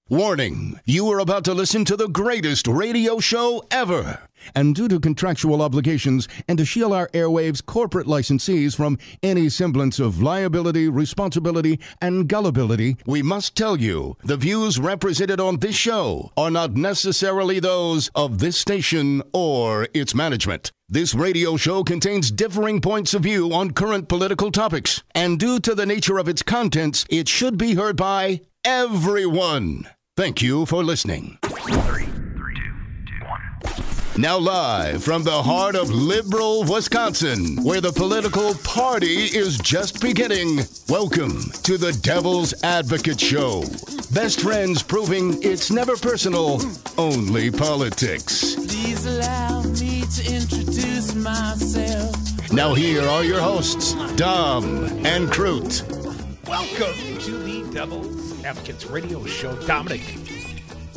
Warning, you are about to listen to the greatest radio show ever. And due to contractual obligations and to shield our airwaves corporate licensees from any semblance of liability, responsibility, and gullibility, we must tell you the views represented on this show are not necessarily those of this station or its management. This radio show contains differing points of view on current political topics, and due to the nature of its contents, it should be heard by everyone. Thank you for listening. 3, 2, 1. Now live from the heart of liberal Wisconsin, where the political party is just beginning, welcome to the Devil's Advocate Show. Best friends proving it's never personal, only politics. Please allow me to introduce myself. Now here are your hosts, Dom and Crute. Welcome to the Devil's Advocates Radio Show. Dominic,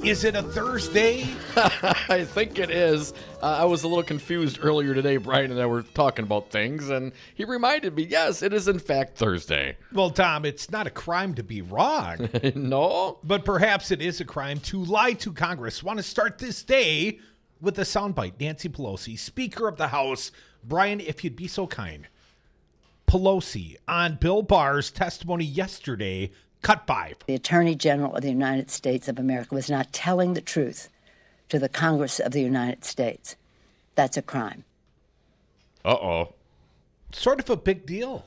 is it a Thursday? I think it is. I was a little confused earlier today. Brian and I were talking about things, and he reminded me, yes, it is in fact Thursday. Well, Tom, it's not a crime to be wrong. No? But perhaps it is a crime to lie to Congress. Want to start this day with a soundbite. Nancy Pelosi, Speaker of the House. Brian, if you'd be so kind. Pelosi on Bill Barr's testimony yesterday, cut 5. The Attorney General of the United States of America was not telling the truth to the Congress of the United States. That's a crime. Uh-oh. Sort of a big deal.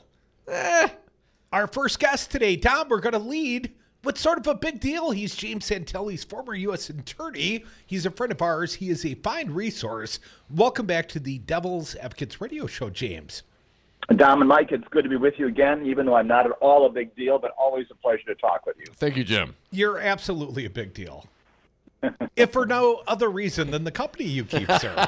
Our first guest today, Tom, we're going to lead with sort of a big deal. He's James Santelle. He's former U.S. attorney. He's a friend of ours. He is a fine resource. Welcome back to the Devil's Advocates Radio Show, James. Dom and Mike, it's good to be with you again, even though I'm not at all a big deal, but always a pleasure to talk with you. Thank you, Jim. You're absolutely a big deal. If for no other reason than the company you keep, sir.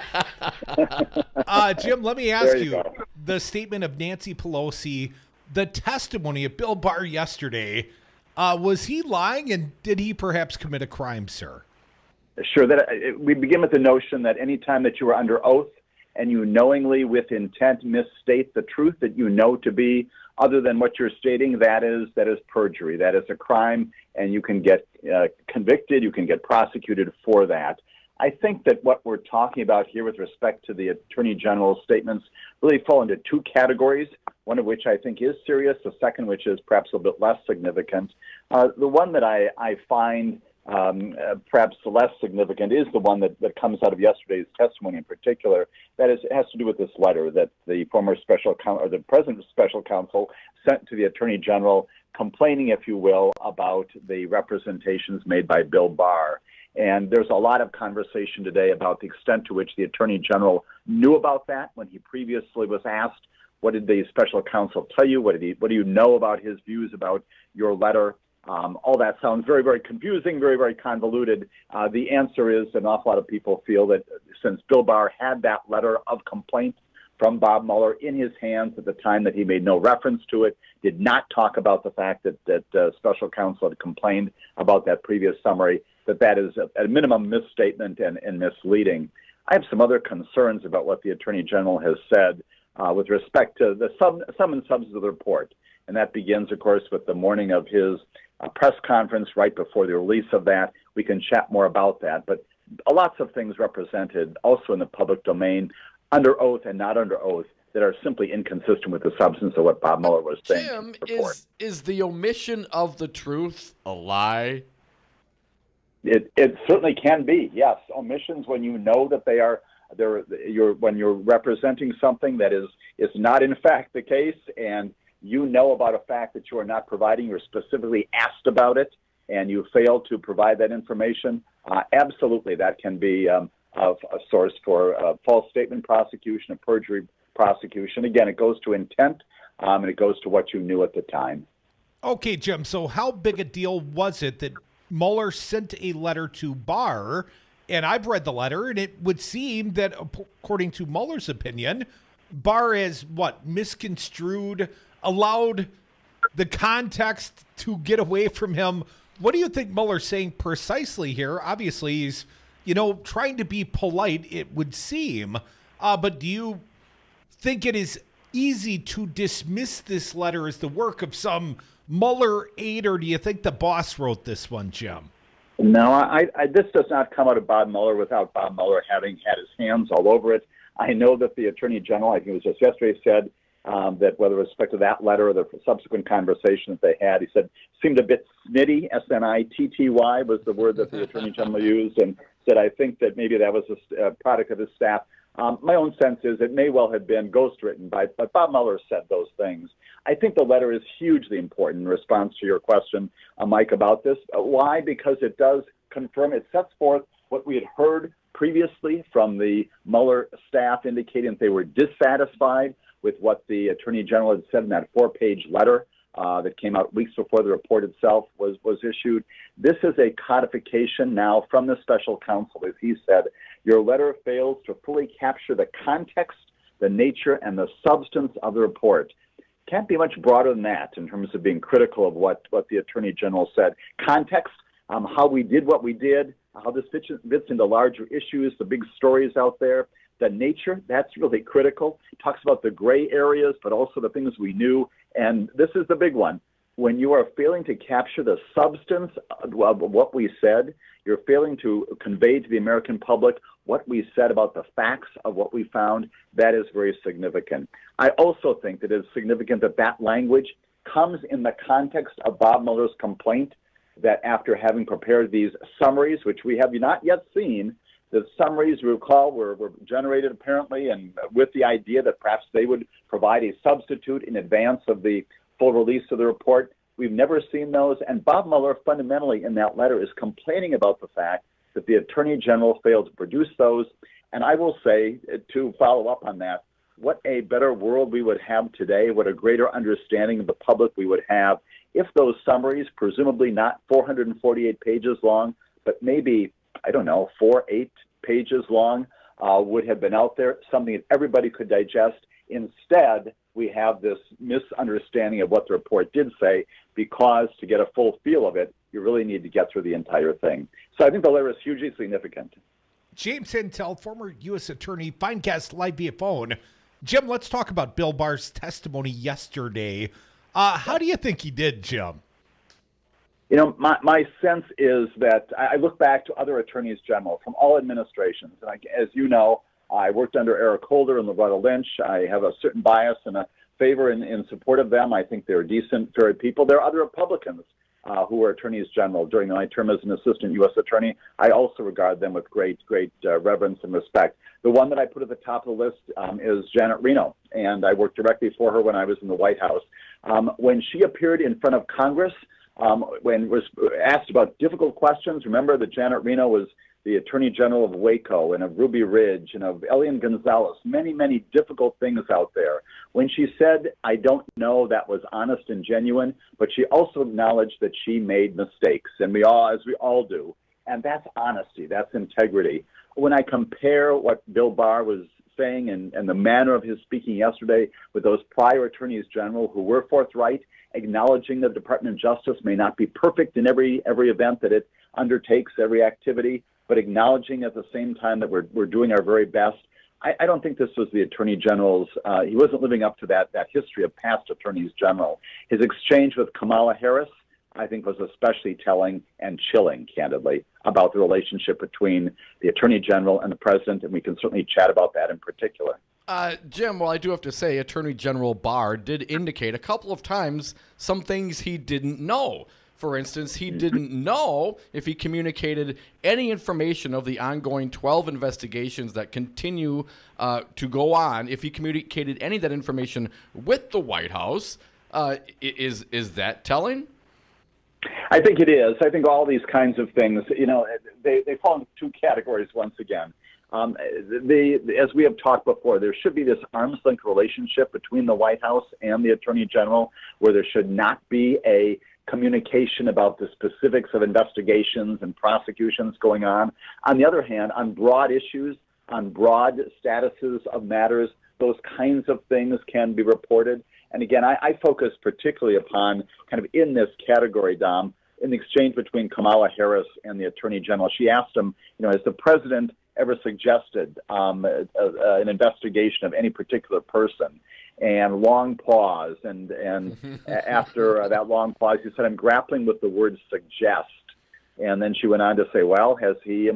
Jim, let me ask you, the statement of Nancy Pelosi, the testimony of Bill Barr yesterday, was he lying, and did he perhaps commit a crime, sir? Sure. We begin with the notion that any time that you are under oath, and you knowingly, with intent, misstate the truth that you know to be other than what you're stating, that is perjury. That is a crime, and you can get convicted, you can get prosecuted for that. I think that what we're talking about here with respect to the Attorney General's statements really fall into two categories, one of which I think is serious, the second which is perhaps a little bit less significant. The one that I find perhaps less significant is the one that comes out of yesterday's testimony in particular. That is, it has to do with this letter that the former the President's special counsel sent to the Attorney General, complaining, if you will, about the representations made by Bill Barr. And there's a lot of conversation today about the extent to which the Attorney General knew about that when he previously was asked, what did the special counsel tell you? What do you know about his views about your letter? All that sounds very, very confusing, very, very convoluted. The answer is an awful lot of people feel that since Bill Barr had that letter of complaint from Bob Mueller in his hands at the time that he made no reference to it, did not talk about the fact that special counsel had complained about that previous summary, that is at a minimum misstatement and misleading. I have some other concerns about what the Attorney General has said with respect to the sum and substance of the report. And that begins, of course, with the morning of his press conference right before the release of that. We can chat more about that. But lots of things represented also in the public domain, under oath and not under oath, that are simply inconsistent with the substance of what Bob Mueller was saying. Jim, is the omission of the truth a lie? It certainly can be, yes. Omissions, when you know that when you're representing something that is not in fact the case, and you know about a fact that you are not providing, you're specifically asked about it, and you fail to provide that information, absolutely that can be a source for a false statement prosecution, a perjury prosecution. Again, it goes to intent, and it goes to what you knew at the time. Okay, Jim, so how big a deal was it that Mueller sent a letter to Barr, and I've read the letter, and it would seem that, according to Mueller's opinion, Barr has, misconstrued, allowed the context to get away from him. What do you think Mueller's saying precisely here? Obviously, he's, trying to be polite, it would seem. But do you think it is easy to dismiss this letter as the work of some Mueller aide, or do you think the boss wrote this one, Jim? No, this does not come out of Bob Mueller without Bob Mueller having had his hands all over it. I know that the Attorney General, I think it was just yesterday, said that whether with respect to that letter or the subsequent conversation that they had, he said, seemed a bit snitty, S-N-I-T-T-Y was the word that the Attorney General used, and said, I think that maybe that was a product of his staff. My own sense is it may well have been ghostwritten, but Bob Mueller said those things. I think the letter is hugely important in response to your question, Mike, about this. Why? Because it does confirm, it sets forth what we had heard previously from the Mueller staff indicating that they were dissatisfied with what the Attorney General had said in that 4-page letter that came out weeks before the report itself was issued. This is a codification now from the special counsel. As he said, your letter fails to fully capture the context, the nature, and the substance of the report. Can't be much broader than that in terms of being critical of what the Attorney General said. Context, how we did what we did, how this fits into larger issues, the big stories out there. The nature, that's really critical. It talks about the gray areas, but also the things we knew. And this is the big one. When you are failing to capture the substance of what we said, you're failing to convey to the American public what we said about the facts of what we found. That is very significant. I also think that it is significant that that language comes in the context of Bob Mueller's complaint that after having prepared these summaries, which we have not yet seen, the summaries, recall, were generated apparently and with the idea that perhaps they would provide a substitute in advance of the full release of the report. We've never seen those. And Bob Mueller fundamentally in that letter is complaining about the fact that the Attorney General failed to produce those. And I will say, to follow up on that, what a better world we would have today, what a greater understanding of the public we would have if those summaries, presumably not 448 pages long, but maybe, I don't know, 4-8 pages long, would have been out there, something that everybody could digest. Instead, we have this misunderstanding of what the report did say, because to get a full feel of it, you really need to get through the entire thing. So I think the letter is hugely significant. James Santelle, former U.S. Attorney, fine guest live via phone. Jim, let's talk about Bill Barr's testimony yesterday. How do you think he did, Jim? You know, my sense is that I look back to other attorneys general from all administrations. And as you know, I worked under Eric Holder and Loretta Lynch. I have a certain bias and a favor in support of them. I think they're decent, fair people. There are other Republicans who were attorneys general during my term as an assistant U.S. attorney. I also regard them with great reverence and respect. The one that I put at the top of the list is Janet Reno, and I worked directly for her when I was in the White House. When she appeared in front of Congress, when was asked about difficult questions, remember that Janet Reno was the Attorney General of Waco and of Ruby Ridge and of Elian Gonzalez, many difficult things out there. When she said, I don't know, that was honest and genuine, but she also acknowledged that she made mistakes, and as we all do. And that's honesty, that's integrity. When I compare what Bill Barr was saying and the manner of his speaking yesterday with those prior attorneys general who were forthright, acknowledging that the Department of Justice may not be perfect in every event that it undertakes, every activity, but acknowledging at the same time that we're doing our very best. I don't think this was the Attorney General's, he wasn't living up to that history of past attorneys general. His exchange with Kamala Harris, I think, was especially telling and chilling, candidly, about the relationship between the Attorney General and the President, and we can certainly chat about that in particular. Jim, well, I do have to say, Attorney General Barr did indicate a couple of times some things he didn't know. For instance, he didn't know if he communicated any information of the ongoing 12 investigations that continue to go on, if he communicated any of that information with the White House. Is that telling? I think it is. I think all these kinds of things, they fall into two categories once again. As we have talked before, there should be this arm's length relationship between the White House and the Attorney General, where there should not be a communication about the specifics of investigations and prosecutions going on. On the other hand, on broad issues, on broad statuses of matters, those kinds of things can be reported. And again, I focus particularly upon kind of in this category, Dom, in the exchange between Kamala Harris and the Attorney General. She asked him, has the President ever suggested an investigation of any particular person? And long pause, and after that long pause, he said, I'm grappling with the word suggest. And then she went on to say, well, has he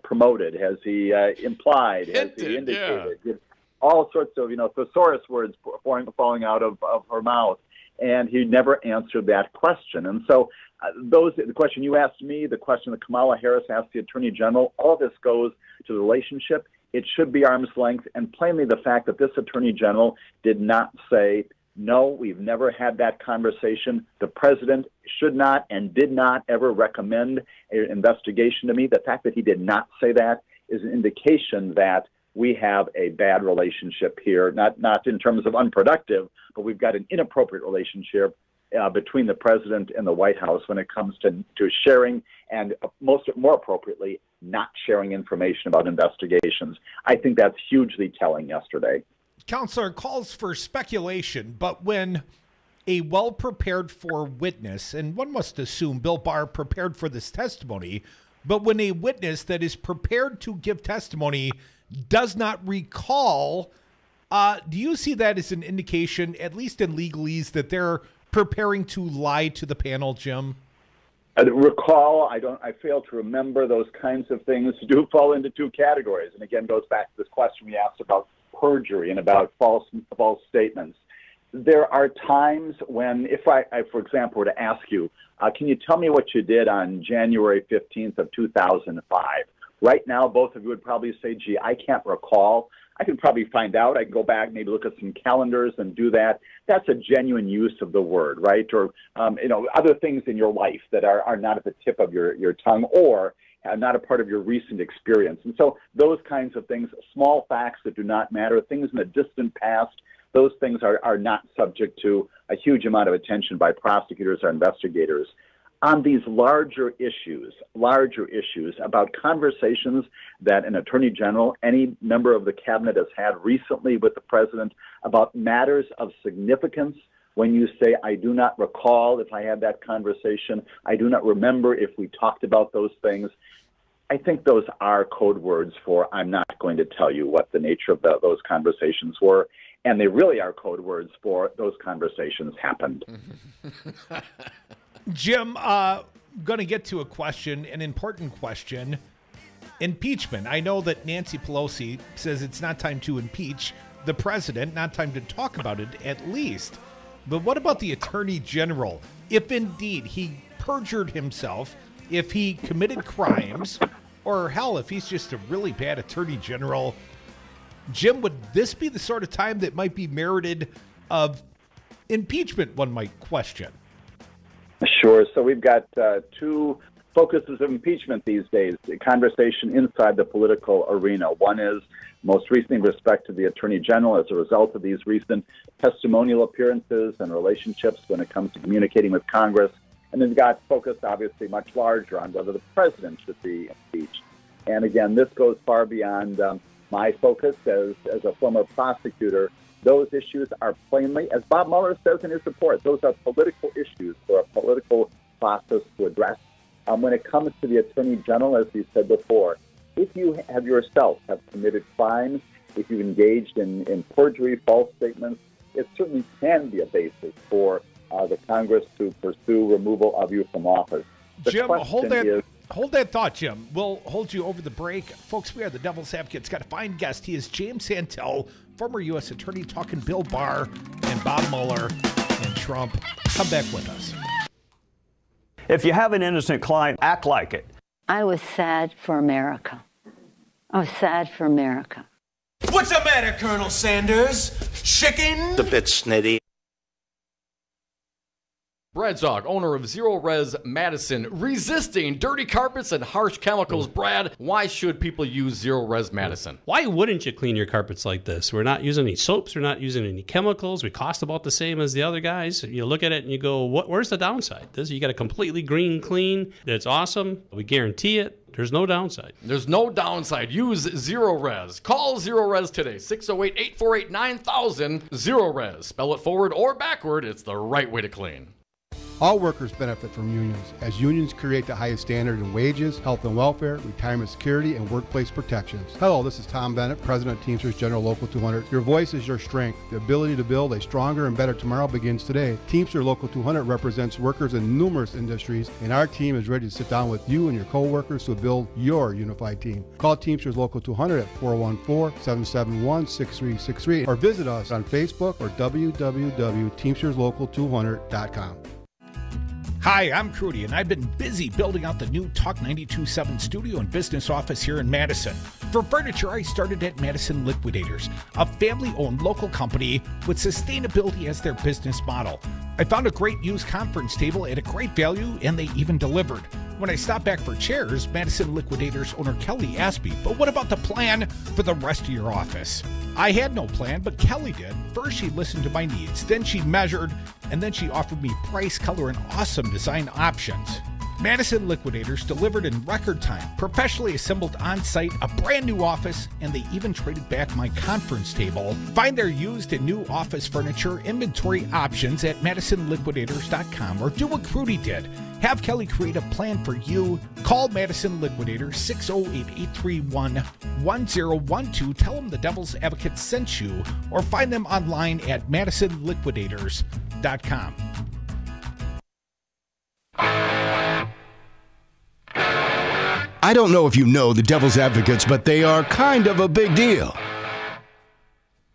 promoted? Has he implied? Has he indicated? Yeah. All sorts of, thesaurus words falling out of her mouth. And he never answered that question. And so the question you asked me, the question that Kamala Harris asked the Attorney General, all this goes to the relationship. It should be arm's length. And plainly, the fact that this Attorney General did not say, no, we've never had that conversation. The president should not and did not ever recommend an investigation to me. The fact that he did not say that is an indication that we have a bad relationship here, not in terms of unproductive, but we've got an inappropriate relationship between the president and the White House when it comes to sharing and, more appropriately, not sharing information about investigations. I think that's hugely telling yesterday. Counselor, calls for speculation, but when a well-prepared-for witness, and one must assume Bill Barr prepared for this testimony, but when a witness that is prepared to give testimony does not recall, do you see that as an indication, at least in legalese, that they're preparing to lie to the panel, Jim? Recall, I fail to remember. Those kinds of things do fall into two categories. And again, goes back to this question we asked about perjury and about false statements. There are times when, if I for example, were to ask you, can you tell me what you did on January 15th of 2005? Right now, both of you would probably say, gee, I can't recall. I can probably find out. I can go back, maybe look at some calendars and do that. That's a genuine use of the word, right? Or, other things in your life that are not at the tip of your tongue or not a part of your recent experience. And so those kinds of things, small facts that do not matter, things in the distant past, those things are not subject to a huge amount of attention by prosecutors or investigators. On these larger issues about conversations that an attorney general, any member of the cabinet has had recently with the president about matters of significance, when you say, I do not recall if I had that conversation, I do not remember if we talked about those things, I think those are code words for I'm not going to tell you what the nature of those conversations were. And they really are code words for those conversations happened. Jim, going to get to a question, an important question. Impeachment. I know that Nancy Pelosi says it's not time to impeach the president, not time to talk about it at least. But what about the Attorney General? If indeed he perjured himself, if he committed crimes, or hell, if he's just a really bad Attorney General, Jim, would this be the sort of time that might be merited of impeachment, one might question? Sure. So we've got two focuses of impeachment these days, the conversation inside the political arena. One is most recently in respect to the Attorney General as a result of these recent testimonial appearances and relationships when it comes to communicating with Congress. And then we've got focus, obviously, much larger on whether the president should be impeached. And again, this goes far beyond my focus as a former prosecutor. Those issues are plainly, as Bob Mueller says in his report, those are political issues for a political process to address. When it comes to the Attorney General, as we said before, if you have yourself committed crimes, if you've engaged in perjury, false statements, it certainly can be a basis for the Congress to pursue removal of you from office. Jim, hold that thought, Jim. We'll hold you over the break. Folks, we are the Devil's Advocates. Got a fine guest. He is James Santelle, former U.S. Attorney, talking Bill Barr and Bob Mueller and Trump. Come back with us. If you have an innocent client, act like it. I was sad for America. I was sad for America. What's the matter, Colonel Sanders? Chicken? A bit snitty. Brad Zog, owner of Zero Res Madison, resisting dirty carpets and harsh chemicals. Brad, why should people use Zero Res Madison? Why wouldn't you clean your carpets like this? We're not using any soaps. We're not using any chemicals. We cost about the same as the other guys. You look at it and you go, where's the downside? You got a completely green clean. That's awesome. We guarantee it. There's no downside. There's no downside. Use Zero Res. Call Zero Res today. 608-848-9000. Zero Res. Spell it forward or backward. It's the right way to clean. All workers benefit from unions, as unions create the highest standard in wages, health and welfare, retirement security, and workplace protections. Hello, this is Tom Bennett, President of Teamsters General Local 200. Your voice is your strength. The ability to build a stronger and better tomorrow begins today. Teamster Local 200 represents workers in numerous industries, and our team is ready to sit down with you and your co-workers to build your unified team. Call Teamsters Local 200 at 414-771-6363 or visit us on Facebook or www.teamsterslocal200.com. Hi, I'm Crudy, and I've been busy building out the new Talk 92.7 studio and business office here in Madison. For furniture, I started at Madison Liquidators, a family-owned local company with sustainability as their business model. I found a great used conference table at a great value, and they even delivered. When I stopped back for chairs, Madison Liquidators owner Kelly asked me, but what about the plan for the rest of your office? I had no plan, but Kelly did. First, she listened to my needs, then she measured, and then she offered me price, color, and awesome design options. Madison Liquidators delivered in record time, professionally assembled on-site, a brand new office, and they even traded back my conference table. Find their used and new office furniture inventory options at madisonliquidators.com or do what Crudy did. Have Kelly create a plan for you. Call Madison Liquidators 608-831-1012. Tell them the Devil's Advocate sent you, or find them online at madisonliquidators.com. I don't know if you know the Devil's Advocates, but they are kind of a big deal.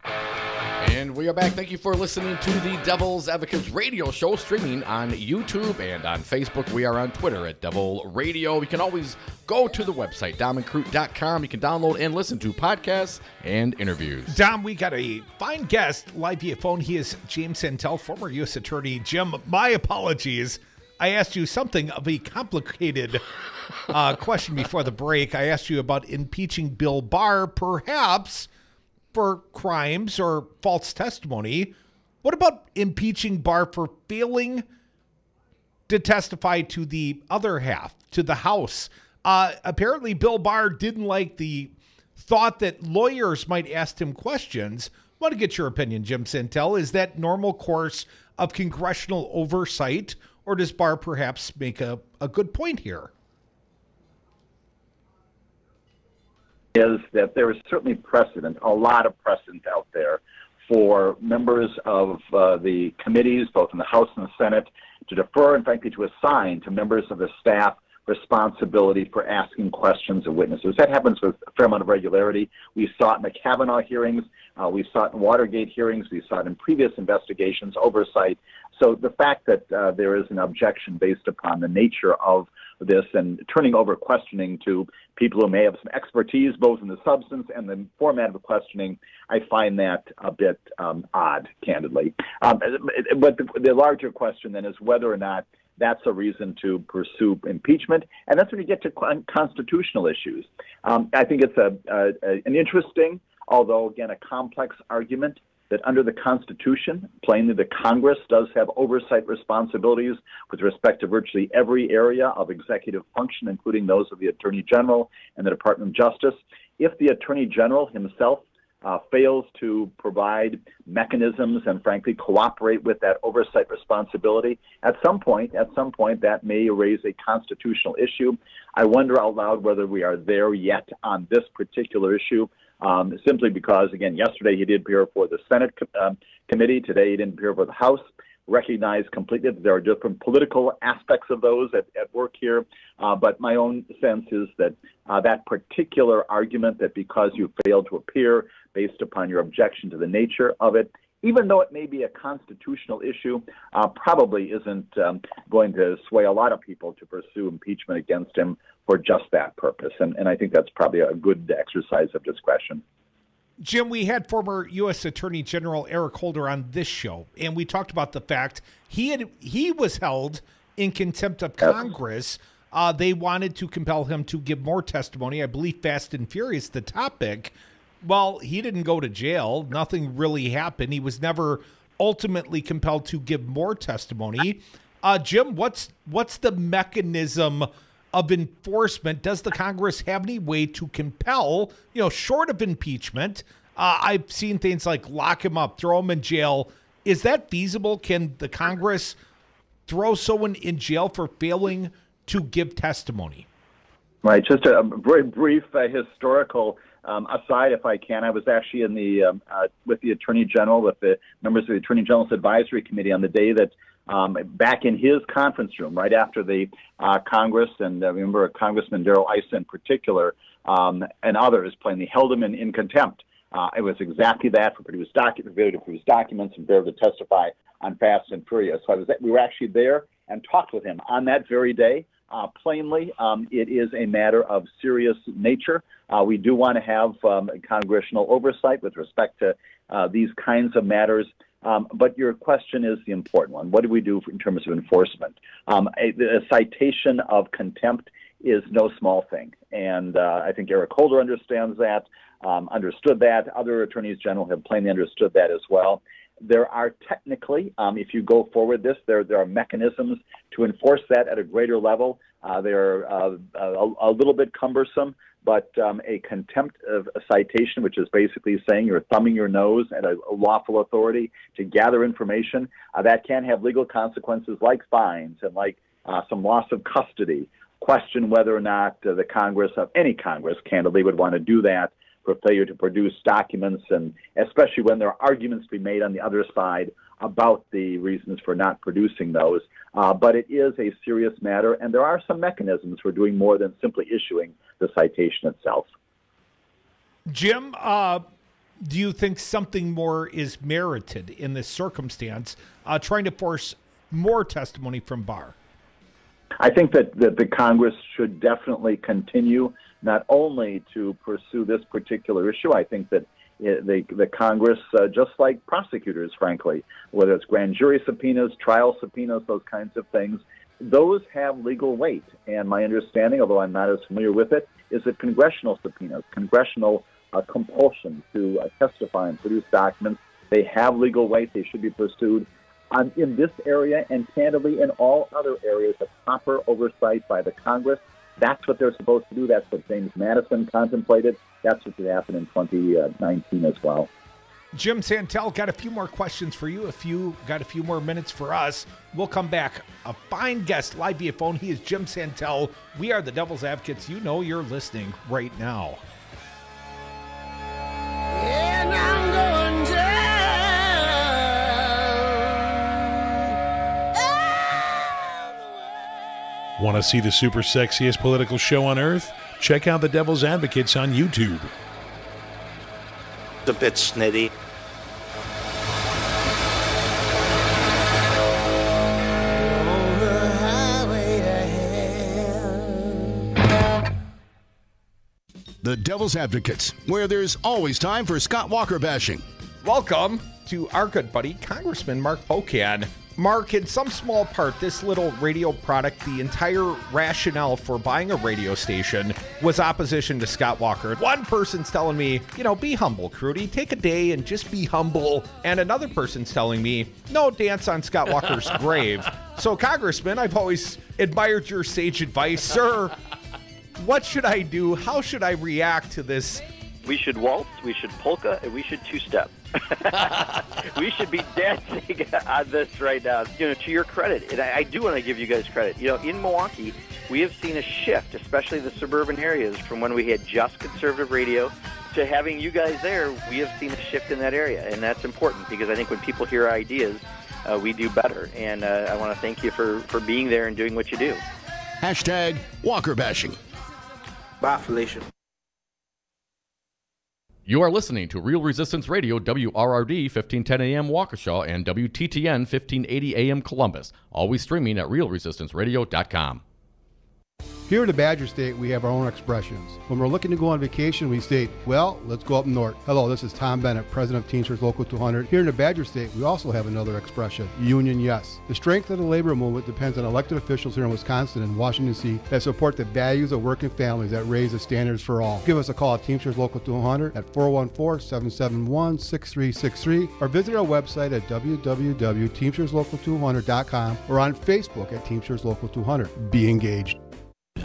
And we are back. Thank you for listening to the Devil's Advocates radio show, streaming on YouTube and on Facebook. We are on Twitter at Devil Radio. You can always go to the website, domandcroot.com. You can download and listen to podcasts and interviews. Dom, we got a fine guest live via phone. He is James Santelle, former U.S. Attorney. Jim, my apologies. I asked you something of a complicated question before the break. I asked you about impeaching Bill Barr, perhaps for crimes or false testimony. What about impeaching Barr for failing to testify to the other half, to the House? Apparently, Bill Barr didn't like the thought that lawyers might ask him questions. I want to get your opinion, Jim Santelle. Is that normal course of congressional oversight, or does Barr perhaps make a good point here? Is that there is certainly precedent, a lot of precedent out there for members of the committees, both in the House and the Senate, to defer and frankly to assign to members of the staff responsibility for asking questions of witnesses. That happens with a fair amount of regularity. We saw it in the Kavanaugh hearings. We saw it in Watergate hearings. We saw it in previous investigations, oversight. So the fact that there is an objection based upon the nature of this and turning over questioning to people who may have some expertise both in the substance and the format of the questioning, I find that a bit odd, candidly. But the larger question then is whether or not that's a reason to pursue impeachment, and that's when you get to constitutional issues. I think it's an interesting, although again a complex argument, that under the Constitution, plainly the Congress does have oversight responsibilities with respect to virtually every area of executive function, including those of the Attorney General and the Department of Justice. If the Attorney General himself fails to provide mechanisms and frankly cooperate with that oversight responsibility, at some point that may raise a constitutional issue. I wonder out loud whether we are there yet on this particular issue. Simply because, again, yesterday he did appear for the Senate committee. Today he didn't appear for the House. Recognize completely that there are different political aspects of those at work here. But my own sense is that that particular argument that because you failed to appear based upon your objection to the nature of it, even though it may be a constitutional issue, probably isn't going to sway a lot of people to pursue impeachment against him for just that purpose. And I think that's probably a good exercise of discretion. Jim, we had former U.S. Attorney General Eric Holder on this show, and we talked about the fact he was held in contempt of Congress. They wanted to compel him to give more testimony. I believe Fast and Furious, the topic. Well, he didn't go to jail. Nothing really happened. He was never ultimately compelled to give more testimony. Jim, what's the mechanism of enforcement? Does the Congress have any way to compel, short of impeachment? I've seen things like lock him up, throw him in jail. Is that feasible? Can the Congress throw someone in jail for failing to give testimony? Right. Just a very brief historical aside, if I can. I was actually in the with the Attorney General, with the members of the Attorney General's Advisory Committee on the day that back in his conference room, right after the Congress, and remember Congressman Darrell Issa in particular, and others plainly held him in contempt. It was exactly that, for failure to produce documents and failure to testify on Fast and Furious. So we were actually there and talked with him on that very day. Plainly, it is a matter of serious nature. We do want to have congressional oversight with respect to these kinds of matters. But your question is the important one. What do we do in terms of enforcement? A citation of contempt is no small thing. And I think Eric Holder understands that, understood that. Other attorneys general have plainly understood that as well. There are technically, if you go forward there are mechanisms to enforce that at a greater level. They're a little bit cumbersome, but a contempt of a citation, which is basically saying you're thumbing your nose at a lawful authority to gather information, that can have legal consequences like fines and like some loss of custody. Question whether or not the Congress, of any Congress, candidly, would want to do that for failure to produce documents, and especially when there are arguments to be made on the other side about the reasons for not producing those. But it is a serious matter, and there are some mechanisms for doing more than simply issuing the citation itself. Jim, do you think something more is merited in this circumstance, trying to force more testimony from Barr? I think that the Congress should definitely continue not only to pursue this particular issue. I think that the Congress, just like prosecutors, frankly, whether it's grand jury subpoenas, trial subpoenas, those kinds of things, those have legal weight. And my understanding, although I'm not as familiar with it, is that congressional subpoenas, congressional compulsion to testify and produce documents, they have legal weight. They should be pursued. In this area, and candidly in all other areas of proper oversight by the Congress, that's what they're supposed to do. That's what James Madison contemplated. That's what should happen in 2019 as well. Jim Santelle, got a few more questions for you. Got a few more minutes for us. We'll come back. A fine guest live via phone. He is Jim Santelle. We are the Devil's Advocates. You know you're listening right now. And I'm going down. Want to see the super sexiest political show on earth? Check out the Devil's Advocates on YouTube. A bit snitty. The Devil's Advocates, where there's always time for Scott Walker bashing. Welcome to our good buddy, Congressman Mark Pocan. Mark, in some small part, this little radio product, the entire rationale for buying a radio station was opposition to Scott Walker. One person's telling me, be humble, Crudy. Take a day and just be humble. And another person's telling me, no, dance on Scott Walker's grave. So, Congressman, I've always admired your sage advice. Sir, what should I do? How should I react to this? We should waltz, we should polka, and we should two-step. We should be dancing on this right now. To your credit, and I do want to give you guys credit. In Milwaukee, we have seen a shift, especially the suburban areas, from when we had just conservative radio to having you guys there. We have seen a shift in that area, and that's important because I think when people hear ideas, we do better. And I want to thank you for being there and doing what you do. Hashtag Walker bashing. Bye, Felicia. You are listening to Real Resistance Radio, WRRD 1510 AM Waukesha and WTTN 1580 AM Columbus. Always streaming at realresistanceradio.com. Here in the Badger State, we have our own expressions. When we're looking to go on vacation, we state, well, let's go up north. Hello, this is Tom Bennett, President of Teamsters Local 200. Here in the Badger State, we also have another expression, union yes. The strength of the labor movement depends on elected officials here in Wisconsin and Washington, D.C. that support the values of working families that raise the standards for all. Give us a call at Teamsters Local 200 at 414-771-6363 or visit our website at www.teamsterslocal200.com or on Facebook at Teamsters Local 200. Be engaged.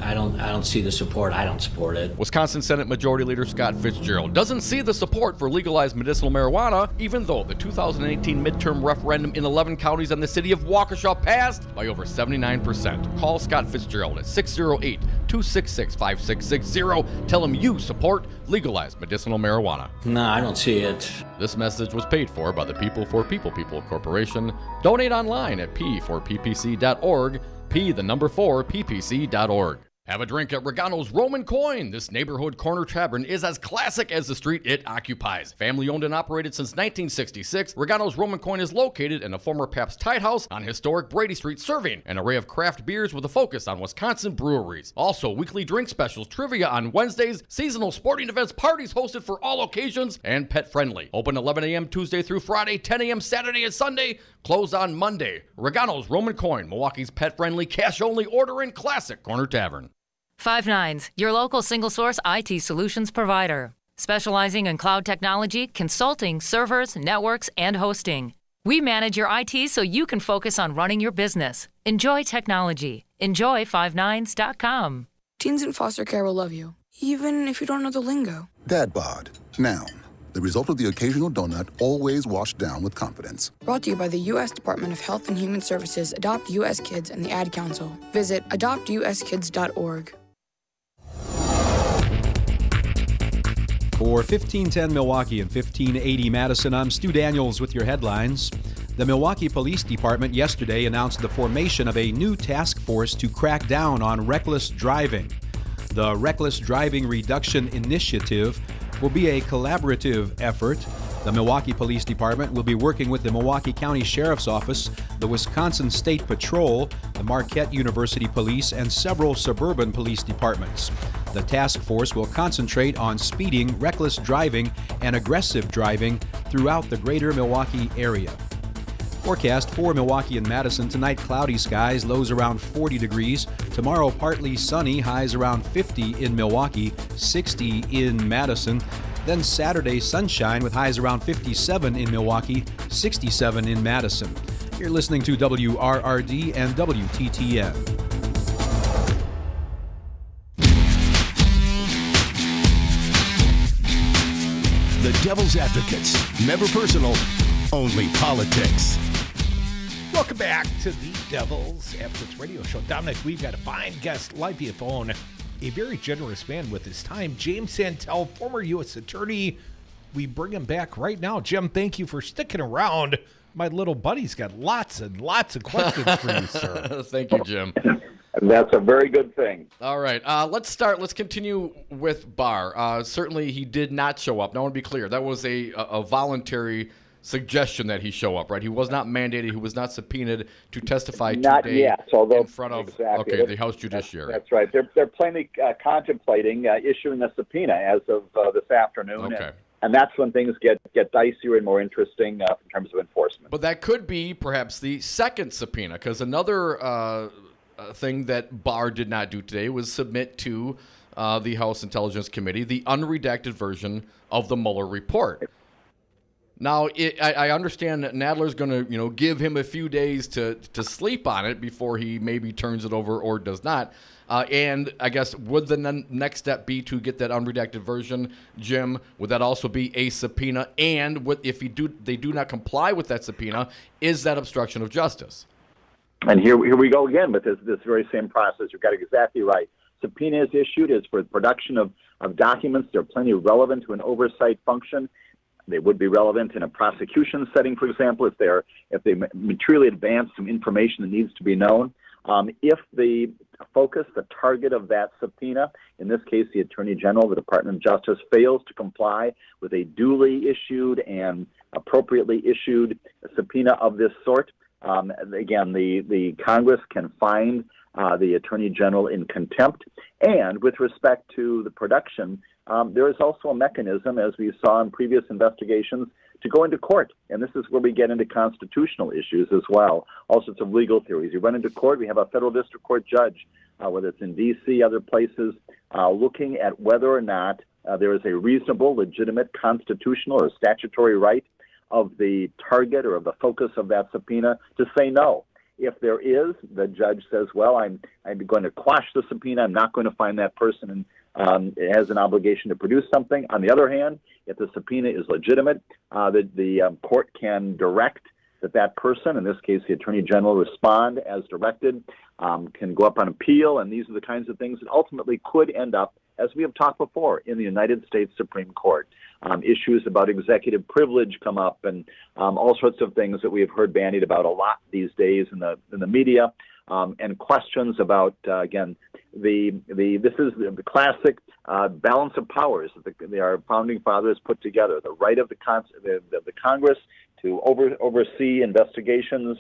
I don't see the support. I don't support it. Wisconsin Senate Majority Leader Scott Fitzgerald doesn't see the support for legalized medicinal marijuana, even though the 2018 midterm referendum in 11 counties and the city of Waukesha passed by over 79%. Call Scott Fitzgerald at 608-266-5660. Tell him you support legalized medicinal marijuana. No, I don't see it. This message was paid for by the People for People Corporation. Donate online at p4ppc.org, p4ppc.org. Have a drink at Regano's Roman Coin. This neighborhood corner tavern is as classic as the street it occupies. Family owned and operated since 1966, Regano's Roman Coin is located in a former Pabst Tide House on historic Brady Street, serving an array of craft beers with a focus on Wisconsin breweries. Also, weekly drink specials, trivia on Wednesdays, seasonal sporting events, parties hosted for all occasions, and pet friendly. Open 11 a.m. Tuesday through Friday, 10 a.m. Saturday and Sunday, closed on Monday. Regano's Roman Coin, Milwaukee's pet friendly, cash only order and classic corner tavern. 5 9s, your local single-source IT solutions provider, specializing in cloud technology, consulting, servers, networks, and hosting. We manage your IT so you can focus on running your business. Enjoy technology. Enjoy 59s.com. Teens in foster care will love you, even if you don't know the lingo. Dad bod, noun. The result of the occasional donut, always washed down with confidence. Brought to you by the U.S. Department of Health and Human Services, Adopt U.S. Kids, and the Ad Council. Visit adoptuskids.org. For 1510 Milwaukee and 1580 Madison, I'm Stu Daniels with your headlines. The Milwaukee Police Department yesterday announced the formation of a new task force to crack down on reckless driving. The Reckless Driving Reduction Initiative will be a collaborative effort. The Milwaukee Police Department will be working with the Milwaukee County Sheriff's Office, the Wisconsin State Patrol, the Marquette University Police, and several suburban police departments. The task force will concentrate on speeding, reckless driving, and aggressive driving throughout the greater Milwaukee area. Forecast for Milwaukee and Madison tonight: cloudy skies, lows around 40 degrees. Tomorrow, partly sunny, highs around 50 in Milwaukee, 60 in Madison. Then Saturday, sunshine with highs around 57 in Milwaukee, 67 in Madison. You're listening to WRRD and WTTN. The Devil's Advocates. Never personal, only politics. Welcome back to the Devil's Advocates Radio Show. Dominic, we've got a fine guest live via phone. A very generous man with his time, James Santelle, former U.S. Attorney. We bring him back right now. Jim, thank you for sticking around. My little buddy's got lots and lots of questions for you, sir. Thank you, Jim. That's a very good thing. All right, let's continue with Barr. Certainly he did not show up. Now, I want to be clear. That was a voluntary suggestion that he show up, right? He was not mandated. He was not subpoenaed to testify not today yet, although, in front of the House Judiciary. That's right. They're plainly contemplating issuing a subpoena as of this afternoon. Okay. And that's when things get dicier and more interesting in terms of enforcement. But that could be perhaps the second subpoena, because another thing that Barr did not do today was submit to the House Intelligence Committee the unredacted version of the Mueller report. Now, I understand that Nadler's going to, give him a few days to sleep on it before he maybe turns it over or does not. And I guess would the next step be to get that unredacted version, Jim? Would that also be a subpoena? And if they do not comply with that subpoena, is that obstruction of justice? And here we go again with this very same process. You've got it exactly right. Subpoena is issued is for the production of documents. They're plenty relevant to an oversight function. They would be relevant in a prosecution setting, for example, if they materially advance some information that needs to be known. If the focus, the target of that subpoena, in this case the Attorney General, the Department of Justice, fails to comply with a duly issued and appropriately issued subpoena of this sort, again, the Congress can find the Attorney General in contempt. And with respect to the production, there is also a mechanism, as we saw in previous investigations, to go into court. And this is where we get into constitutional issues as well, all sorts of legal theories. You run into court, we have a federal district court judge, whether it's in D.C., other places, looking at whether or not there is a reasonable, legitimate constitutional or statutory right of the target or of the focus of that subpoena to say no. If there is, the judge says, well, I'm going to quash the subpoena. I'm not going to find that person and has an obligation to produce something. On the other hand, if the subpoena is legitimate, the court can direct that person, in this case the Attorney General, respond as directed, can go up on appeal, and these are the kinds of things that ultimately could end up, as we have talked before, in the United States Supreme Court. Issues about executive privilege come up, and all sorts of things that we have heard bandied about a lot these days in the media, and questions about again this is the classic balance of powers that our founding fathers put together: the right of the Congress to oversee investigations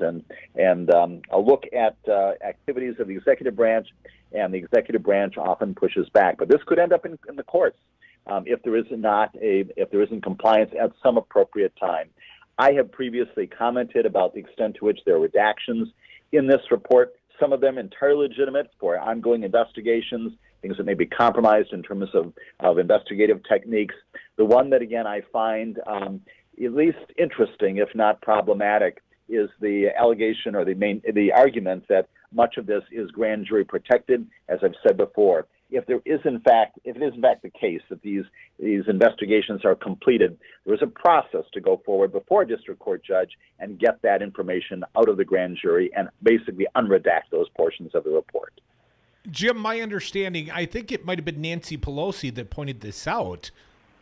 and a look at activities of the executive branch, and the executive branch often pushes back. But this could end up in the courts if there isn't compliance at some appropriate time. I have previously commented about the extent to which there are redactions in this report. Some of them entirely legitimate for ongoing investigations, things that may be compromised in terms of investigative techniques. The one that, again, I find at least interesting, if not problematic, is the allegation or the argument that much of this is grand jury protected, as I've said before. If it is in fact the case that these investigations are completed, there is a process to go forward before a district court judge and get that information out of the grand jury and basically unredact those portions of the report. Jim, my understanding, I think it might have been Nancy Pelosi that pointed this out.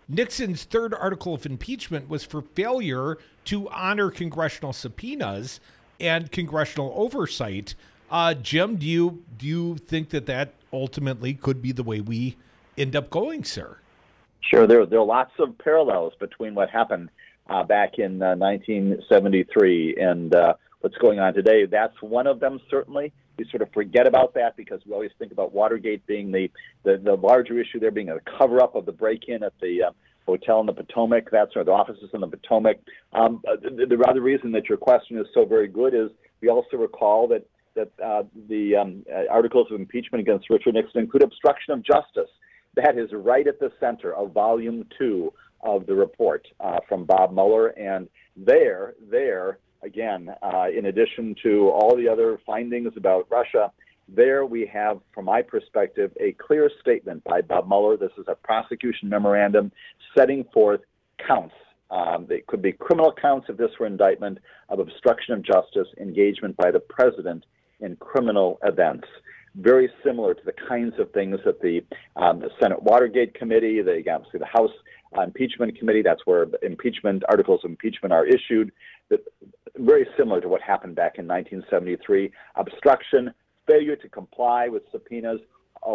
Nixon's third article of impeachment was for failure to honor congressional subpoenas and congressional oversight. Jim, do you think that ultimately could be the way we end up going, sir? Sure. There are lots of parallels between what happened back in 1973 and what's going on today. That's one of them, certainly. We sort of forget about that because we always think about Watergate being the larger issue there, being a cover-up of the break-in at the hotel in the Potomac. That's the offices in the Potomac. The other reason that your question is so very good is we also recall that the articles of impeachment against Richard Nixon include obstruction of justice. That is right at the center of Volume 2 of the report from Bob Mueller. And there, again, in addition to all the other findings about Russia, there we have, from my perspective, a clear statement by Bob Mueller. This is a prosecution memorandum setting forth counts. They could be criminal counts if this were indictment of obstruction of justice, engagement by the president in criminal events. Very similar to the kinds of things that the Senate Watergate Committee, obviously the House Impeachment Committee, that's where articles of impeachment are issued. Very similar to what happened back in 1973. Obstruction, failure to comply with subpoenas.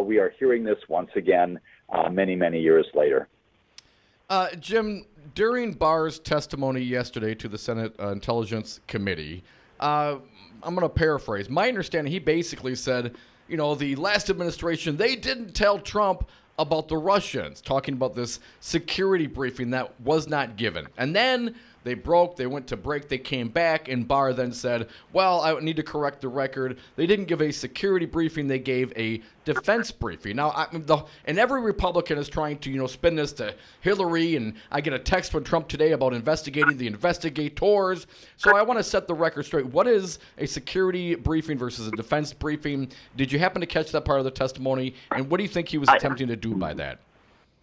We are hearing this once again many, many years later. Jim, during Barr's testimony yesterday to the Senate Intelligence Committee, I'm going to paraphrase. My understanding, he basically said, the last administration, they didn't tell Trump about the Russians, talking about this security briefing that was not given. And then they went to break, they came back, and Barr then said, well, I need to correct the record. They didn't give a security briefing, they gave a defense briefing. Now, and every Republican is trying to, spin this to Hillary, and I get a text from Trump today about investigating the investigators. So I want to set the record straight. What is a security briefing versus a defense briefing? Did you happen to catch that part of the testimony? And what do you think he was attempting to do by that?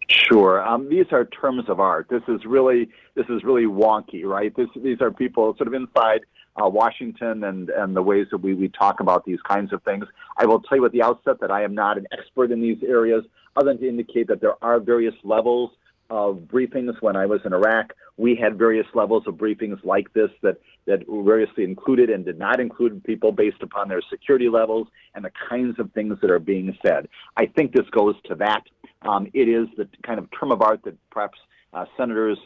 Sure. These are terms of art. This is really wonky, right? These are people sort of inside Washington and the ways that we talk about these kinds of things. I will tell you at the outset that I am not an expert in these areas, other than to indicate that there are various levels of briefings. When I was in Iraq, we had various levels of briefings like this that variously included and did not include people based upon their security levels and the kinds of things that are being said. I think this goes to that. It is the kind of term of art that perhaps senators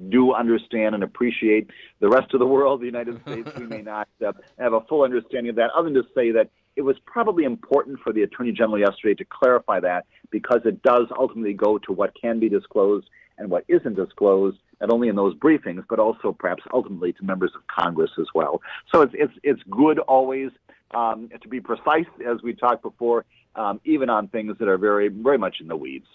do understand and appreciate. The rest of the world, the United States, we may not have a full understanding of that, other than to say that it was probably important for the Attorney General yesterday to clarify that, because it does ultimately go to what can be disclosed and what isn't disclosed, not only in those briefings, but also perhaps ultimately to members of Congress as well. So it's good always to be precise, as we talked before, even on things that are very, very much in the weeds.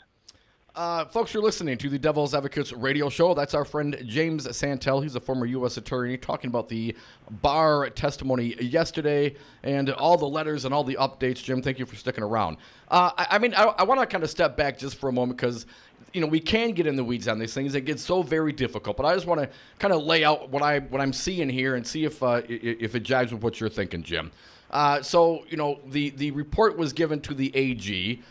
Folks, you're listening to the Devil's Advocates radio show. That's our friend James Santelle. He's a former U.S. attorney talking about the Barr testimony yesterday and all the letters and all the updates. Jim, thank you for sticking around. I want to kind of step back just for a moment because, we can get in the weeds on these things. It gets so very difficult. But I just want to kind of lay out what I'm seeing here and see if it jives with what you're thinking, Jim. The report was given to the AG.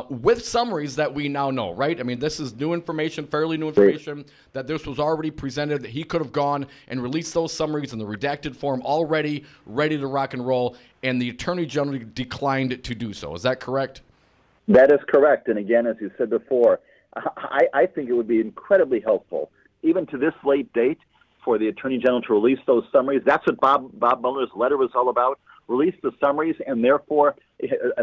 With summaries that we now know, right? I mean, this is new information, fairly new information, that this was already presented, that he could have gone and released those summaries in the redacted form already, ready to rock and roll, and the Attorney General declined to do so. Is that correct? That is correct. And again, as you said before, I think it would be incredibly helpful, even to this late date, for the Attorney General to release those summaries. That's what Bob Mueller's letter was all about. Release the summaries, and therefore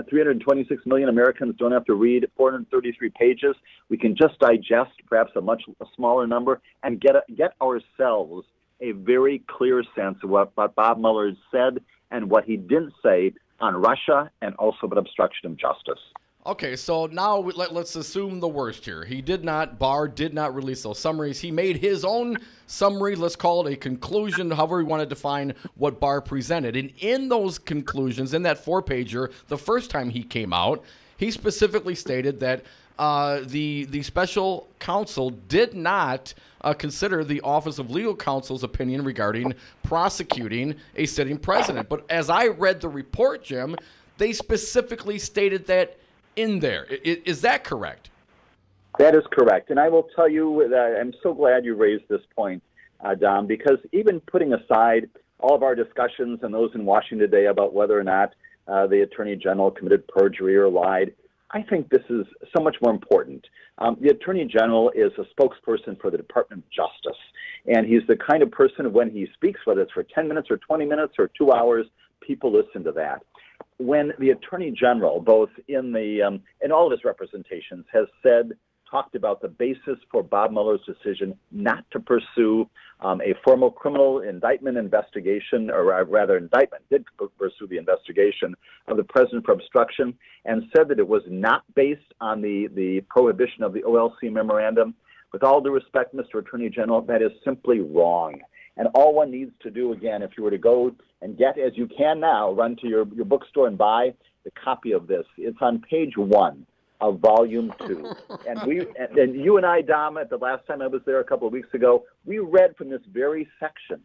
326 million Americans don't have to read 433 pages. We can just digest perhaps a much smaller number and get ourselves a very clear sense of what Bob Mueller said and what he didn't say on Russia and also about obstruction of justice. Okay, so now let's assume the worst here. Barr did not release those summaries. He made his own summary, let's call it a conclusion, however we want to define what Barr presented. And in those conclusions, in that 4-pager, the first time he came out, he specifically stated that the special counsel did not consider the Office of Legal Counsel's opinion regarding prosecuting a sitting president. But as I read the report, Jim, they specifically stated that in there. Is that correct? That is correct. And I will tell you that I'm so glad you raised this point, Dom, because even putting aside all of our discussions and those in Washington today about whether or not the Attorney General committed perjury or lied, I think this is so much more important. The Attorney General is a spokesperson for the Department of Justice, and he's the kind of person when he speaks, whether it's for 10 minutes or 20 minutes or 2 hours, people listen to that. When the Attorney General, both in all of his representations, has talked about the basis for Bob Mueller's decision not to pursue a formal criminal indictment investigation, or rather indictment, did pursue the investigation of the president for obstruction, and said that it was not based on the prohibition of the OLC memorandum. With all due respect, Mr. Attorney General, that is simply wrong. And all one needs to do, again, if you were to go and get, as you can now, run to your bookstore and buy the copy of this. It's on page 1 of volume 2. And you and I, Dom, at the last time I was there a couple of weeks ago, we read from this very section.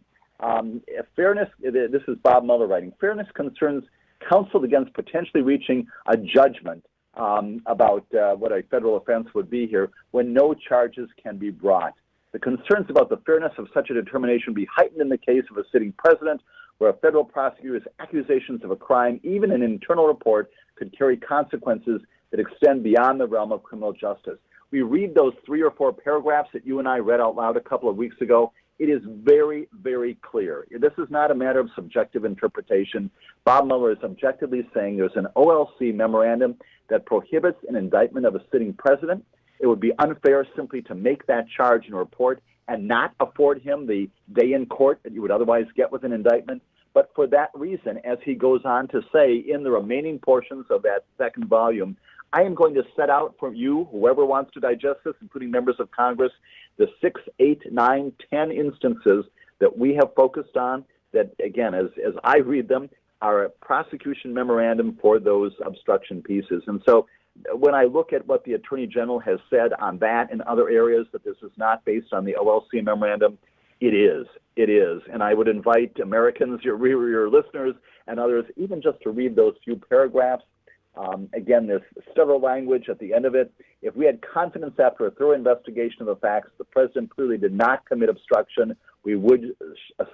Fairness, this is Bob Mueller writing, fairness concerns counseled against potentially reaching a judgment about what a federal offense would be here when no charges can be brought. The concerns about the fairness of such a determination would be heightened in the case of a sitting president, where a federal prosecutor's accusations of a crime, even an internal report, could carry consequences that extend beyond the realm of criminal justice. We read those 3 or 4 paragraphs that you and I read out loud a couple of weeks ago. It is very, very clear. This is not a matter of subjective interpretation. Bob Mueller is objectively saying there's an OLC memorandum that prohibits an indictment of a sitting president. It would be unfair simply to make that charge in a report and not afford him the day in court that you would otherwise get with an indictment. But for that reason, as he goes on to say in the remaining portions of that second volume, I am going to set out for you, whoever wants to digest this, including members of Congress, the 6, 8, 9, 10 instances that we have focused on that, again, as I read them, are a prosecution memorandum for those obstruction pieces. And so when I look at what the Attorney General has said on that and other areas, that this is not based on the OLC memorandum, it is. It is. And I would invite Americans, your listeners, and others, even just to read those few paragraphs. Again, there's several language at the end of it. If we had confidence after a thorough investigation of the facts, the president clearly did not commit obstruction, we would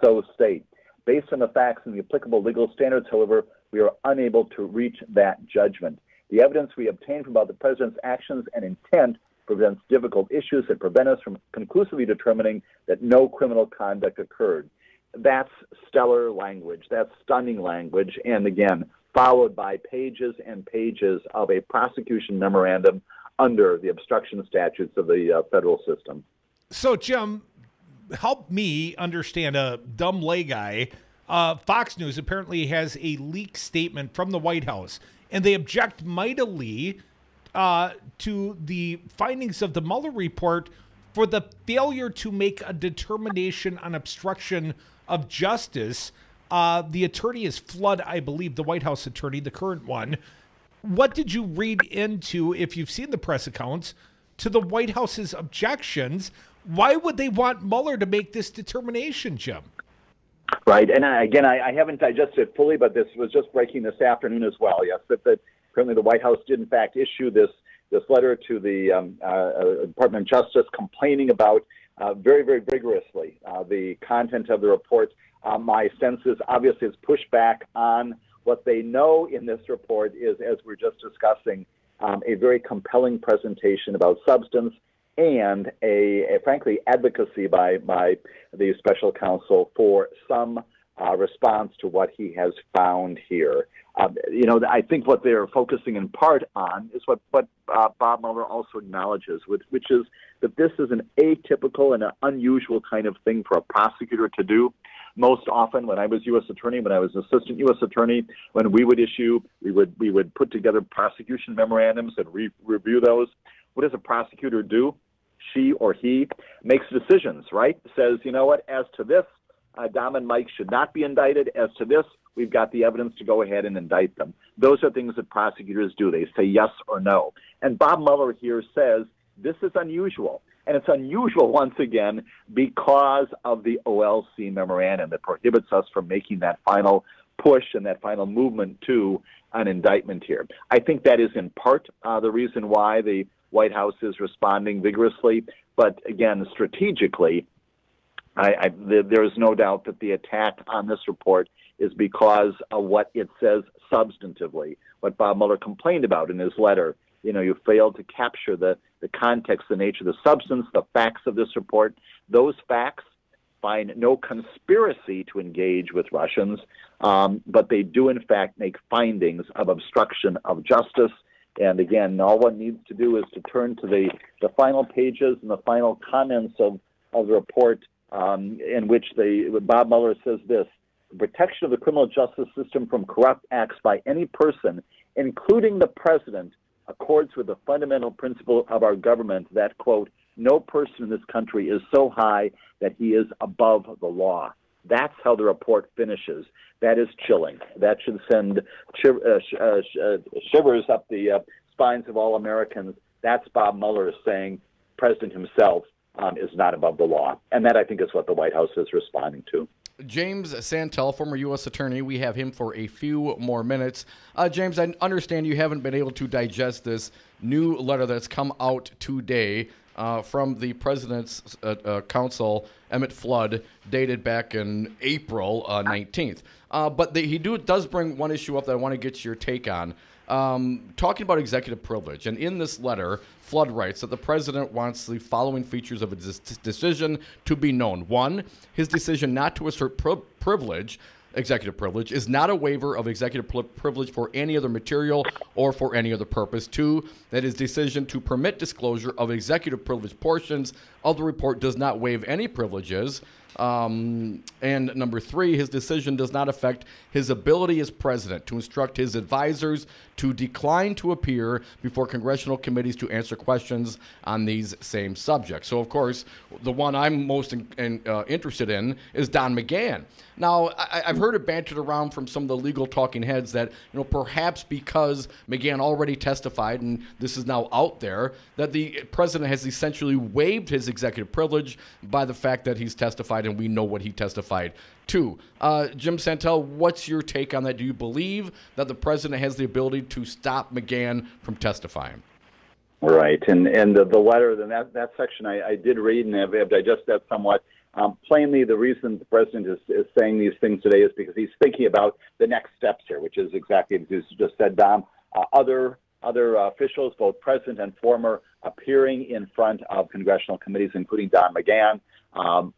so state. Based on the facts and the applicable legal standards, however, we are unable to reach that judgment. The evidence we obtained about the president's actions and intent presents difficult issues that prevent us from conclusively determining that no criminal conduct occurred. That's stellar language. That's stunning language. And again, followed by pages and pages of a prosecution memorandum under the obstruction statutes of the federal system. So, Jim, help me understand, a dumb lay guy. Fox News apparently has a leaked statement from the White House, and they object mightily to the findings of the Mueller report for the failure to make a determination on obstruction of justice. The attorney is Flood, I believe, the White House attorney, the current one. What did you read into, if you've seen the press accounts, to the White House's objections? Why would they want Mueller to make this determination, Jim? Right, and again, I haven't digested it fully, but this was just breaking this afternoon as well. Yes, that apparently the White House did in fact issue this letter to the Department of Justice complaining about very, very vigorously the content of the report. My sense is obviously it's pushback on what they know in this report is, as we're just discussing, a very compelling presentation about substance and a frankly advocacy by the special counsel for some response to what he has found here. I think what they're focusing in part on is what Bob Mueller also acknowledges, which is that this is an atypical and an unusual kind of thing for a prosecutor to do. Most often, when I was U.S. attorney, when I was assistant U.S. attorney, when we would put together prosecution memorandums and review those. What does a prosecutor do? She or he makes decisions, right? Says, you know what, as to this, Dom and Mike should not be indicted. As to this, we've got the evidence to go ahead and indict them. Those are things that prosecutors do. They say yes or no. And Bob Mueller here says this is unusual. And it's unusual, once again, because of the OLC memorandum that prohibits us from making that final push and that final movement to an indictment here. I think that is in part the reason why the White House is responding vigorously. But again, strategically, there is no doubt that the attack on this report is because of what it says substantively, what Bob Mueller complained about in his letter. You failed to capture the context, the nature, the substance, the facts of this report. Those facts find no conspiracy to engage with Russians, but they do, in fact, make findings of obstruction of justice. And again, all one needs to do is to turn to the final pages and the final comments of the report in which Bob Mueller says this: the protection of the criminal justice system from corrupt acts by any person, including the president, accords with the fundamental principle of our government that, quote, no person in this country is so high that he is above the law. That's how the report finishes. That is chilling. That should send shivers up the spines of all Americans. That's Bob Mueller saying President himself is not above the law. And that, I think, is what the White House is responding to. James Santelle, former U.S. attorney, we have him for a few more minutes. James, I understand you haven't been able to digest this new letter that's come out today from the president's counsel, Emmett Flood, dated back in April 19th. But he does bring one issue up that I want to get your take on. Talking about executive privilege. And in this letter, Flood writes that the president wants the following features of his decision to be known. One, his decision not to assert executive privilege, is not a waiver of executive privilege for any other material or for any other purpose. Two, that his decision to permit disclosure of executive privilege portions of the report does not waive any privileges. And number three, his decision does not affect his ability as president to instruct his advisors to decline to appear before congressional committees to answer questions on these same subjects. So, of course, the one I'm most interested in is Don McGahn. Now, I've heard it bantered around from some of the legal talking heads that, perhaps because McGahn already testified, and this is now out there, that the president has essentially waived his executive privilege by the fact that he's testified, and we know what he testified to. Jim Santelle, what's your take on that? Do you believe that the president has the ability to stop McGahn from testifying? Right, and the letter, that section I did read, and I've digested that somewhat. Plainly, the reason the president is saying these things today is because he's thinking about the next steps here, which is exactly as you just said, Dom. Other officials, both present and former, appearing in front of congressional committees, including Don McGahn,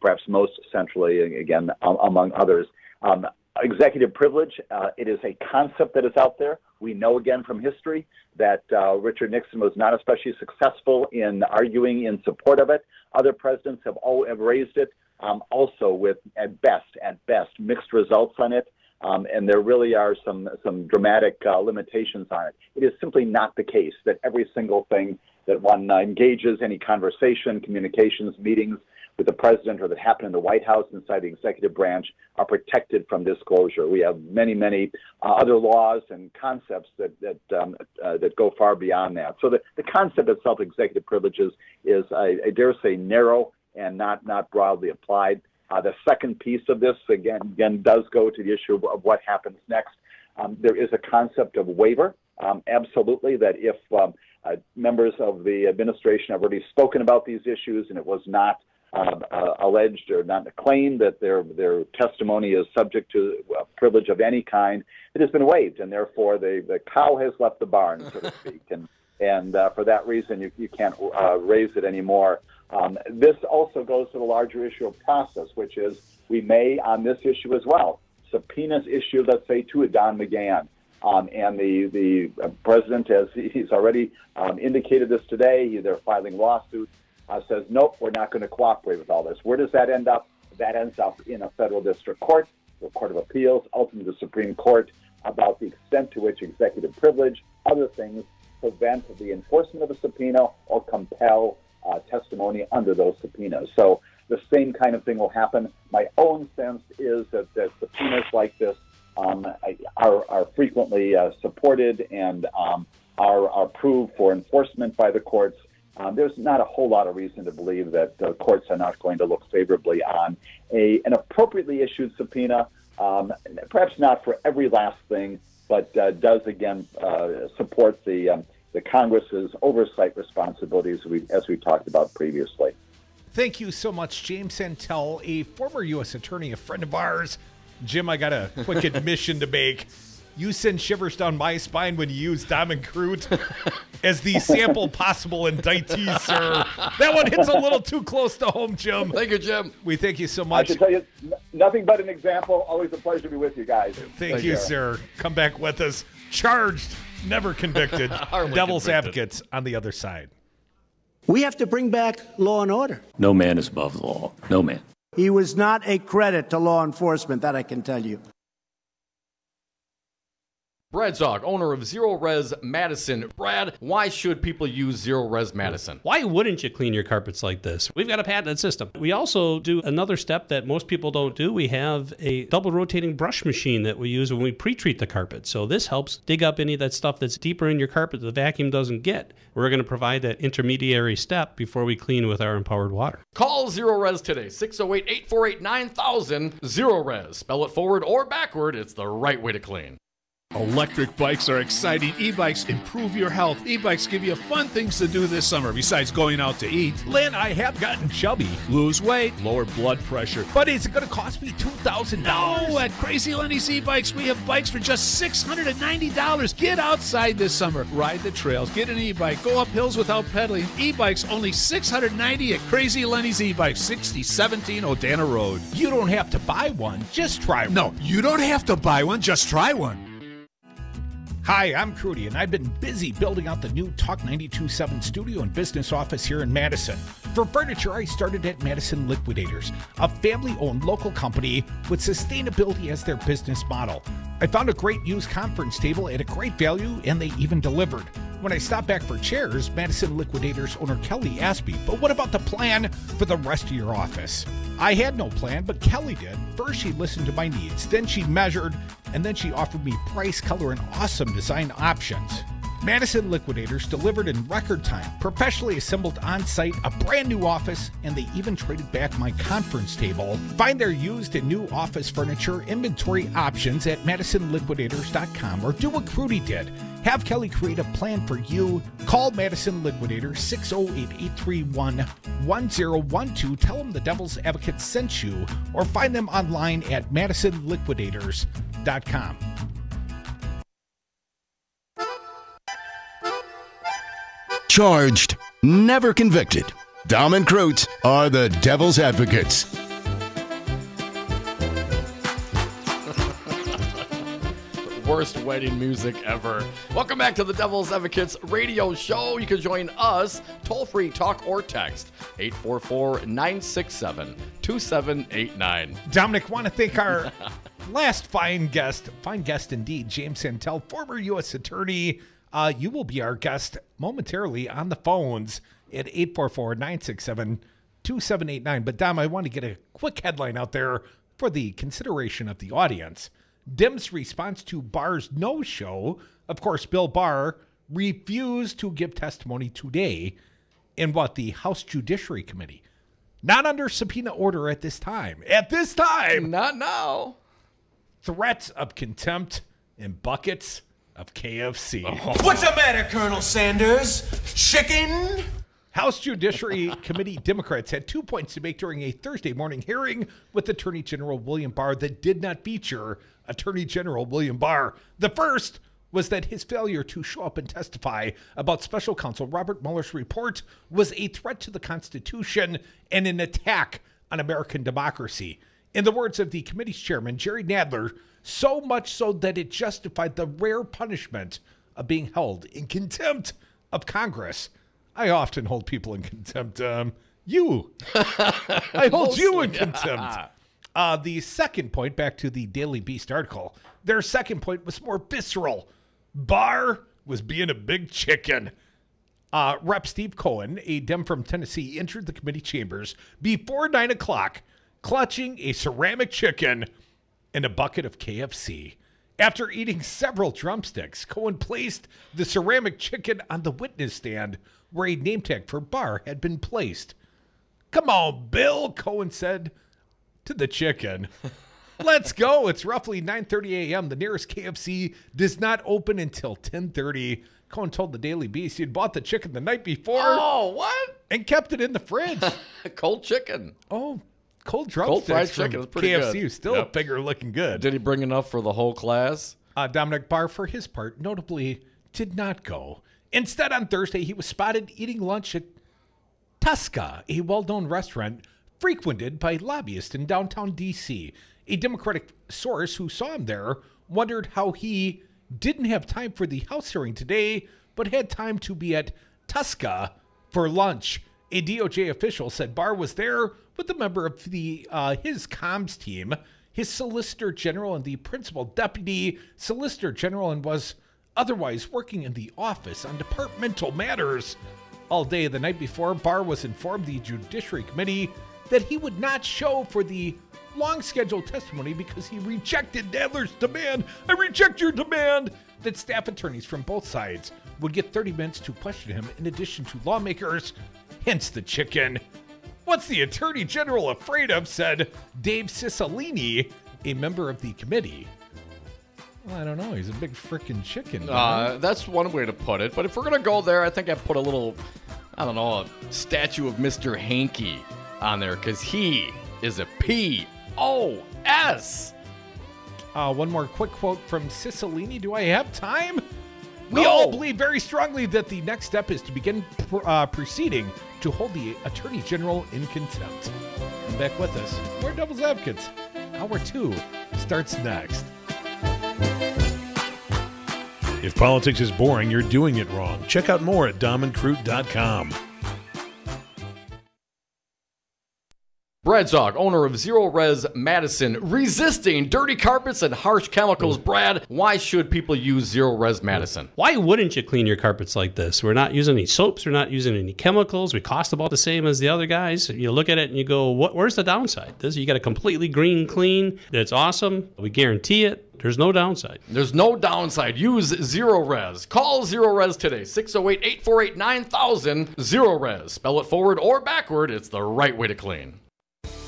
perhaps most centrally, again, among others. Executive privilege, it is a concept that is out there. We know, again, from history that Richard Nixon was not especially successful in arguing in support of it. Other presidents have raised it, also with, at best, mixed results on it. and there really are some dramatic limitations on it. It is simply not the case that every single thing that one engages, any conversation, communications, meetings with the president or that happen in the White House inside the executive branch are protected from disclosure. We have many other laws and concepts that go far beyond that. So the concept of self-executive privileges is, I dare say, narrow and not broadly applied. The second piece of this, again, does go to the issue of what happens next. There is a concept of waiver, absolutely, that if members of the administration have already spoken about these issues and it was not alleged or not claimed that their testimony is subject to privilege of any kind, it has been waived, and therefore the cow has left the barn, so to speak, and for that reason you can't raise it anymore. This also goes to the larger issue of process, which is we may, on this issue as well, subpoenas issued, let's say, to a Don McGahn. And the president, as he's already indicated this today, they're filing lawsuits, says, nope, we're not going to cooperate with all this. Where does that end up? That ends up in a federal district court, the Court of Appeals, ultimately the Supreme Court, about the extent to which executive privilege, other things, prevent the enforcement of a subpoena or compel testimony under those subpoenas. So the same kind of thing will happen. My own sense is that subpoenas like this are frequently supported and are approved for enforcement by the courts. There's not a whole lot of reason to believe that the courts are not going to look favorably on an appropriately issued subpoena, perhaps not for every last thing, but does, again, support the Congress's oversight responsibilities as we talked about previously. Thank you so much, James Santelle, a former U.S. attorney, a friend of ours. Jim, I got a quick admission to make. You send shivers down my spine when you use Diamond Crute as the sample possible indictee, sir. That one hits a little too close to home, Jim. Thank you, Jim. We thank you so much. I should tell you, nothing but an example. Always a pleasure to be with you guys. Thank you, sir. Come back with us. Charged, never convicted. Devil's advocates on the other side. We have to bring back law and order. No man is above the law. No man. He was not a credit to law enforcement, that I can tell you. Brad Zog, owner of Zero Res Madison. Brad, why should people use Zero Res Madison? Why wouldn't you clean your carpets like this? We've got a patented system. We also do another step that most people don't do. We have a double rotating brush machine that we use when we pre-treat the carpet. So this helps dig up any of that stuff that's deeper in your carpet that the vacuum doesn't get. We're going to provide that intermediary step before we clean with our empowered water. Call Zero Res today, 608-848-9000. Zero Res. Spell it forward or backward. It's the right way to clean. Electric bikes are exciting. E-bikes improve your health. E-bikes give you fun things to do this summer besides going out to eat. Lynn, I have gotten chubby. Lose weight, lower blood pressure. But is it going to cost me $2,000? No, at Crazy Lenny's E-Bikes, we have bikes for just $690. Get outside this summer. Ride the trails. Get an e-bike. Go up hills without pedaling. E-bikes only $690 at Crazy Lenny's E-Bikes, 6017 Odana Road. You don't have to buy one. Just try one. No, you don't have to buy one. Just try one. Hi, I'm Crudy, and I've been busy building out the new Talk 92.7 studio and business office here in Madison. For furniture, I started at Madison Liquidators, a family-owned local company with sustainability as their business model. I found a great used conference table at a great value, and they even delivered. When I stopped back for chairs, Madison Liquidators owner Kelly asked me, but what about the plan for the rest of your office? I had no plan, but Kelly did. First, she listened to my needs, then she measured, and then she offered me price, color, and awesome design options. Madison Liquidators delivered in record time, professionally assembled on-site, a brand new office, and they even traded back my conference table. Find their used and new office furniture inventory options at MadisonLiquidators.com or do what Crudy did. Have Kelly create a plan for you. Call Madison Liquidators 608-831-1012. Tell them the Devil's Advocate sent you, or find them online at MadisonLiquidators.com. Charged, never convicted. Dom and Crute are the Devil's Advocates. Worst wedding music ever. Welcome back to the Devil's Advocates radio show. You can join us toll-free, talk or text 844-967-2789. Dominic, want to thank our Last fine guest indeed, James Santelle, former U.S. Attorney. You will be our guest momentarily on the phones at 844-967-2789. But Dom, I want to get a quick headline out there for the consideration of the audience. Dems' response to Barr's no-show. Of course, Bill Barr refused to give testimony today in the House Judiciary Committee. Not under subpoena order at this time. At this time! Not now. Threats of contempt and buckets of KFC. What's the matter, Colonel Sanders? Chicken? House Judiciary Committee Democrats had 2 points to make during a Thursday morning hearing with Attorney General William Barr that did not feature Attorney General William Barr. The first was that his failure to show up and testify about Special Counsel Robert Mueller's report was a threat to the Constitution and an attack on American democracy. In the words of the committee's chairman, Jerry Nadler, so much so that it justified the rare punishment of being held in contempt of Congress. I often hold people in contempt. I hold you in contempt. The second point, back to the Daily Beast article, their second point was more visceral. Barr was being a big chicken. Rep. Steve Cohen, a Dem from Tennessee, entered the committee chambers before 9 o'clock, clutching a ceramic chicken and a bucket of KFC. After eating several drumsticks, Cohen placed the ceramic chicken on the witness stand where a name tag for Barr had been placed. "Come on, Bill," Cohen said to the chicken. "Let's go." It's roughly 9:30 a.m. The nearest KFC does not open until 10:30. Cohen told the Daily Beast he'd bought the chicken the night before. Oh, what? And kept it in the fridge. Cold chicken. Oh, cold drumsticks fried chicken is pretty KFC. good. Still a finger looking good. Did he bring enough for the whole class? Dominic Barr, for his part, notably did not go. Instead, on Thursday, he was spotted eating lunch at Tusca, a well-known restaurant frequented by lobbyists in downtown D.C. A Democratic source who saw him there wondered how he didn't have time for the House hearing today, but had time to be at Tusca for lunch. A DOJ official said Barr was there with a member of his comms team, his Solicitor General and the Principal Deputy Solicitor General, and was otherwise working in the office on departmental matters. All day the night before, Barr was informed the Judiciary Committee that he would not show for the long-scheduled testimony because he rejected Nadler's demand. "I reject your demand," that staff attorneys from both sides would get 30 minutes to question him in addition to lawmakers, hence the chicken. "What's the Attorney General afraid of?" said Dave Cicilline, a member of the committee. Well, I don't know. He's a big frickin' chicken. That's one way to put it. But if we're going to go there, I think I'd put a little, a statue of Mr. Hanky on there because he is a P.O.S. One more quick quote from Cicilline. Do I have time? We all believe very strongly that the next step is to begin proceeding to hold the Attorney General in contempt. Come back with us. We're Devil's Advocates. Hour 2 starts next. If politics is boring, you're doing it wrong. Check out more at domandcroot.com. Brad Zog, owner of Zero Res Madison, resisting dirty carpets and harsh chemicals. Brad, why should people use Zero Res Madison? Why wouldn't you clean your carpets like this? We're not using any soaps. We're not using any chemicals. We cost about the same as the other guys. You look at it and you go, where's the downside? You got a completely green clean. It's awesome. We guarantee it. There's no downside. There's no downside. Use Zero Res. Call Zero Res today. 608-848-9000. Zero Res. Spell it forward or backward. It's the right way to clean.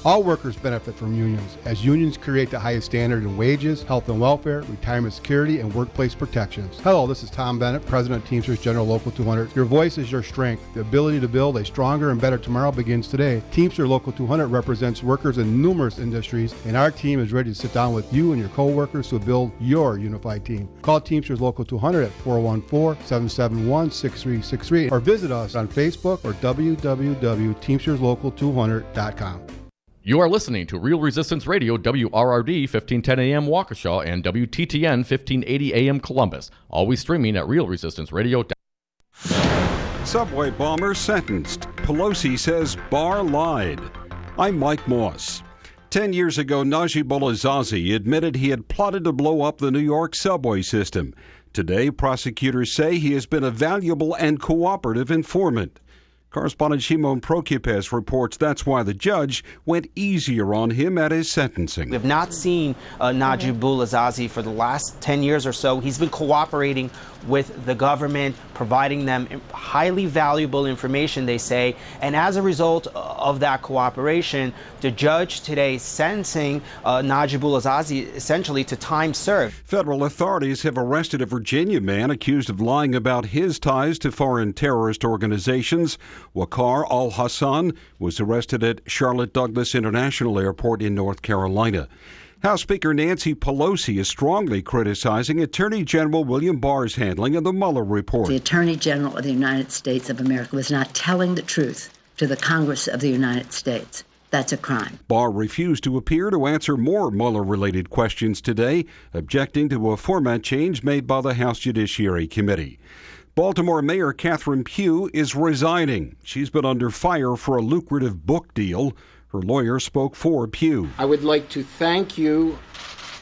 All workers benefit from unions, as unions create the highest standard in wages, health and welfare, retirement security, and workplace protections. Hello, this is Tom Bennett, President of Teamsters General Local 200. Your voice is your strength. The ability to build a stronger and better tomorrow begins today. Teamster Local 200 represents workers in numerous industries, and our team is ready to sit down with you and your co-workers to build your unified team. Call Teamsters Local 200 at 414-771-6363 or visit us on Facebook or www.teamsterslocal200.com. You are listening to Real Resistance Radio, WRRD 1510 AM Waukesha and WTTN 1580 AM Columbus. Always streaming at realresistanceradio.com. Subway bomber sentenced. Pelosi says Barr lied. I'm Mike Moss. 10 years ago, Najib Bouazizi admitted he had plotted to blow up the New York subway system. Today, prosecutors say he has been a valuable and cooperative informant. Correspondent Shimon Prokupes reports that's why the judge went easier on him at his sentencing. We have not seen Najib Bouazizi for the last 10 years or so. He's been cooperating with the government, providing them highly valuable information, they say. And as a result of that cooperation, the judge today sentencing Najib Bouazizi essentially to time served. Federal authorities have arrested a Virginia man accused of lying about his ties to foreign terrorist organizations. Waqar al-Hassan was arrested at Charlotte Douglas International Airport in North Carolina. House Speaker Nancy Pelosi is strongly criticizing Attorney General William Barr's handling of the Mueller report. The Attorney General of the United States of America was not telling the truth to the Congress of the United States. That's a crime. Barr refused to appear to answer more Mueller-related questions today, objecting to a format change made by the House Judiciary Committee. Baltimore Mayor Catherine Pugh is resigning. She's been under fire for a lucrative book deal. Her lawyer spoke for Pugh. I would like to thank you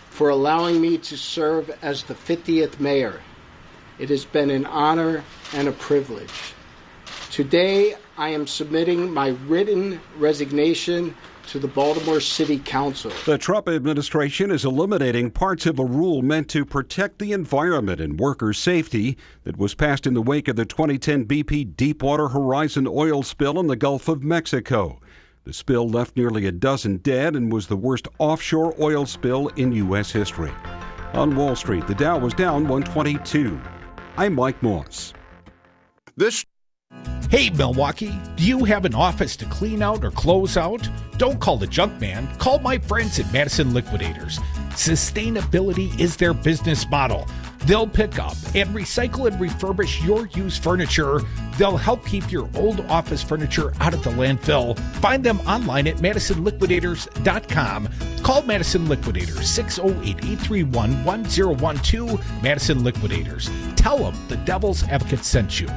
for allowing me to serve as the 50th mayor. It has been an honor and a privilege. Today, I am submitting my written resignation to the Baltimore City Council. The Trump administration is eliminating parts of a rule meant to protect the environment and worker safety that was passed in the wake of the 2010 BP Deepwater Horizon oil spill in the Gulf of Mexico. The spill left nearly a dozen dead and was the worst offshore oil spill in U.S. history. On Wall Street, the Dow was down 122. I'm Mike Moss. Hey, Milwaukee, do you have an office to clean out or close out? Don't call the junk man. Call my friends at Madison Liquidators. Sustainability is their business model. They'll pick up and recycle and refurbish your used furniture. They'll help keep your old office furniture out of the landfill. Find them online at MadisonLiquidators.com. Call Madison Liquidators, 608-831-1012. Madison Liquidators. Tell them the Devil's Advocate sent you.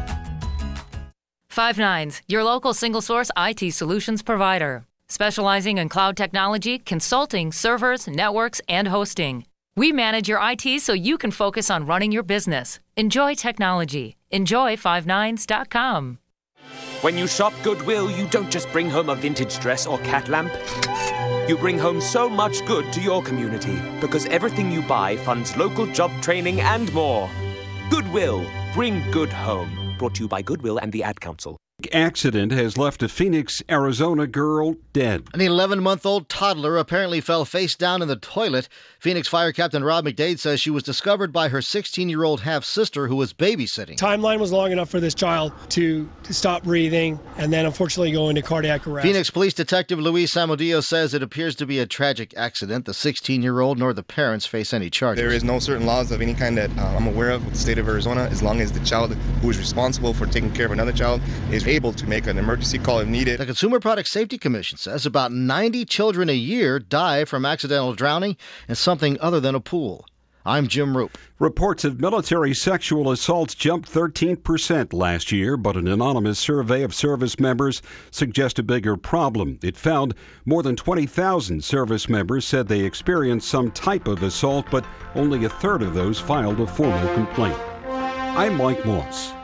5 your local single-source IT solutions provider. Specializing in cloud technology, consulting, servers, networks, and hosting. We manage your IT so you can focus on running your business. Enjoy technology. Enjoy 59s.com. When you shop Goodwill, you don't just bring home a vintage dress or cat lamp. You bring home so much good to your community because everything you buy funds local job training and more. Goodwill. Bring good home. Brought to you by Goodwill and the Ad Council. Accident has left a Phoenix, Arizona girl dead. An 11-month-old toddler apparently fell face down in the toilet. Phoenix Fire Captain Rob McDade says she was discovered by her 16-year-old half-sister who was babysitting. Timeline was long enough for this child to stop breathing and then unfortunately go into cardiac arrest. Phoenix Police Detective Luis Samudio says it appears to be a tragic accident. The 16-year-old nor the parents face any charges. There is no certain laws of any kind that I'm aware of with the state of Arizona, as long as the child who is responsible for taking care of another child is able to make an emergency call if needed. The Consumer Product Safety Commission says about 90 children a year die from accidental drowning in something other than a pool. I'm Jim Roop. Reports of military sexual assaults jumped 13% last year, but an anonymous survey of service members suggests a bigger problem. It found more than 20,000 service members said they experienced some type of assault, but only a third of those filed a formal complaint. I'm Mike Moss.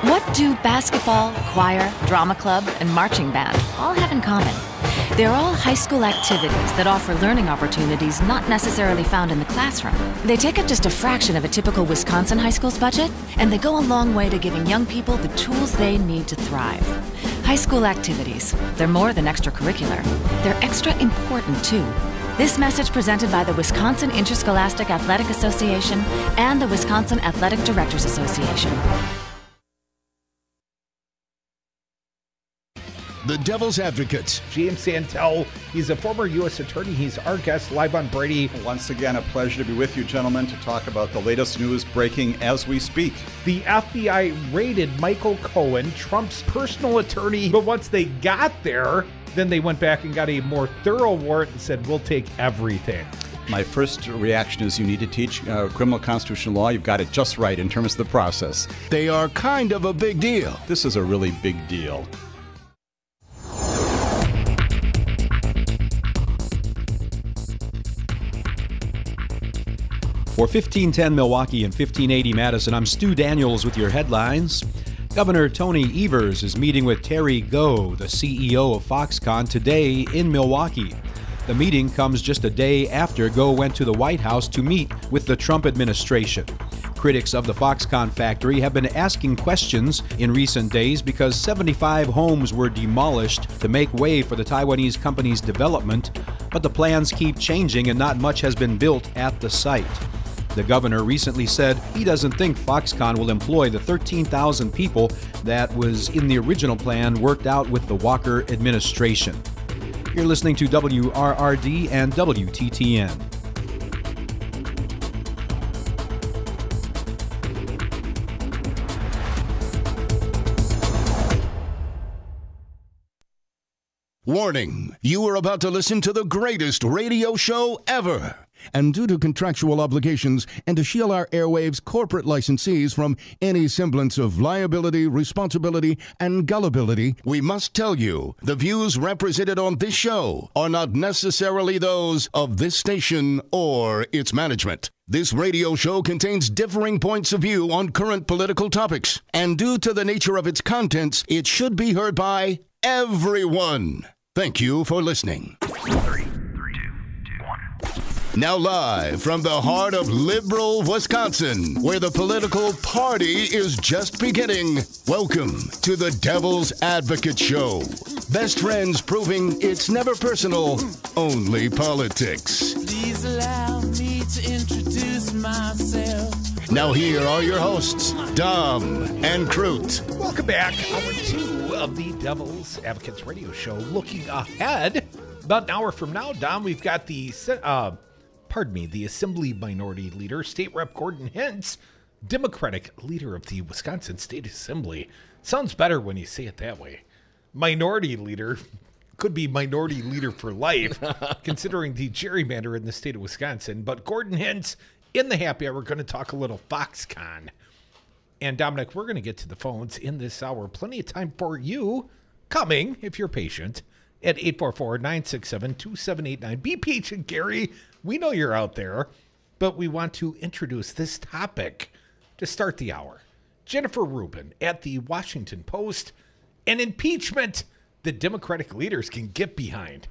What do basketball, choir, drama club, and marching band all have in common? They're all high school activities that offer learning opportunities not necessarily found in the classroom. They take up just a fraction of a typical Wisconsin high school's budget, and they go a long way to giving young people the tools they need to thrive. High school activities, they're more than extracurricular. They're extra important, too. This message presented by the Wisconsin Interscholastic Athletic Association and the Wisconsin Athletic Directors Association. The Devil's Advocates. James Santelle, he's a former U.S. attorney. He's our guest live on Brady. Once again, a pleasure to be with you, gentlemen, to talk about the latest news breaking as we speak. The FBI raided Michael Cohen, Trump's personal attorney, but once they got there, then they went back and got a more thorough warrant and said, we'll take everything. My first reaction is you need to teach criminal constitutional law. You've got it just right in terms of the process. They are kind of a big deal. This is a really big deal. For 1510 Milwaukee and 1580 Madison, I'm Stu Daniels with your headlines. Governor Tony Evers is meeting with Terry Goh, the CEO of Foxconn, today in Milwaukee. The meeting comes just a day after Goh went to the White House to meet with the Trump administration. Critics of the Foxconn factory have been asking questions in recent days because 75 homes were demolished to make way for the Taiwanese company's development, but the plans keep changing and not much has been built at the site. The governor recently said he doesn't think Foxconn will employ the 13,000 people that was in the original plan worked out with the Walker administration. You're listening to WRRD and WTTN. Warning, you are about to listen to the greatest radio show ever. And due to contractual obligations and to shield our airwaves' corporate licensees from any semblance of liability, responsibility, and gullibility, we must tell you the views represented on this show are not necessarily those of this station or its management. This radio show contains differing points of view on current political topics, and due to the nature of its contents, it should be heard by everyone. Thank you for listening. 3, 2, 1. Now live from the heart of liberal Wisconsin, where the political party is just beginning, welcome to the Devil's Advocate Show. Best friends proving it's never personal, only politics. Please allow me to introduce myself. Now here are your hosts, Dom and Crute. Welcome back. Hour 2 of the Devil's Advocates Radio Show. Looking ahead, about an hour from now, Dom, we've got the Assembly Minority Leader, State Rep Gordon Hintz, Democratic Leader of the Wisconsin State Assembly. Sounds better when you say it that way. Minority Leader could be Minority Leader for life, considering the gerrymander in the state of Wisconsin. But Gordon Hintz, in the happy hour, we're going to talk a little Foxconn. And Dominic, we're going to get to the phones in this hour. Plenty of time for you coming, if you're patient, at 844-967-2789. Be patient, Gary. We know you're out there, but we want to introduce this topic to start the hour. Jennifer Rubin at the Washington Post, an impeachment that Democratic leaders can get behind.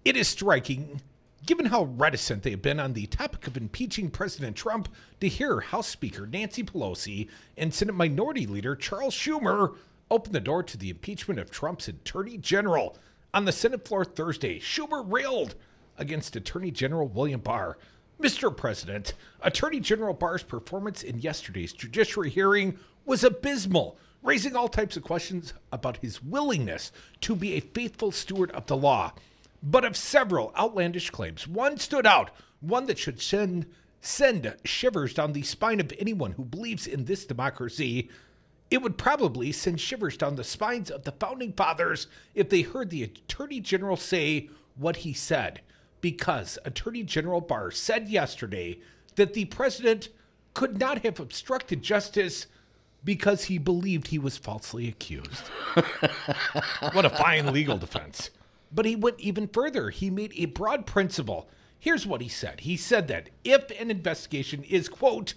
It is striking, given how reticent they have been on the topic of impeaching President Trump, to hear House Speaker Nancy Pelosi and Senate Minority Leader Charles Schumer open the door to the impeachment of Trump's Attorney General. On the Senate floor Thursday, Schumer railed against Attorney General William Barr. Mr. President, Attorney General Barr's performance in yesterday's judiciary hearing was abysmal, raising all types of questions about his willingness to be a faithful steward of the law. But of several outlandish claims, one stood out, one that should send shivers down the spine of anyone who believes in this democracy. It would probably send shivers down the spines of the founding fathers if they heard the Attorney General say what he said, because Attorney General Barr said yesterday that the president could not have obstructed justice because he believed he was falsely accused. What a fine legal defense. But he went even further. He made a broad principle. Here's what he said. He said that if an investigation is, quote,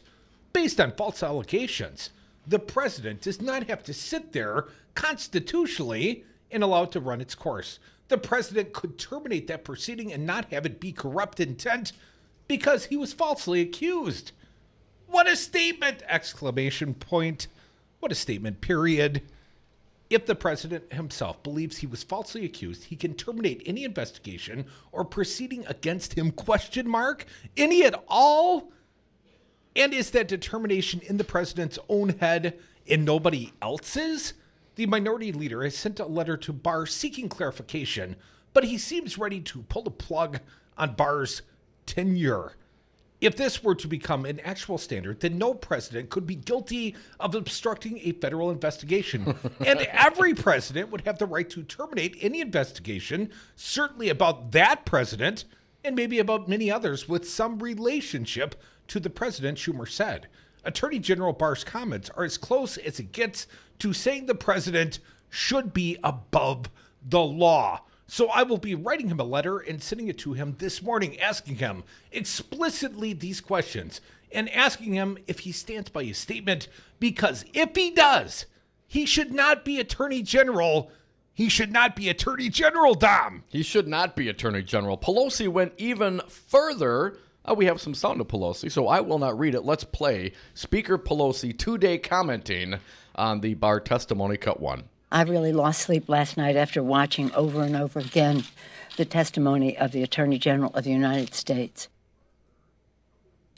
based on false allegations, the president does not have to sit there constitutionally and allow it to run its course. The president could terminate that proceeding and not have it be corrupt intent because he was falsely accused. What a statement! Exclamation point. What a statement, period. If the president himself believes he was falsely accused, he can terminate any investigation or proceeding against him, question mark, any at all? And is that determination in the president's own head and nobody else's? The minority leader has sent a letter to Barr seeking clarification, but he seems ready to pull the plug on Barr's tenure. If this were to become an actual standard, then no president could be guilty of obstructing a federal investigation. And every president would have the right to terminate any investigation, certainly about that president, and maybe about many others with some relationship to the president, Schumer said. Attorney General Barr's comments are as close as it gets to saying the president should be above the law. So I will be writing him a letter and sending it to him this morning, asking him explicitly these questions and asking him if he stands by his statement, because if he does, he should not be Attorney General. He should not be Attorney General, Dom. He should not be Attorney General. Pelosi went even further. We have some sound of Pelosi, so I will not read it. Let's play Speaker Pelosi today commenting on the Barr testimony, cut 1. I really lost sleep last night after watching over and over again the testimony of the Attorney General of the United States.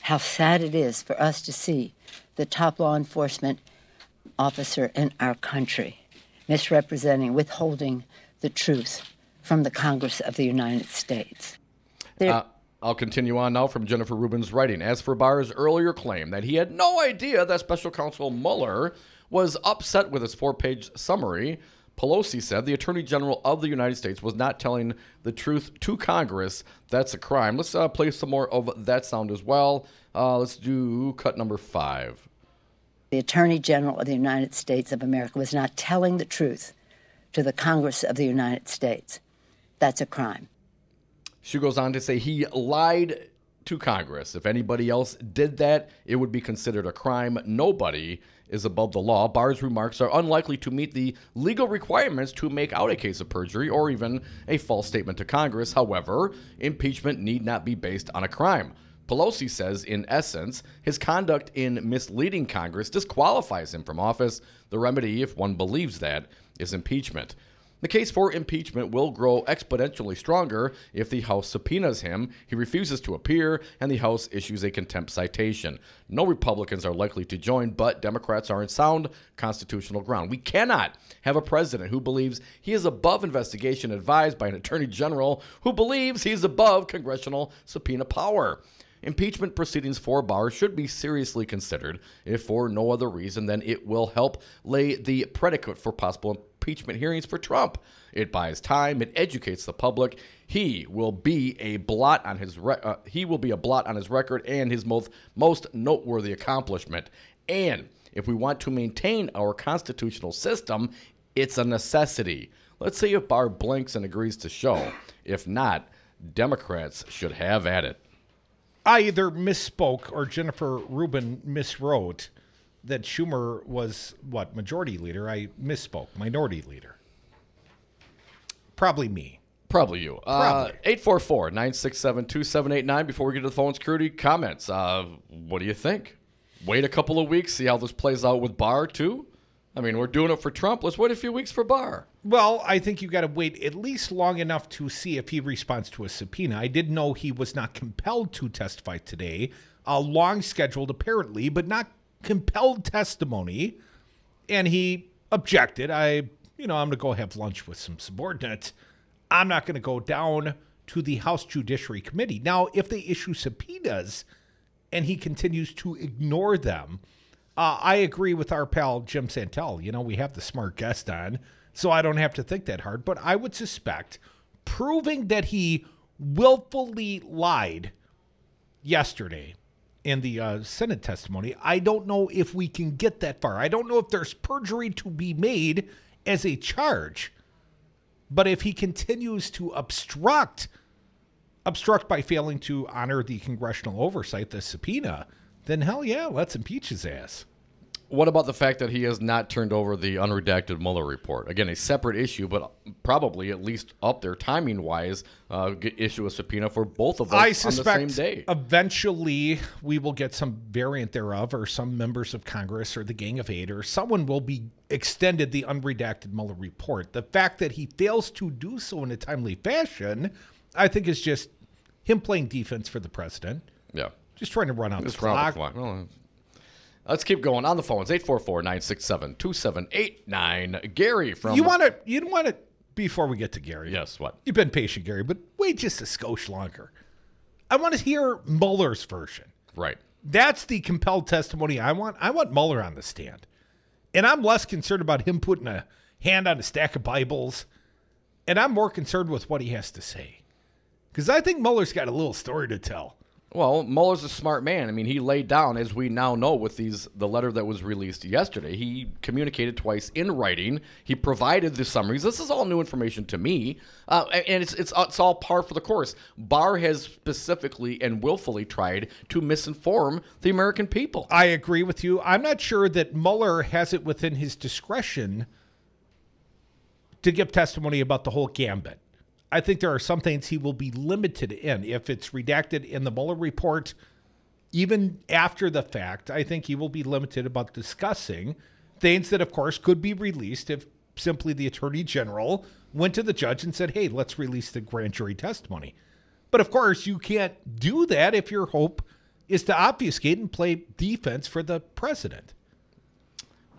How sad it is for us to see the top law enforcement officer in our country misrepresenting, withholding the truth from the Congress of the United States. I'll continue on now from Jennifer Rubin's writing. As for Barr's earlier claim that he had no idea that Special Counsel Mueller was upset with his 4-page summary, Pelosi said the Attorney General of the United States was not telling the truth to Congress. That's a crime. Let's play some more of that sound as well. Let's do cut number 5. The Attorney General of the United States of America was not telling the truth to the Congress of the United States. That's a crime. She goes on to say he lied to Congress. If anybody else did that, it would be considered a crime. Nobody is above the law. Barr's remarks are unlikely to meet the legal requirements to make out a case of perjury or even a false statement to Congress. However, impeachment need not be based on a crime. Pelosi says, in essence, his conduct in misleading Congress disqualifies him from office. The remedy, if one believes that, is impeachment. The case for impeachment will grow exponentially stronger if the House subpoenas him, he refuses to appear, and the House issues a contempt citation. No Republicans are likely to join, but Democrats are in sound constitutional ground. We cannot have a president who believes he is above investigation advised by an attorney general who believes he is above congressional subpoena power. Impeachment proceedings for Barr should be seriously considered, if for no other reason than it will help lay the predicate for possible impeachment hearings for Trump. It buys time. It educates the public. He will be a blot on his record and his most noteworthy accomplishment. And if we want to maintain our constitutional system, it's a necessity. Let's see if Barr blinks and agrees to show. If not, Democrats should have at it. I either misspoke or Jennifer Rubin miswrote that Schumer was, majority leader. I misspoke, minority leader. Probably me. Probably you. 844-967-2789. Before we get to the phone security comments, what do you think? Wait a couple of weeks, see how this plays out with Barr, too? I mean, we're doing it for Trump. Let's wait a few weeks for Barr. Well, I think you got to wait at least long enough to see if he responds to a subpoena. I did know he was not compelled to testify today. Long scheduled, apparently, but not compelled testimony. And he objected. I'm going to go have lunch with some subordinates. I'm not going to go down to the House Judiciary Committee. Now, if they issue subpoenas and he continues to ignore them, I agree with our pal James Santelle. We have the smart guest on, so I don't have to think that hard. But I would suspect proving that he willfully lied yesterday in the Senate testimony, I don't know if we can get that far. I don't know if there's perjury to be made as a charge. But if he continues to obstruct by failing to honor the congressional oversight, the subpoena, then hell yeah, let's impeach his ass. What about the fact that he has not turned over the unredacted Mueller report? Again, a separate issue, but probably at least up there timing-wise, issue a subpoena for both of them on the same day. Eventually we will get some variant thereof, or some members of Congress or the Gang of Eight or someone will be extended the unredacted Mueller report. The fact that he fails to do so in a timely fashion, I think is just him playing defense for the president. Yeah. Just trying to run out the clock. Well, let's keep going. On the phones, 844-967-2789. Gary from... You want to, before we get to Gary. Yes, what? You've been patient, Gary, but wait just a skosh longer. I want to hear Mueller's version. Right. That's the compelled testimony I want. I want Mueller on the stand. And I'm less concerned about him putting a hand on a stack of Bibles. And I'm more concerned with what he has to say. Because I think Mueller's got a little story to tell. Well, Mueller's a smart man. I mean, he laid down, as we now know, with the letter that was released yesterday. He communicated twice in writing. He provided the summaries. This is all new information to me, and it's all par for the course. Barr has specifically and willfully tried to misinform the American people. I agree with you. I'm not sure that Mueller has it within his discretion to give testimony about the whole gambit. I think there are some things he will be limited in. If it's redacted in the Mueller report, even after the fact, I think he will be limited about discussing things that, of course, could be released if simply the Attorney General went to the judge and said, hey, let's release the grand jury testimony. But, of course, you can't do that if your hope is to obfuscate and play defense for the president.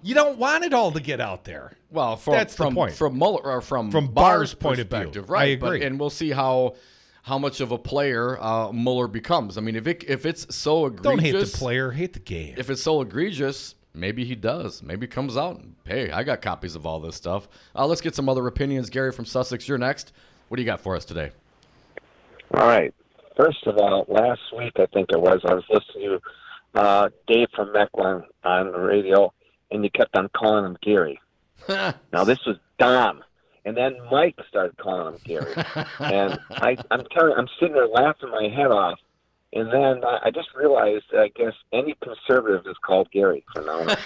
You don't want it all to get out there. Well, that's the point. From Mueller or from Barr's point of view, right? I agree. And we'll see how much of a player Mueller becomes. I mean, if it's so egregious, don't hate the player, hate the game. If it's so egregious, maybe he does. Maybe he comes out and, hey, I got copies of all this stuff. Let's get some other opinions. Gary from Sussex, you're next. What do you got for us today? All right. First of all, last week I was listening to Dave from Mequon on the radio. And you kept on calling him Gary. Now, this was Dom. And then Mike started calling him Gary. And I'm sitting there laughing my head off. And then I just realized that I guess any conservative is called Gary from now on.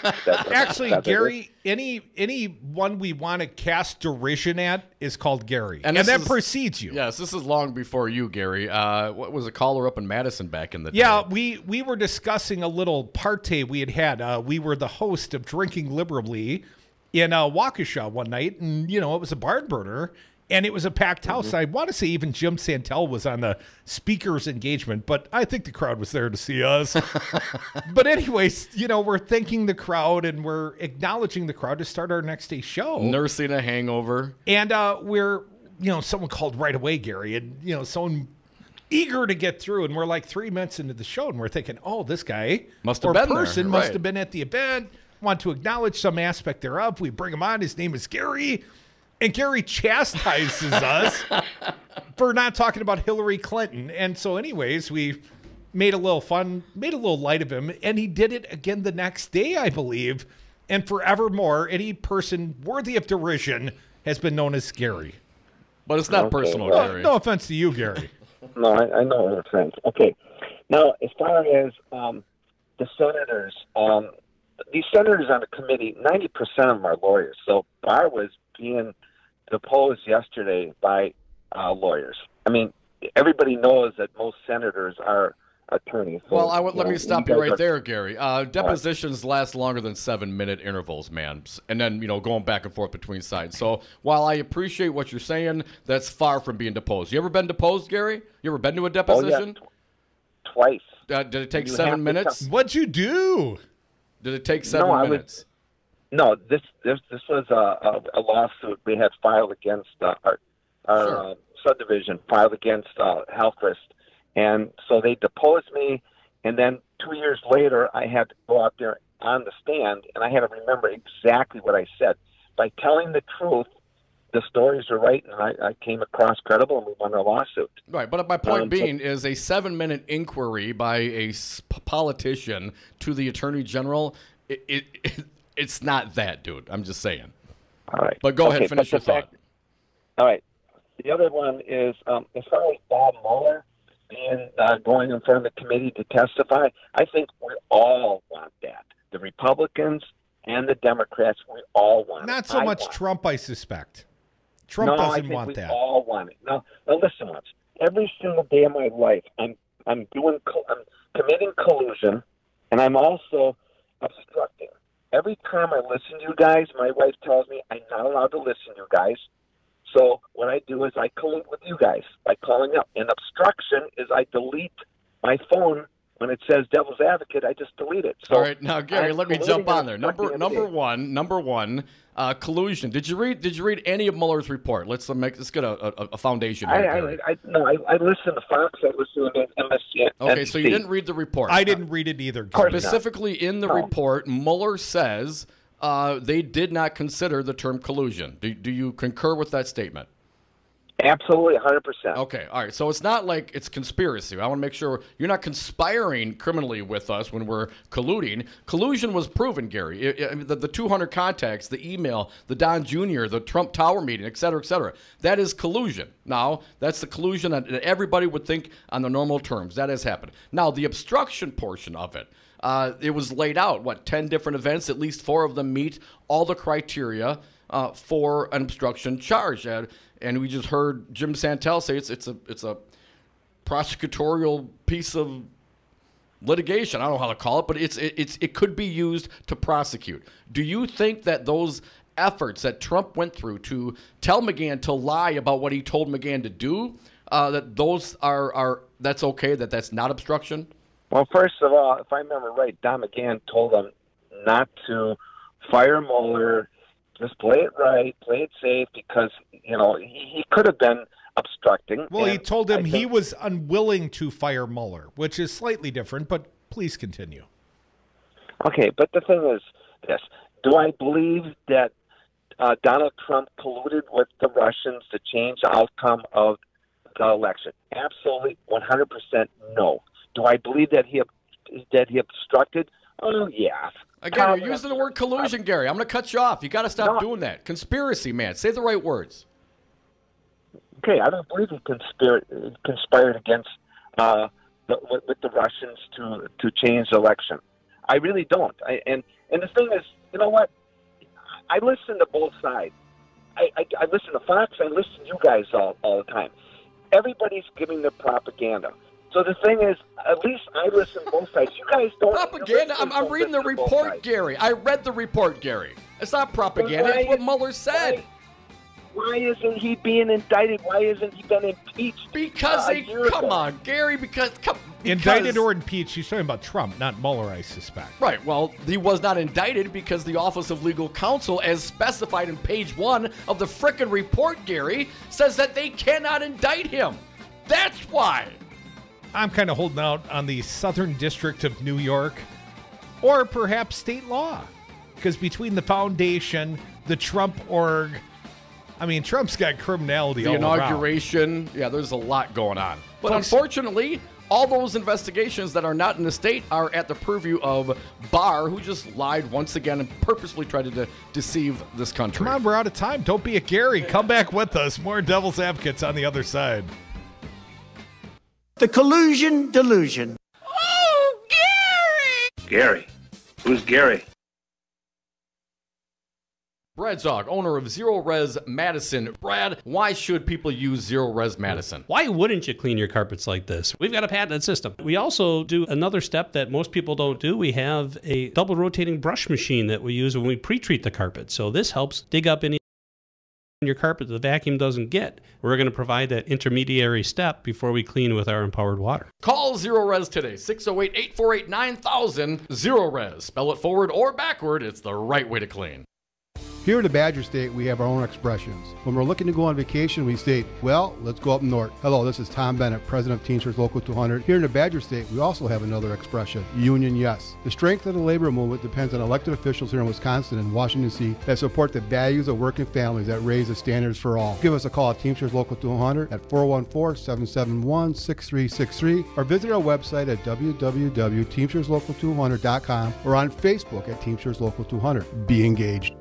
Actually, Gary, any one we want to cast derision at is called Gary. And that precedes you. Yes, this is long before you, Gary. What was a caller up in Madison back in the day? Yeah, we were discussing a little party we had. We were the host of Drinking Liberally in Waukesha one night, and, it was a barn burner. And it was a packed house. Mm-hmm. I want to say even Jim Santelle was on the speaker's engagement, but I think the crowd was there to see us. But anyways, we're thanking the crowd and we're acknowledging the crowd to start our next day show. Nursing a hangover. And we're, someone called right away, Gary, and, someone eager to get through. And we're like 3 minutes into the show and we're thinking, oh, this guy must have been at the event, want to acknowledge some aspect thereof. We bring him on. His name is Gary. And Gary chastises us for not talking about Hillary Clinton. And so anyways, we made a little light of him. And he did it again the next day, I believe. And forevermore, any person worthy of derision has been known as Gary. But it's not personal, Gary. No offense to you, Gary. No, I know no offense. Okay. Now, as far as the senators, these senators on the committee, 90% of them are lawyers. So Barr was being deposed yesterday by lawyers. I mean, everybody knows that most senators are attorneys. So, well, let me stop you right there, Gary. Depositions last longer than 7-minute intervals, man. And then, going back and forth between sides. So while I appreciate what you're saying, that's far from being deposed. You ever been deposed, Gary? You ever been to a deposition? Oh, yeah. Twice. Did it take 7 minutes? What'd you do? Did it take 7 minutes? No, this was a lawsuit we had filed against our subdivision, filed against Halquist. And so they deposed me, and then 2 years later, I had to go out there on the stand, and I had to remember exactly what I said. By telling the truth, the stories are right, and I came across credible, and we won our lawsuit. Right, but my point being is a 7-minute inquiry by a politician to the Attorney General, it's not that, dude. I'm just saying. All right. But go ahead, finish your thought. All right. The other one is, as far as Bob Mueller being going in front of the committee to testify, I think we all want that. The Republicans and the Democrats, we all want it. Not so much Trump, I suspect. Trump doesn't want that. We all want it. Now listen once. Every single day of my life, I'm committing collusion, and I'm also obstructing. Every time I listen to you guys, my wife tells me I'm not allowed to listen to you guys. So what I do is I collude with you guys by calling up. And obstruction is I delete my phone when it says devil's advocate. I just delete it. So all right, now Gary, let me jump on there. Number one, collusion. Did you read any of Mueller's report? Let's get a foundation here. I listen to Fox. I listen to MSC. Okay, so you didn't read the report. I didn't read it either. Specifically in the report, Mueller says they did not consider the term collusion. Do you concur with that statement? Absolutely, 100%. Okay, all right. So it's not like it's conspiracy. I want to make sure you're not conspiring criminally with us when we're colluding. Collusion was proven, Gary. The 200 contacts, the email, the Don Jr., the Trump Tower meeting, et cetera, et cetera. That is collusion. Now, that's the collusion that everybody would think on the normal terms. That has happened. Now, the obstruction portion of it, it was laid out, 10 different events, at least 4 of them meet all the criteria for an obstruction charge. And we just heard Jim Santelle say it's a prosecutorial piece of litigation. I don't know how to call it, but it could be used to prosecute. Do you think that those efforts that Trump went through to tell McGahn to lie about what he told McGahn to do, that those that's okay, that's not obstruction? Well, first of all, if I remember right, Don McGahn told him not to fire Mueller. Just play it right, play it safe, because, he could have been obstructing. Well, he told him he was unwilling to fire Mueller, which is slightly different, but please continue. Okay, but the thing is this. Do I believe that Donald Trump colluded with the Russians to change the outcome of the election? Absolutely, 100% no. Do I believe that he obstructed? Oh, yeah. Again, you're using the word collusion, Gary. I'm going to cut you off. You got to stop doing that. Conspiracy, man. Say the right words. Okay, I don't believe he conspired against with the Russians to change the election. I really don't. And the thing is, you know what? I listen to both sides. I listen to Fox. I listen to you guys all the time. Everybody's giving the propaganda. So the thing is, at least I listen to both sides. You guys don't. Propaganda? I'm reading the report, Gary. I read the report, Gary. It's not propaganda. It's what Mueller said. Why isn't he being indicted? Why isn't he been impeached? Because come on, Gary. Because indicted or impeached? He's talking about Trump, not Mueller, I suspect. Right. Well, he was not indicted because the Office of Legal Counsel, as specified in page 1 of the frickin' report, Gary, says that they cannot indict him. That's why. I'm kind of holding out on the Southern District of New York, or perhaps state law, because between the foundation, the Trump org, Trump's got criminality all around. The inauguration, there's a lot going on. But unfortunately, all those investigations that are not in the state are at the purview of Barr, who just lied once again and purposely tried to deceive this country. Come on, we're out of time. Don't be a Gary. Come back with us. More Devil's Advocates on the other side. The collusion delusion. Oh, Gary! Gary? Who's Gary? Brad Zog, owner of Zero Res Madison. Brad, why should people use Zero Res Madison? Why wouldn't you clean your carpets like this? We've got a patented system. We also do another step that most people don't do. We have a double rotating brush machine that we use when we pre-treat the carpet. So this helps dig up any in your carpet the vacuum doesn't get. We're going to provide that intermediary step before we clean with our empowered water. Call Zero Res today, 608-848-9000. Zero Res. Spell it forward or backward. It's the right way to clean. Here in the Badger State, we have our own expressions. When we're looking to go on vacation, we state, well, let's go up north. Hello, this is Tom Bennett, president of Teamsters Local 200. Here in the Badger State, we also have another expression, union yes. The strength of the labor movement depends on elected officials here in Wisconsin and Washington, D.C. that support the values of working families that raise the standards for all. Give us a call at Teamsters Local 200 at 414-771-6363 or visit our website at www.teamsterslocal200.com or on Facebook at Teamsters Local 200. Be engaged.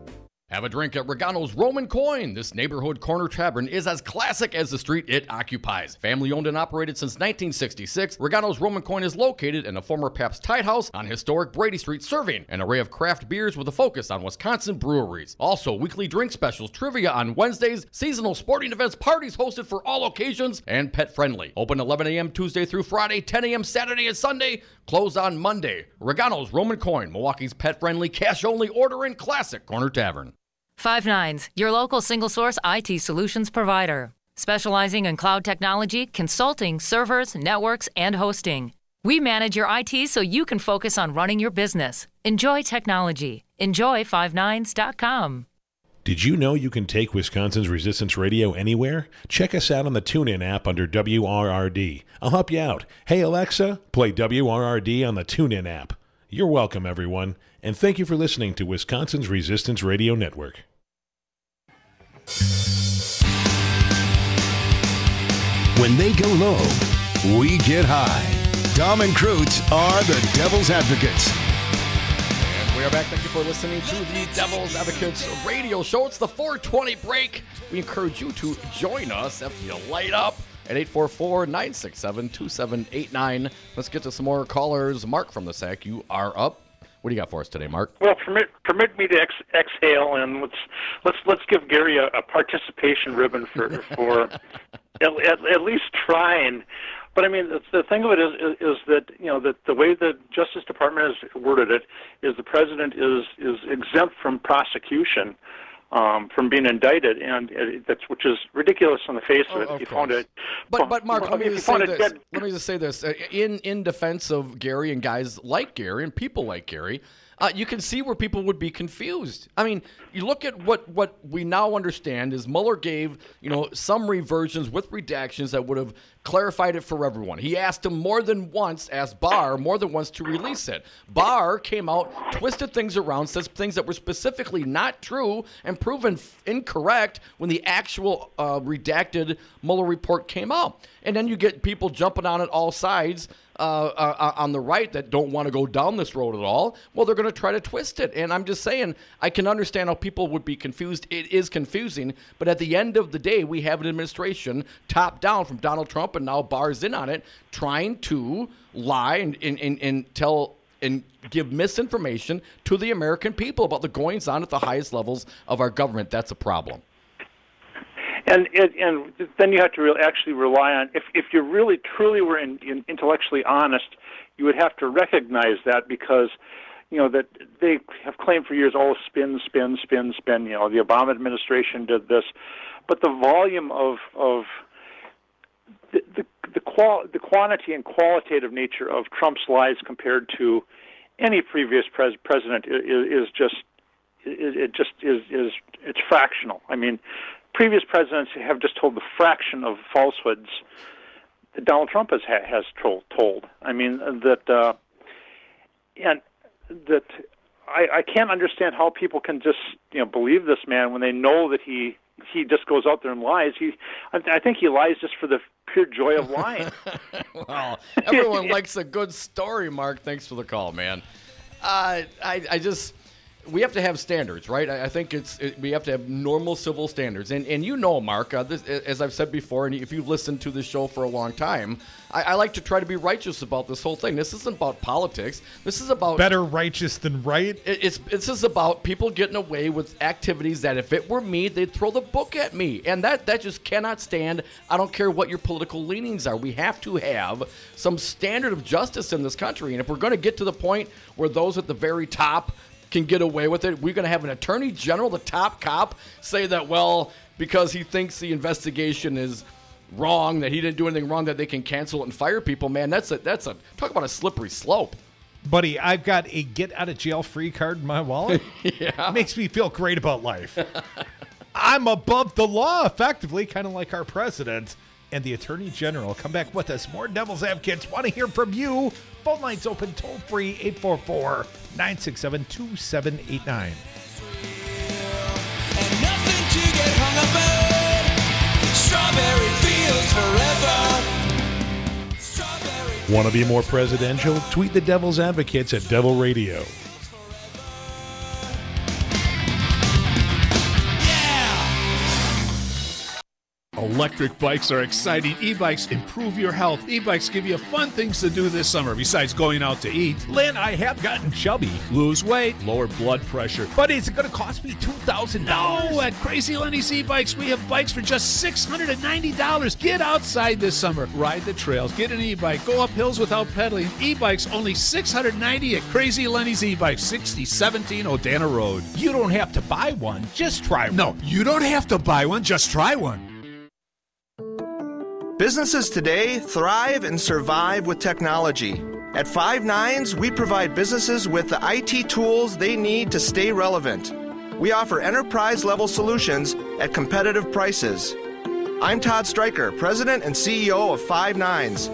Have a drink at Regano's Roman Coin. This neighborhood corner tavern is as classic as the street it occupies. Family owned and operated since 1966, Regano's Roman Coin is located in a former Pabst Tide House on historic Brady Street, serving an array of craft beers with a focus on Wisconsin breweries. Also, weekly drink specials, trivia on Wednesdays, seasonal sporting events, parties hosted for all occasions, and pet friendly. Open 11 a.m. Tuesday through Friday, 10 a.m. Saturday and Sunday, closed on Monday. Regano's Roman Coin, Milwaukee's pet friendly, cash only order and classic corner tavern. 5nines, your local single-source IT solutions provider, specializing in cloud technology, consulting, servers, networks, and hosting. We manage your IT so you can focus on running your business. Enjoy technology. Enjoy 5nines.com. Did you know you can take Wisconsin's Resistance Radio anywhere? Check us out on the TuneIn app under WRRD. I'll help you out. Hey, Alexa, play WRRD on the TuneIn app. You're welcome, everyone, and thank you for listening to Wisconsin's Resistance Radio Network. When they go low, we get high. Dom and Krutz are the Devil's Advocates. And we are back. Thank you for listening to the Devil's Advocates radio show. It's the 420 break. We encourage you to join us after you light up at 844-967-2789. Let's get to some more callers. Mark from the SAC, you are up. What do you got for us today, Mark? Well, permit me to exhale, and let's give Gary a participation ribbon for at least trying. But I mean, the thing of it is that that the way the Justice Department has worded it is the president is exempt from prosecution. From being indicted, and which is ridiculous on the face of it. Of you found it, but Mark, let me just say this. In defense of Gary and guys like Gary and people like Gary, you can see where people would be confused. I mean, you look at what we now understand is Mueller gave summary versions with redactions that would have clarified it for everyone. He asked Barr more than once to release it. Barr came out, twisted things around, says things that were specifically not true and proven incorrect when the actual redacted Mueller report came out. And then you get people jumping on it all sides on the right that don't want to go down this road at all. Well, they're going to try to twist it. And I'm just saying, I can understand how people would be confused. It is confusing. But at the end of the day, we have an administration top down from Donald Trump, and now Barr's in on it, trying to lie and tell and give misinformation to the American people about the goings-on at the highest levels of our government. That's a problem. And then you have to actually rely on, if you really truly were intellectually honest, you would have to recognize that, because that they have claimed for years, spin. The Obama administration did this, but the volume of the quantity and qualitative nature of Trump's lies compared to any previous president is fractional. I mean, previous presidents have just told the fraction of falsehoods that Donald Trump has told. I mean, that I can't understand how people can just believe this man when they know that he just goes out there and lies. I think he lies just for the pure joy of lying. Well, everyone likes a good story, Mark. Thanks for the call, man. We have to have standards, right? I think we have to have normal civil standards. And Mark, as I've said before, and if you've listened to this show for a long time, I like to try to be righteous about this whole thing. This isn't about politics. This is about... Better righteous than right? It's just about people getting away with activities that if it were me, they'd throw the book at me. And that just cannot stand. I don't care what your political leanings are. We have to have some standard of justice in this country. And if we're going to get to the point where those at the very top can get away with it, we're going to have an attorney general, the top cop, say that, well, because he thinks the investigation is wrong, that he didn't do anything wrong, that they can cancel it and fire people. Man, that's a talk about a slippery slope. Buddy, I've got a get-out-of-jail-free card in my wallet. Yeah. Makes me feel great about life. I'm above the law, effectively, kind of like our president and the Attorney General. Come back with us. More Devil's Advocates. Want to hear from you. Phone lines open toll-free, 844-967-2789. Want to be more presidential? Tweet the Devil's Advocates at Devil Radio. Electric bikes are exciting. E-bikes improve your health. E-bikes give you fun things to do this summer besides going out to eat. Lynn, I have gotten chubby. Lose weight, lower blood pressure. But is it going to cost me $2,000? No, at Crazy Lenny's E-Bikes, we have bikes for just $690. Get outside this summer. Ride the trails. Get an e-bike. Go up hills without pedaling. E-bikes only $690 at Crazy Lenny's E-Bikes, 6017 Odana Road. You don't have to buy one. Just try one. No, you don't have to buy one. Just try one. Businesses today thrive and survive with technology. At Five Nines, we provide businesses with the IT tools they need to stay relevant. We offer enterprise-level solutions at competitive prices. I'm Todd Stryker, President and CEO of Five Nines.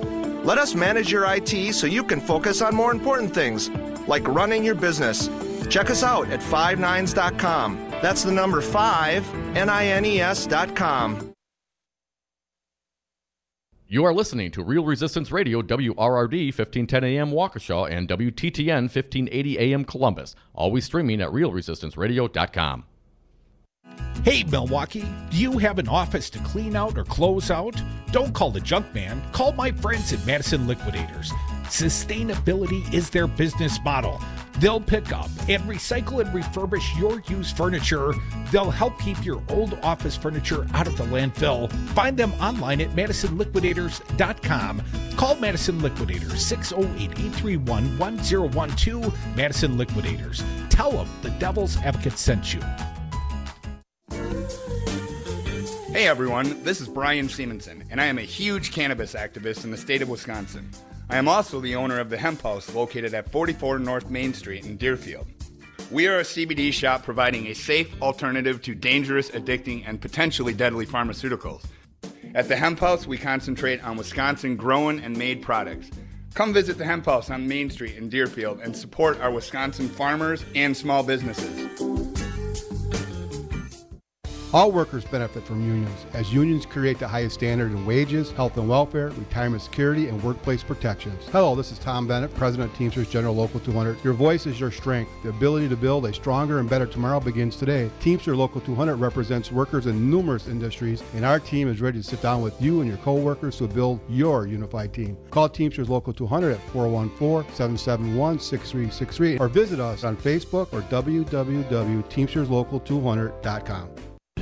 Let us manage your IT so you can focus on more important things, like running your business. Check us out at 5nines.com. That's the number 5, NINES.com. You are listening to Real Resistance Radio, WRRD 1510 AM Waukesha and WTTN 1580 AM Columbus. Always streaming at realresistanceradio.com. Hey, Milwaukee, do you have an office to clean out or close out? Don't call the junk man. Call my friends at Madison Liquidators. Sustainability is their business model. They'll pick up and recycle and refurbish your used furniture. They'll help keep your old office furniture out of the landfill. Find them online at MadisonLiquidators.com. Call Madison Liquidators, 608-831-1012. Madison Liquidators. Tell them the Devil's Advocate sent you. Hey everyone, this is Brian Simonson, and I am a huge cannabis activist in the state of Wisconsin. I am also the owner of the Hemp House located at 44 North Main Street in Deerfield. We are a CBD shop providing a safe alternative to dangerous, addicting, and potentially deadly pharmaceuticals. At the Hemp House, we concentrate on Wisconsin grown and made products. Come visit the Hemp House on Main Street in Deerfield and support our Wisconsin farmers and small businesses. All workers benefit from unions, as unions create the highest standard in wages, health and welfare, retirement security, and workplace protections. Hello, this is Tom Bennett, President of Teamsters General Local 200. Your voice is your strength. The ability to build a stronger and better tomorrow begins today. Teamsters Local 200 represents workers in numerous industries, and our team is ready to sit down with you and your co-workers to build your unified team. Call Teamsters Local 200 at 414-771-6363 or visit us on Facebook or www.teamsterslocal200.com.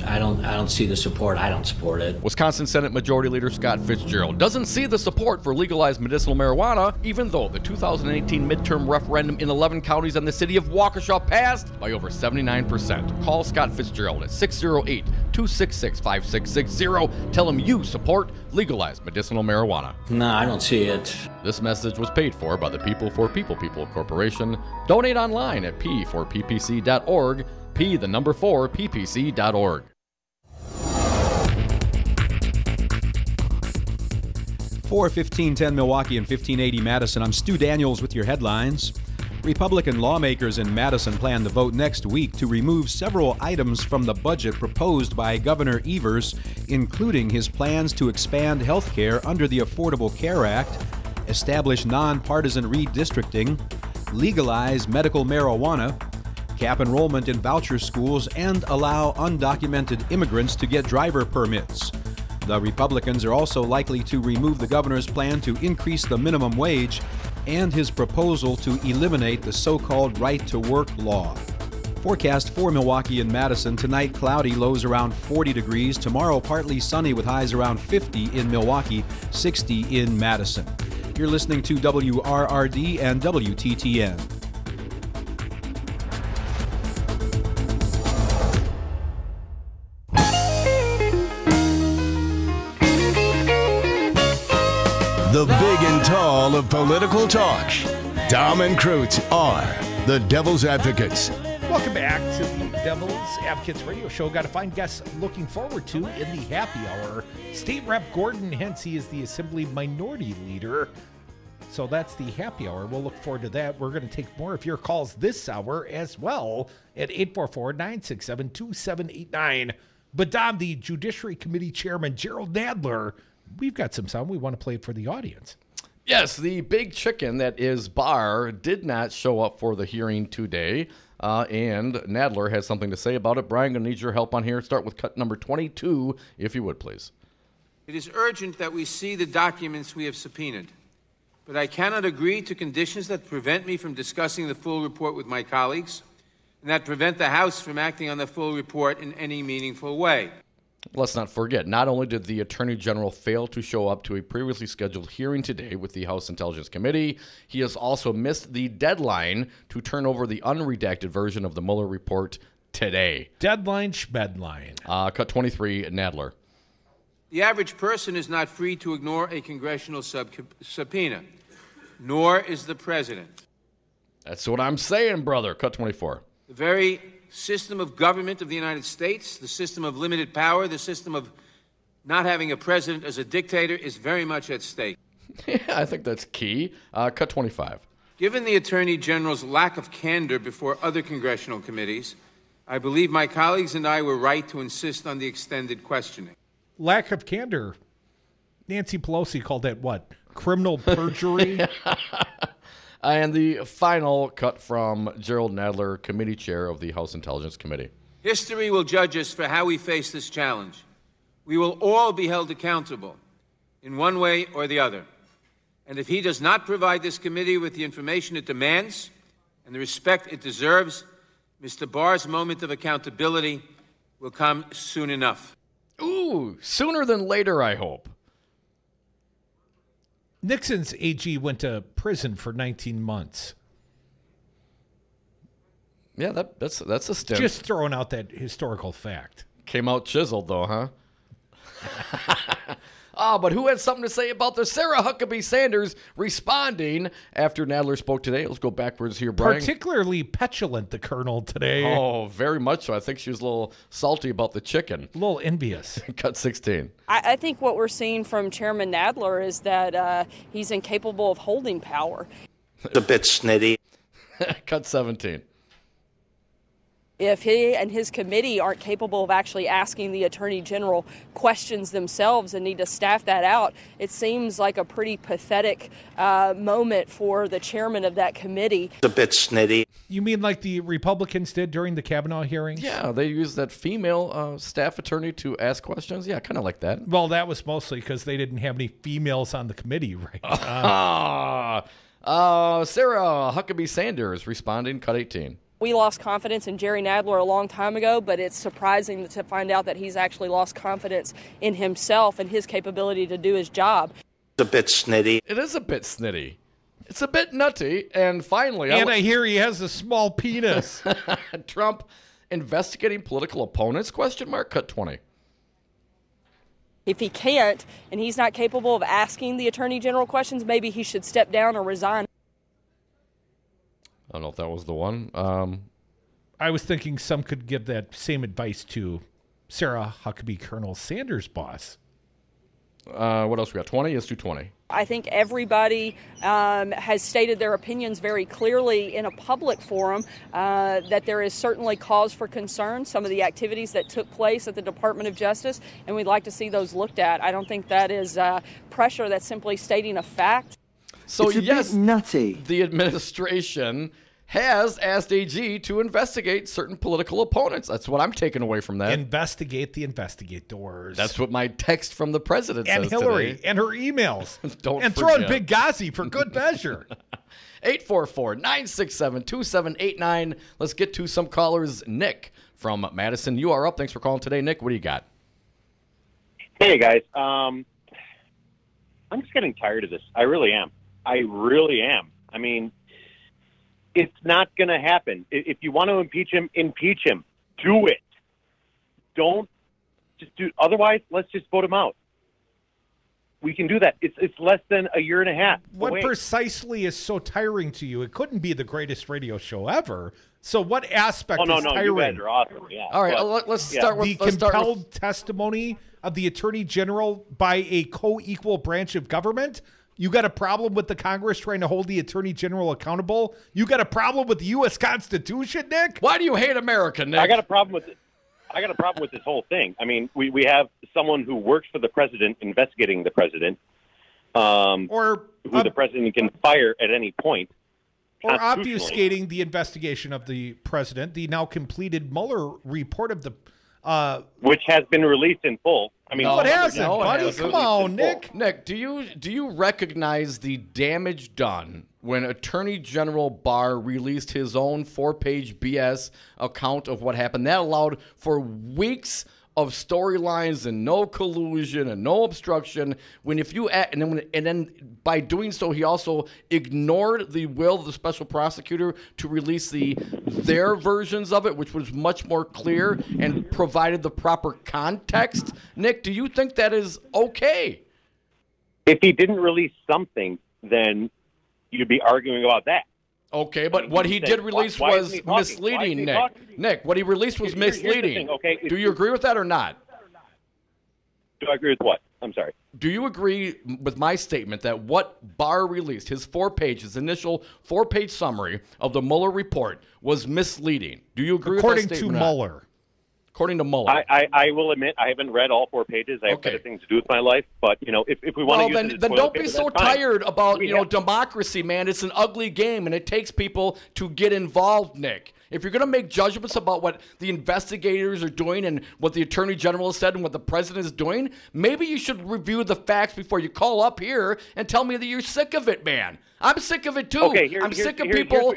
I don't see the support. I don't support it. Wisconsin Senate Majority Leader Scott Fitzgerald doesn't see the support for legalized medicinal marijuana, even though the 2018 midterm referendum in 11 counties and the city of Waukesha passed by over 79%. Call Scott Fitzgerald at 608-266-5660. Tell him you support legalized medicinal marijuana. No, I don't see it. This message was paid for by the People for People Corporation. Donate online at p4ppc.org, p4ppc.org. 1510 Milwaukee and 1580 Madison. I'm Stu Daniels with your headlines. Republican lawmakers in Madison plan to vote next week to remove several items from the budget proposed by Governor Evers, including his plans to expand health care under the Affordable Care Act, establish nonpartisan redistricting, legalize medical marijuana, cap enrollment in voucher schools, and allow undocumented immigrants to get driver permits. The Republicans are also likely to remove the governor's plan to increase the minimum wage and his proposal to eliminate the so-called right-to-work law. Forecast for Milwaukee and Madison: tonight cloudy, lows around 40 degrees. Tomorrow partly sunny with highs around 50 in Milwaukee, 60 in Madison. You're listening to WRRD and WTTN. The big and tall of political talk. Dom and Krutz are the Devil's Advocates. Welcome back to the Devil's Advocates radio show. Got to find guests looking forward to in the happy hour. State Rep Gordon Hintz, he is the Assembly Minority Leader. So that's the happy hour. We'll look forward to that. We're going to take more of your calls this hour as well at 844-967-2789. But Dom, the Judiciary Committee Chairman Gerald Nadler, we've got some sound. We want to play it for the audience. Yes, the big chicken that is Barr did not show up for the hearing today, and Nadler has something to say about it. Brian, going to need your help on here. Start with cut number 22, if you would, please. It is urgent that we see the documents we have subpoenaed, but I cannot agree to conditions that prevent me from discussing the full report with my colleagues and that prevent the House from acting on the full report in any meaningful way. Let's not forget, not only did the Attorney General fail to show up to a previously scheduled hearing today with the House Intelligence Committee, he has also missed the deadline to turn over the unredacted version of the Mueller report today. Deadline schmedline. Cut 23, Nadler. The average person is not free to ignore a congressional subpoena, nor is the president. That's what I'm saying, brother. Cut 24. The very system of government of the United States, the system of limited power, the system of not having a president as a dictator is very much at stake. Yeah, I think that's key. Cut 25. Given the Attorney General's lack of candor before other congressional committees, I believe my colleagues and I were right to insist on the extended questioning. Lack of candor. Nancy Pelosi called that what? Criminal perjury? And the final cut from Gerald Nadler, committee chair of the House Intelligence Committee. History will judge us for how we face this challenge. We will all be held accountable in one way or the other. And if he does not provide this committee with the information it demands and the respect it deserves, Mr. Barr's moment of accountability will come soon enough. Ooh, sooner than later, I hope. Nixon's AG went to prison for 19 months. Yeah, that's a stint. Just throwing out that historical fact. Came out chiseled, though, huh? But who had something to say about the Sarah Huckabee Sanders responding after Nadler spoke today? Let's go backwards here, Brian. Particularly petulant, the Colonel, today. Oh, very much so. I think she was a little salty about the chicken. A little envious. Cut 16. I think what we're seeing from Chairman Nadler is that he's incapable of holding power. A bit snitty. Cut 17. If he and his committee aren't capable of actually asking the Attorney General questions themselves and need to staff that out, it seems like a pretty pathetic moment for the chairman of that committee. A bit snitty. You mean like the Republicans did during the Kavanaugh hearings? Yeah, they used that female staff attorney to ask questions. Yeah, kind of like that. Well, that was mostly because they didn't have any females on the committee, right? Sarah Huckabee Sanders responding, cut 18. We lost confidence in Jerry Nadler a long time ago, but it's surprising to find out that he's actually lost confidence in himself and his capability to do his job. It's a bit snitty. It is a bit snitty. It's a bit nutty. And finally... And I hear he has a small penis. Trump investigating political opponents, question mark, cut 20. If he can't, and he's not capable of asking the Attorney General questions, maybe he should step down or resign. I don't know if that was the one. I was thinking some could give that same advice to Sarah Huckabee Colonel Sanders' boss. What else we got? 20? Let's do 20. I think everybody has stated their opinions very clearly in a public forum that there is certainly cause for concern, some of the activities that took place at the Department of Justice, and we'd like to see those looked at. I don't think that is pressure, that's simply stating a fact. So it's a bit nutty. The administration has asked AG to investigate certain political opponents. That's what I'm taking away from that. Investigate the investigators. That's what my text from the president and says Hillary today. and her emails. Don't and forget. throw in Big Ghazi for good measure. 844-967-2789. Let's get to some callers. Nick from Madison, you are up. Thanks for calling today. Nick, what do you got? Hey, guys. I'm just getting tired of this. I really am. I really am. I mean, it's not going to happen. If you want to impeach him, impeach him. Do it. Don't just do. Otherwise, let's just vote him out. We can do that. It's less than a year and a half. What precisely is so tiring to you? It couldn't be the greatest radio show ever. So what aspect is tiring? You guys are awesome. Yeah. All right, let's start with the compelled testimony of the Attorney General by a co-equal branch of government. You got a problem with the Congress trying to hold the Attorney General accountable? You got a problem with the U.S. Constitution, Nick? Why do you hate America, Nick? I got a problem with it. I got a problem with this whole thing. I mean, we have someone who works for the president investigating the president, who the president can fire at any point. Or obfuscating the investigation of the president, the now completed Mueller report of the... which has been released in full. I mean, no, it hasn't, buddy. Come on, Nick. Nick, do you recognize the damage done when Attorney General Barr released his own 4-page BS account of what happened? That allowed for weeks of storylines and no collusion and no obstruction. And then by doing so, he also ignored the will of the special prosecutor to release their versions of it, which was much more clear and provided the proper context. Nick, do you think that is okay? If he didn't release something, then you'd be arguing about that. Okay, but what he did release was misleading, Nick. Nick, what he released was misleading. Okay, do you agree with that or not? Do I agree with what? I'm sorry. Do you agree with my statement that what Barr released, his initial 4-page summary of the Mueller report, was misleading? Do you agree with that statement? According to Mueller. according to Mueller. I will admit I haven't read all 4 pages. I have better things to do with my life. But, if we want to use it as then toilet don't be paper, so that's fine. tired about, democracy, man. It's an ugly game, and it takes people to get involved, Nick. If you're going to make judgments about what the investigators are doing and what the attorney general has said and what the president is doing, maybe you should review the facts before you call up here and tell me that you're sick of it, man. I'm sick of it, too. Okay, I'm sick of people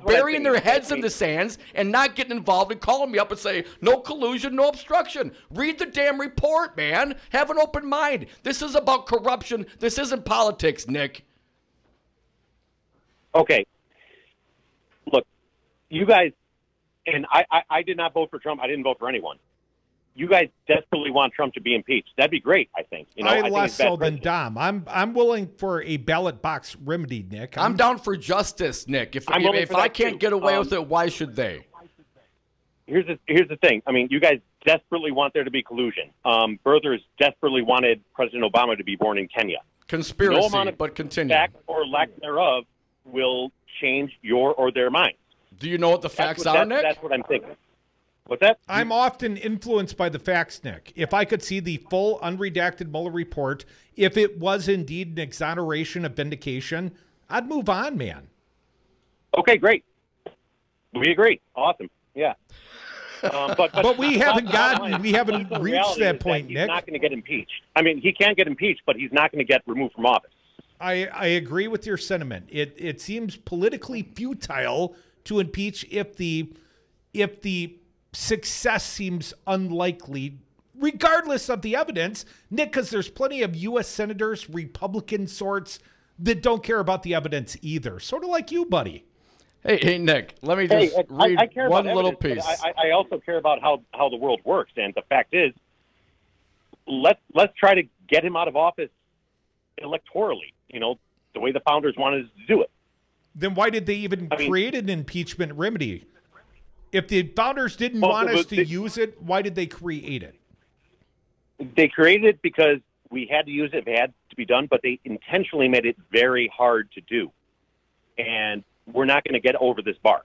burying their heads in the sands and not getting involved and calling me up and say, no collusion, no obstruction. Read the damn report, man. Have an open mind. This is about corruption. This isn't politics, Nick. Okay. Look, you guys, and I did not vote for Trump. I didn't vote for anyone. You guys desperately want Trump to be impeached. That'd be great, I think. I think less it's bad so than precedent. Dom. I'm willing for a ballot box remedy, Nick. I'm down for justice, Nick. If I can't get away with it, why should they? Here's the thing. I mean, you guys desperately want there to be collusion. Birthers desperately wanted President Obama to be born in Kenya. Conspiracy, no amount of but continue. fact or lack thereof will change your or their mind. Do you know what the facts are, Nick? That's what I'm thinking. What's that? I'm often influenced by the facts, Nick. If I could see the full unredacted Mueller report, if it was indeed an exoneration of vindication, I'd move on, man. Okay, great. We agree. Awesome. Yeah. But we haven't reached that point, Nick. Nick. He's not going to get impeached. I mean, he can get impeached, but he's not going to get removed from office. I agree with your sentiment. It seems politically futile to impeach if the success seems unlikely, regardless of the evidence, Nick, because there's plenty of U.S. senators, Republican sorts, that don't care about the evidence either. Sort of like you, buddy. Hey, Nick, let me just read I care one about little evidence, piece. but I also care about how the world works. And the fact is, let's try to get him out of office electorally, the way the founders wanted us to do it. Then why did they even create an impeachment remedy? If the founders didn't want us to use it, why did they create it? They created it because we had to use it if it had to be done, but they intentionally made it very hard to do. And we're not going to get over this bar.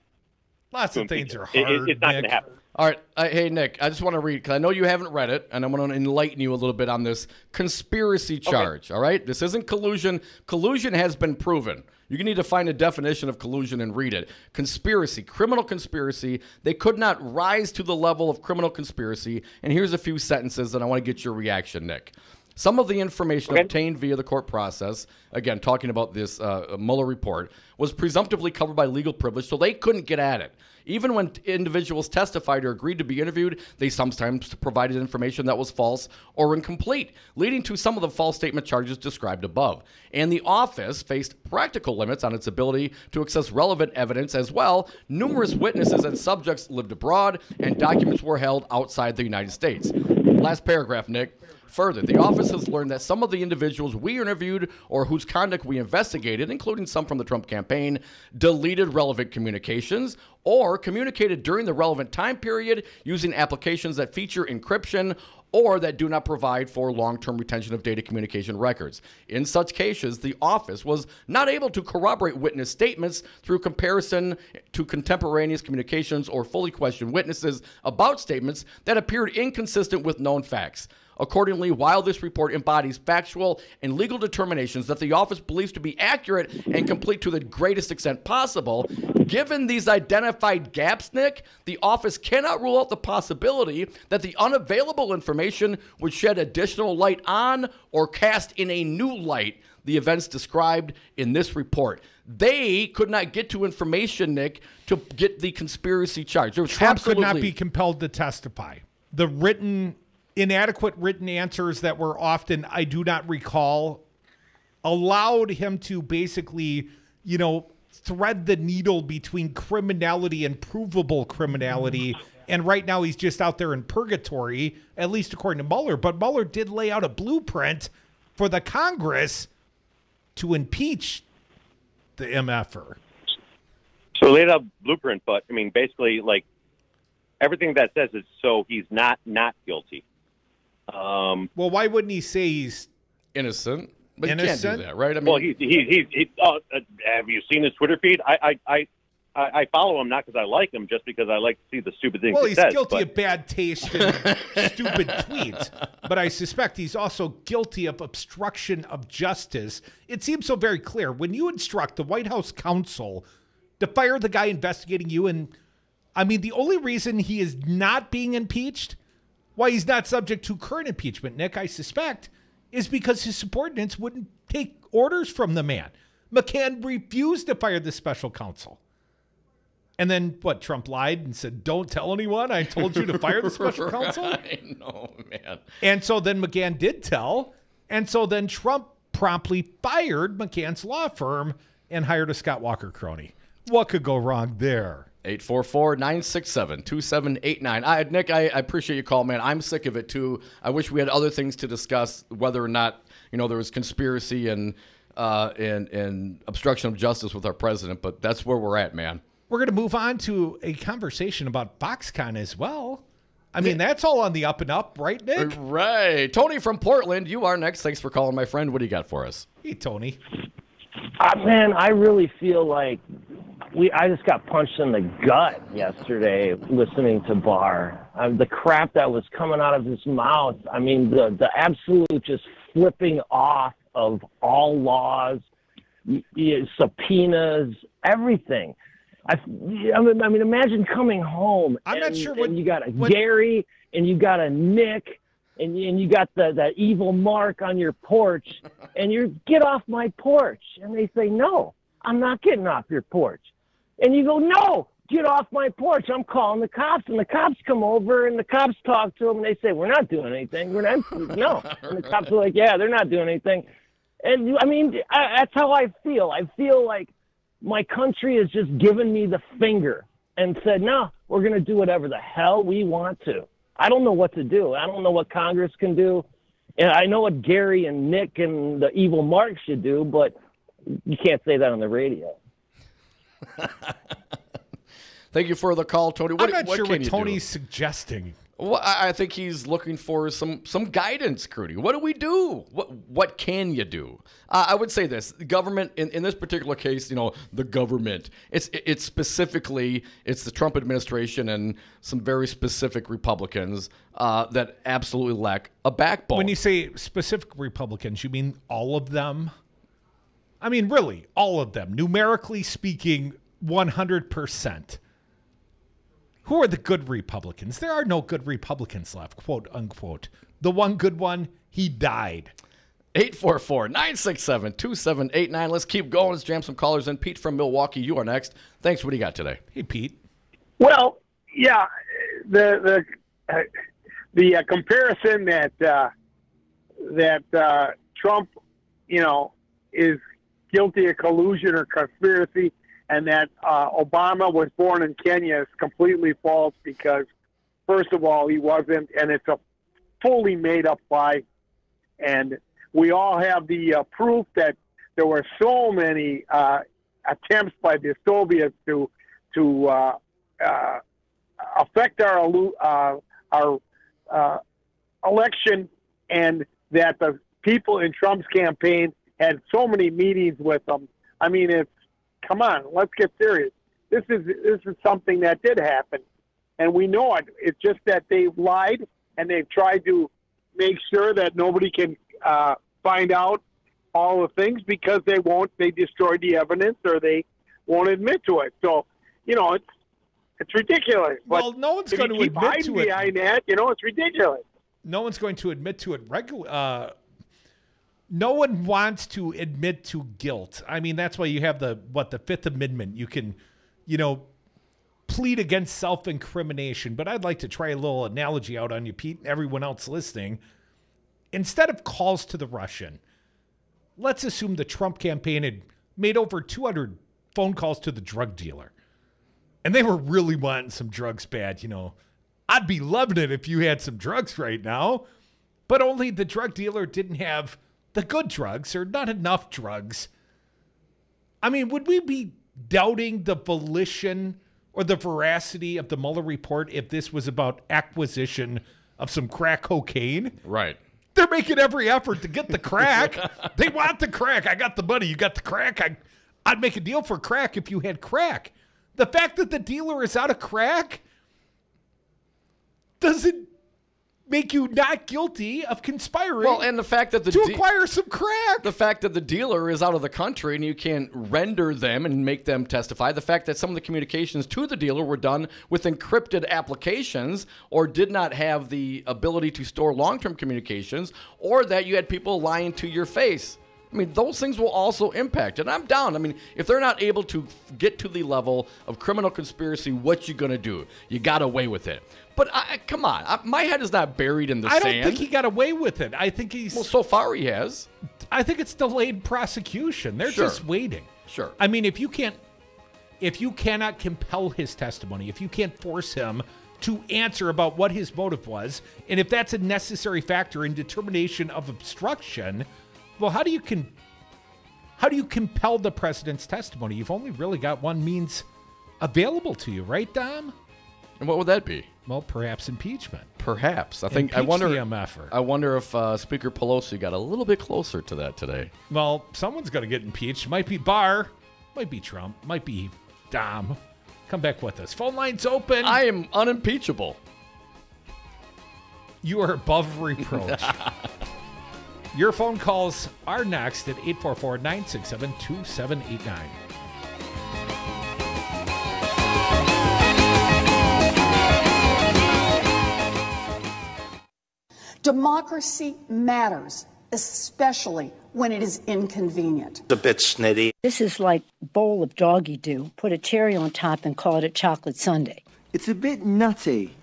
Lots of things are hard, It's not going to happen. All right. Hey, Nick, I just want to read, because I know you haven't read it, and I'm going to enlighten you a little bit on this conspiracy charge, all right? This isn't collusion. Collusion has been proven. You need to find a definition of collusion and read it. Conspiracy, criminal conspiracy. They could not rise to the level of criminal conspiracy. And here's a few sentences that I want to get your reaction, Nick. Some of the information obtained via the court process, again, talking about this Mueller report, was presumptively covered by legal privilege, so they couldn't get at it. Even when individuals testified or agreed to be interviewed, they sometimes provided information that was false or incomplete, leading to some of the false statement charges described above. And the office faced practical limits on its ability to access relevant evidence as well. Numerous witnesses and subjects lived abroad, and documents were held outside the United States. Last paragraph, Nick. Further, the office has learned that some of the individuals we interviewed or whose conduct we investigated, including some from the Trump campaign, deleted relevant communications or communicated during the relevant time period using applications that feature encryption or that do not provide for long-term retention of data communication records. In such cases, the office was not able to corroborate witness statements through comparison to contemporaneous communications or fully questioned witnesses about statements that appeared inconsistent with known facts. Accordingly, while this report embodies factual and legal determinations that the office believes to be accurate and complete to the greatest extent possible, given these identified gaps, Nick, the office cannot rule out the possibility that the unavailable information would shed additional light on or cast in a new light the events described in this report. They could not get to information, Nick, to get the conspiracy charge. Trump could not be compelled to testify. The inadequate written answers that were often, I do not recall, allowed him to basically, thread the needle between criminality and provable criminality. And right now he's just out there in purgatory, at least according to Mueller. But Mueller did lay out a blueprint for the Congress to impeach the MFer. So laid out blueprint, but basically, everything that says is so he's not guilty. Well, why wouldn't he say he's innocent? But innocent? He can't do that, right? Well, he's have you seen his Twitter feed? I I follow him not because I like him, just because I like to see the stupid things Well, he he's says. guilty of bad taste and stupid tweets, but I suspect he's also guilty of obstruction of justice. It seems so very clear. When you instruct the White House counsel to fire the guy investigating you, and I mean, the only reason he is not being impeached, why he's not subject to current impeachment, Nick, I suspect, is because his subordinates wouldn't take orders from the man. McCann refused to fire the special counsel. And then, what, Trump lied and said, don't tell anyone I told you to fire the special counsel? I know, man. And so then McCann did tell. And so then Trump promptly fired McCann's law firm and hired a Scott Walker crony. What could go wrong there? 844-967-2789. Nick, I appreciate your call, man. I'm sick of it, too. I wish we had other things to discuss, whether or not, there was conspiracy and obstruction of justice with our president, but that's where we're at, man. We're going to move on to a conversation about Foxconn as well. I mean, that's all on the up and up, right, Nick? Right. Tony from Portland, you are next. Thanks for calling, my friend. What do you got for us? Hey, Tony. Man, I really feel like I just got punched in the gut yesterday listening to Barr. The crap that was coming out of his mouth. I mean, the absolute just flipping off of all laws, subpoenas, everything. I mean, imagine coming home. I'm not sure what you got a Gary and you got a Nick and you got that evil Mark on your porch, and you get off my porch, and they say, no, I'm not getting off your porch, and you go, no, get off my porch. I'm calling the cops, and the cops come over, and the cops talk to them, and they say, we're not doing anything. No, and the cops are like, yeah, they're not doing anything, and I mean, that's how I feel. I feel like my country has just given me the finger and said, no, we're going to do whatever the hell we want to. I don't know what to do. I don't know what Congress can do. And I know what Gary and Nick and the evil Mark should do, but you can't say that on the radio. Thank you for the call, Tony. I'm not sure what Tony's suggesting. Well, I think he's looking for some guidance, Crudy. What do we do? What can you do? I would say this: the government, in this particular case, the government. It's specifically the Trump administration and some very specific Republicans that absolutely lack a backbone. When you say specific Republicans, you mean all of them? I mean, really, all of them. Numerically speaking, 100%. Who are the good Republicans? There are no good Republicans left, quote, unquote. The one good one, he died. 844-967-2789. Let's keep going. Let's jam some callers in. Pete from Milwaukee, you are next. Thanks. What do you got today? Hey, Pete. Well, yeah, the comparison that Trump, is guilty of collusion or conspiracy, and that Obama was born in Kenya is completely false because, first of all, he wasn't, and it's a fully made-up lie. And we all have the proof that there were so many attempts by the Soviets to affect our election, and that the people in Trump's campaign had so many meetings with them. I mean, come on, let's get serious. This is something that did happen, and we know it. It's just that they've lied, and they've tried to make sure that nobody can find out all the things because they destroyed the evidence or they won't admit to it. So, it's ridiculous. Well, no one's going to admit to it. Behind that, it's ridiculous. No one's going to admit to it no one wants to admit to guilt. I mean, that's why you have the Fifth Amendment. You can, plead against self-incrimination. But I'd like to try a little analogy out on you, Pete, and everyone else listening. Instead of calls to the Russian, let's assume the Trump campaign had made over 200 phone calls to the drug dealer. And they were really wanting some drugs bad, I'd be loving it if you had some drugs right now. But only the drug dealer didn't have the good drugs or not enough drugs. I mean, would we be doubting the volition or the veracity of the Mueller report if this was about acquisition of some crack cocaine? Right. They're making every effort to get the crack. They want the crack. I got the money. You got the crack. I'd make a deal for crack if you had crack. The fact that the dealer is out of crack doesn't make you not guilty of conspiring. Well, and the fact that to acquire some crack. The fact that the dealer is out of the country and you can't render them and make them testify. The fact that some of the communications to the dealer were done with encrypted applications or did not have the ability to store long-term communications, or that you had people lying to your face. I mean, those things will also impact. And I'm down. I mean, if they're not able to get to the level of criminal conspiracy, what you going to do? You got away with it. But come on. My head is not buried in the sand. I don't think he got away with it. I think he's... Well, so far he has. I think it's delayed prosecution. They're just waiting. Sure. I mean, if you cannot compel his testimony, if you can't force him to answer about what his motive was, and if that's a necessary factor in determination of obstruction... Well, how do you compel the president's testimony? You've only really got one means available to you, right, Dom? And what would that be? Well, perhaps impeachment. Perhaps. I wonder if Speaker Pelosi got a little bit closer to that today. Well, someone's going to get impeached. Might be Barr, might be Trump, might be Dom. Come back with us. Phone line's open. I am unimpeachable. You are above reproach. Your phone calls are next at 844-967-2789. Democracy matters, especially when it is inconvenient. It's a bit snitty. This is like bowl of doggy do. Put a cherry on top and call it a chocolate sundae. It's a bit nutty.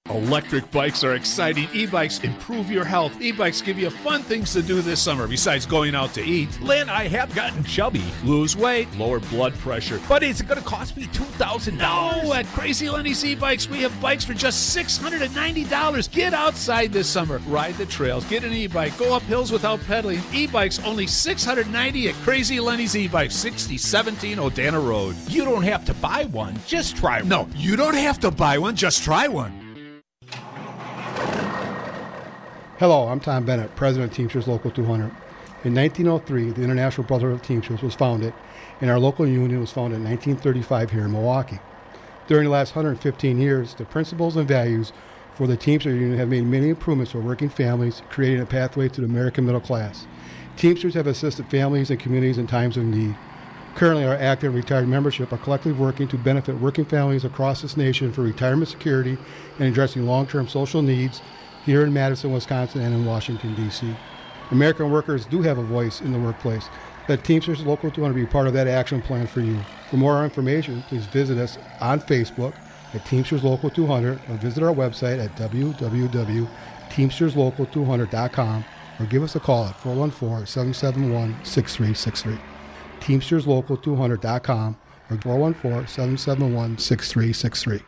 Electric bikes are exciting. E-bikes improve your health. E-bikes give you fun things to do this summer besides going out to eat. Lynn, I have gotten chubby. Lose weight, lower blood pressure. But is it going to cost me $2,000? No, at Crazy Lenny's E-Bikes, we have bikes for just $690. Get outside this summer. Ride the trails. Get an e-bike. Go up hills without pedaling. E-bikes only $690 at Crazy Lenny's E-Bikes, 6017 Odana Road. You don't have to buy one. Just try one. No, you don't have to buy one. Just try one. Hello, I'm Tom Bennett, President of Teamsters Local 200. In 1903, the International Brotherhood of Teamsters was founded, and our local union was founded in 1935 here in Milwaukee. During the last 115 years, the principles and values for the Teamsters Union have made many improvements for working families, creating a pathway to the American middle class. Teamsters have assisted families and communities in times of need. Currently, our active retired membership are collectively working to benefit working families across this nation for retirement security and addressing long-term social needs here in Madison, Wisconsin, and in Washington, D.C. American workers do have a voice in the workplace. Let Teamsters Local 200 be part of that action plan for you. For more information, please visit us on Facebook at Teamsters Local 200 or visit our website at www.teamsterslocal200.com or give us a call at 414-771-6363. Teamsterslocal200.com or 414-771-6363.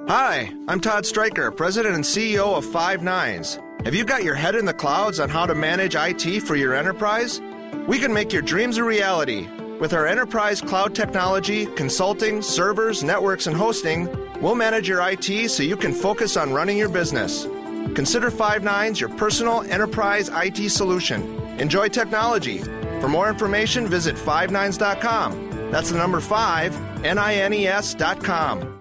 Hi, I'm Todd Stryker, President and CEO of Five Nines. Have you got your head in the clouds on how to manage IT for your enterprise? We can make your dreams a reality. With our enterprise cloud technology, consulting, servers, networks, and hosting, we'll manage your IT so you can focus on running your business. Consider Five Nines your personal enterprise IT solution. Enjoy technology. For more information, visit fivenines.com. That's the number 5, NINES.com.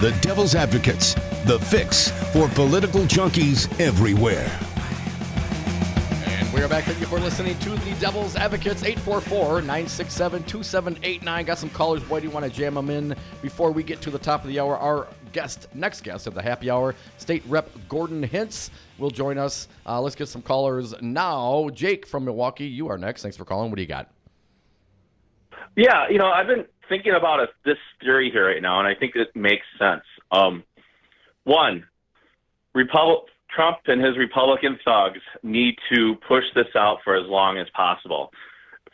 The Devil's Advocates, the fix for political junkies everywhere. And we are back. Thank you for listening to the Devil's Advocates, 844-967-2789. Got some callers. Boy, do you want to jam them in before we get to the top of the hour? Our next guest of the happy hour, State Rep Gordon Hintz, will join us. Let's get some callers now. Jake from Milwaukee, you are next. Thanks for calling. What do you got? Yeah, I've been thinking about this theory here right now, and I think it makes sense. One, Trump and his Republican thugs need to push this out for as long as possible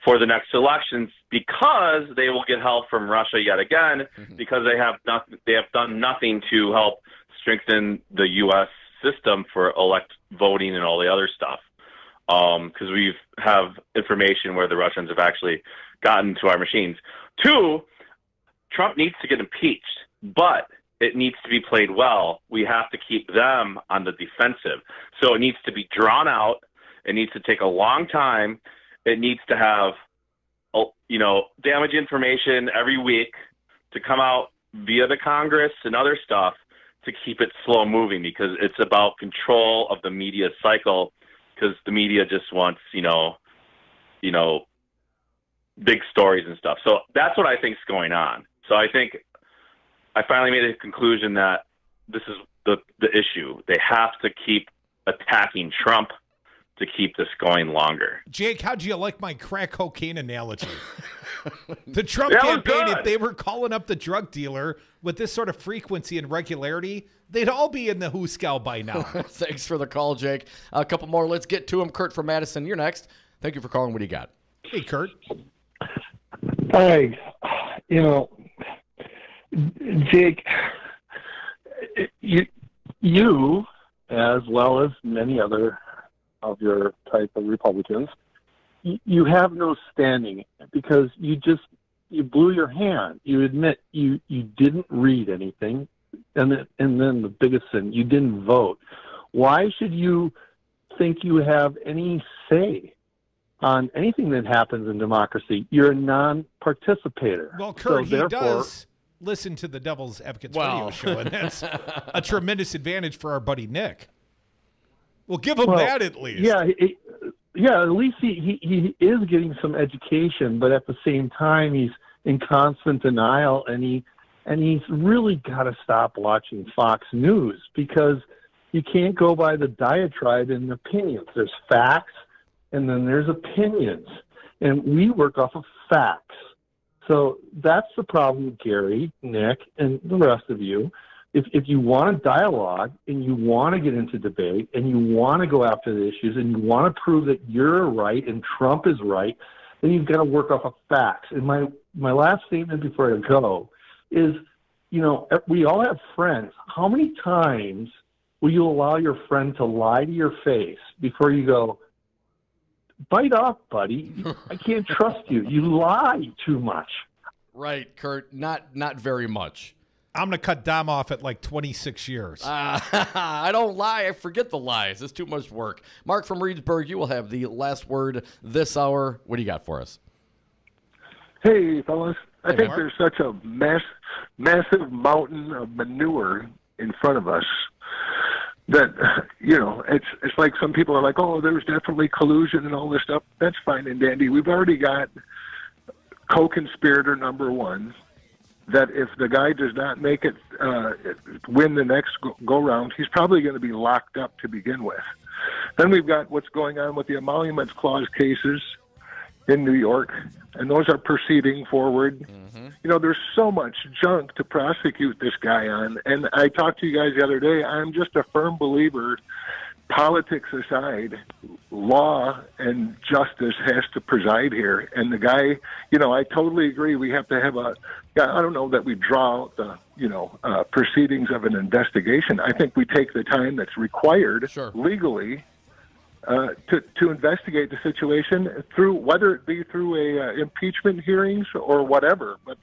for the next elections, because they will get help from Russia yet again, because they have done nothing to help strengthen the U.S. system for elect voting and all the other stuff. Because we have information where the Russians have actually gotten to our machines. Two, Trump needs to get impeached, but it needs to be played well. We have to keep them on the defensive. So it needs to be drawn out. It needs to take a long time. It needs to have, damage information every week to come out via the Congress and other stuff to keep it slow moving, because it's about control of the media cycle, because the media just wants, big stories and stuff. So that's what I think is going on. So I think I finally made a conclusion that this is the issue. They have to keep attacking Trump to keep this going longer. Jake, how'd you like my crack cocaine analogy? The Trump campaign, if they were calling up the drug dealer with this sort of frequency and regularity, they'd all be in the Hooskow by now. Thanks for the call, Jake. A couple more. Let's get to them. Kurt from Madison, you're next. Thank you for calling. What do you got? Hey, Kurt. Hi. Jake, you, as well as many other of your type of Republicans, you have no standing because you blew your hand. You admit you didn't read anything, and then the biggest thing, you didn't vote. Why should you think you have any say on anything that happens in democracy? You're a non-participator. Well, Kurt, so he does listen to the Devil's Advocates radio show, and that's a tremendous advantage for our buddy Nick. We'll give him that at least. Yeah, at least he is getting some education, but at the same time he's in constant denial, and he's really got to stop watching Fox News, because you can't go by the diatribe and opinions. There's facts, and then there's opinions, and we work off of facts. So that's the problem, Gary, Nick, and the rest of you. If you want a dialogue and you want to get into debate and you want to go after the issues and you want to prove that you're right and Trump is right, then you've got to work off of facts. And my last statement before I go is, we all have friends. How many times will you allow your friend to lie to your face before you go, bite off, buddy? I can't trust you. You lie too much. Right, Kurt. Not very much. I'm going to cut Dom off at like 26 years. I don't lie. I forget the lies. It's too much work. Mark from Reedsburg, you will have the last word this hour. What do you got for us? Hey, fellas. I think Mark. there's such a massive mountain of manure in front of us that, it's like some people are like, oh, there's definitely collusion and all this stuff. That's fine and dandy. We've already got co-conspirator number one, that if the guy does not make it win the next go-round, he's probably going to be locked up to begin with. Then we've got what's going on with the emoluments clause cases in New York, and those are proceeding forward. Mm-hmm. There's so much junk to prosecute this guy on, and I talked to you guys the other day. I'm just a firm believer, politics aside, law and justice has to preside here. And the guy, I totally agree. We have to have I don't know that we draw out the, proceedings of an investigation. I think we take the time that's required legally to investigate the situation through, whether it be through a impeachment hearings or whatever. But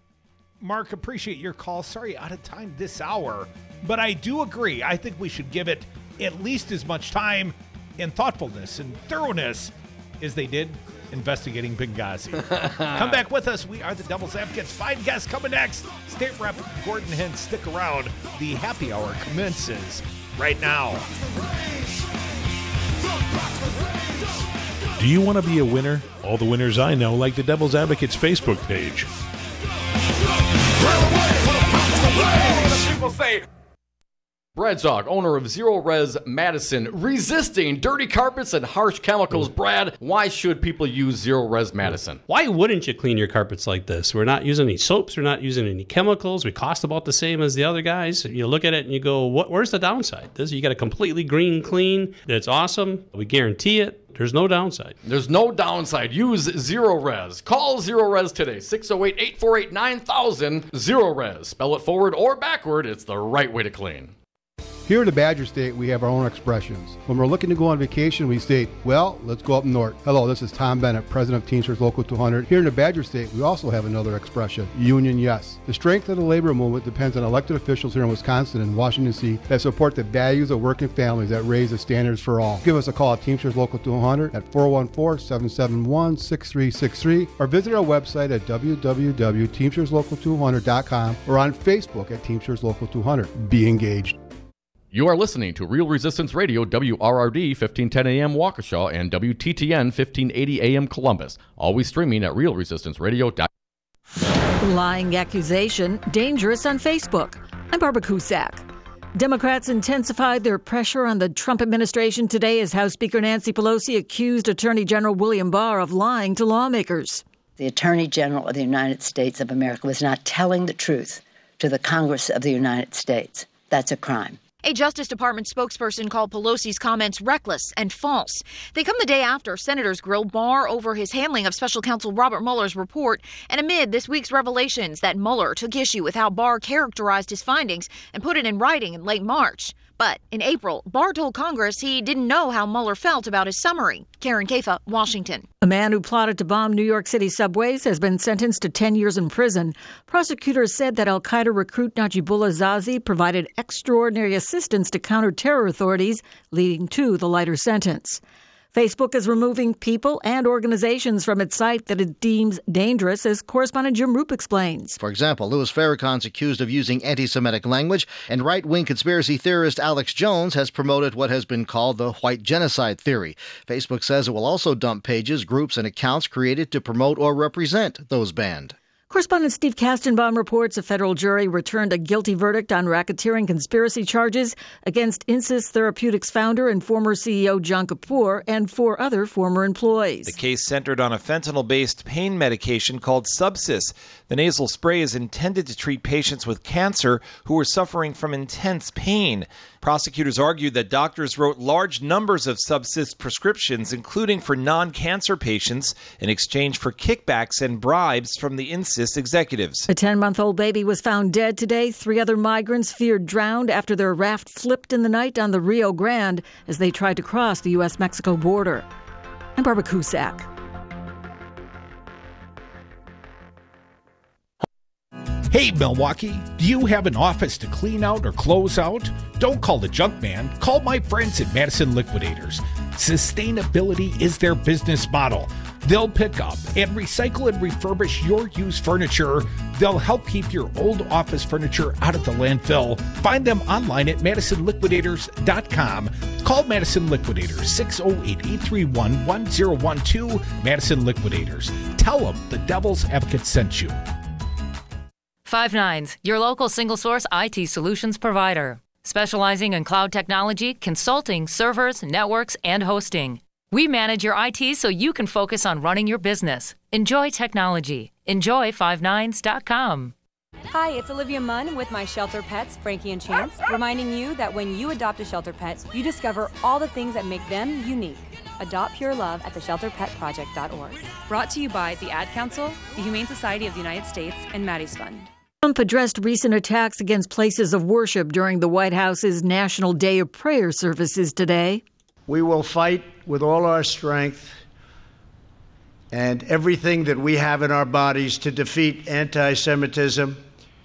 Mark, appreciate your call. Sorry, out of time this hour, but I do agree. I think we should give it at least as much time and thoughtfulness and thoroughness as they did investigating Benghazi. Come back with us. We are the Devil's Advocates. 5 guests coming next. State Rep Gordon Hintz. Stick around. The happy hour commences right now. Do you want to be a winner? All the winners I know like the Devil's Advocates Facebook page. People say Brad Zog, owner of Zero Res Madison, resisting dirty carpets and harsh chemicals. Brad, why should people use Zero Res Madison? Why wouldn't you clean your carpets like this? We're not using any soaps. We're not using any chemicals. We cost about the same as the other guys. You look at it and you go, where's the downside? You got a completely green clean. That's awesome. We guarantee it. There's no downside. There's no downside. Use Zero Res. Call Zero Res today. 608-848-9000. Zero Res. Spell it forward or backward. It's the right way to clean. Here in the Badger State, we have our own expressions. When we're looking to go on vacation, we state, well, let's go up north. Hello, this is Tom Bennett, president of Teamsters Local 200. Here in the Badger State, we also have another expression, union yes. The strength of the labor movement depends on elected officials here in Wisconsin and Washington, D.C. that support the values of working families that raise the standards for all. Give us a call at Teamsters Local 200 at 414-771-6363 or visit our website at www.teamsterslocal200.com or on Facebook at Teamsters Local 200. Be engaged. You are listening to Real Resistance Radio, WRRD 1510 AM Waukesha and WTTN 1580 AM Columbus. Always streaming at realresistanceradio.com. Lying accusation, dangerous on Facebook. I'm Barbara Cusack. Democrats intensified their pressure on the Trump administration today as House Speaker Nancy Pelosi accused Attorney General William Barr of lying to lawmakers. The Attorney General of the United States of America was not telling the truth to the Congress of the United States. That's a crime. A Justice Department spokesperson called Pelosi's comments reckless and false. They come the day after senators grilled Barr over his handling of Special Counsel Robert Mueller's report and amid this week's revelations that Mueller took issue with how Barr characterized his findings and put it in writing in late March. But in April, Barr told Congress he didn't know how Mueller felt about his summary. Karen Kafa, Washington. A man who plotted to bomb New York City subways has been sentenced to 10 years in prison. Prosecutors said that al-Qaeda recruit Najibullah Zazi provided extraordinary assistance to counter-terror authorities, leading to the lighter sentence. Facebook is removing people and organizations from its site that it deems dangerous, as correspondent Jim Roop explains. For example, Louis Farrakhan's accused of using anti-Semitic language, and right-wing conspiracy theorist Alex Jones has promoted what has been called the white genocide theory. Facebook says it will also dump pages, groups, and accounts created to promote or represent those banned. Correspondent Steve Kastenbaum reports a federal jury returned a guilty verdict on racketeering conspiracy charges against Insys Therapeutics founder and former CEO John Kapoor and 4 other former employees. The case centered on a fentanyl-based pain medication called Subsys. The nasal spray is intended to treat patients with cancer who were suffering from intense pain. Prosecutors argued that doctors wrote large numbers of Subsys prescriptions, including for non-cancer patients, in exchange for kickbacks and bribes from the Insys executives. A 10-month-old baby was found dead today. 3 other migrants feared drowned after their raft flipped in the night on the Rio Grande as they tried to cross the U.S.-Mexico border. I'm Barbara Cusack. Hey, Milwaukee, do you have an office to clean out or close out? Don't call the junk man. Call my friends at Madison Liquidators. Sustainability is their business model. They'll pick up and recycle and refurbish your used furniture. They'll help keep your old office furniture out of the landfill. Find them online at MadisonLiquidators.com. Call Madison Liquidators, 608-831-1012. Madison Liquidators. Tell them the Devil's Advocate sent you. 5 your local single-source IT solutions provider. Specializing in cloud technology, consulting, servers, networks, and hosting. We manage your IT so you can focus on running your business. Enjoy technology. Enjoy 59s.com. Hi, it's Olivia Munn with my shelter pets, Frankie and Chance, reminding you that when you adopt a shelter pet, you discover all the things that make them unique. Adopt pure love at theshelterpetproject.org. Brought to you by the Ad Council, the Humane Society of the United States, and Maddie's Fund. Trump addressed recent attacks against places of worship during the White House's National Day of Prayer services today. We will fight with all our strength and everything that we have in our bodies to defeat anti-Semitism,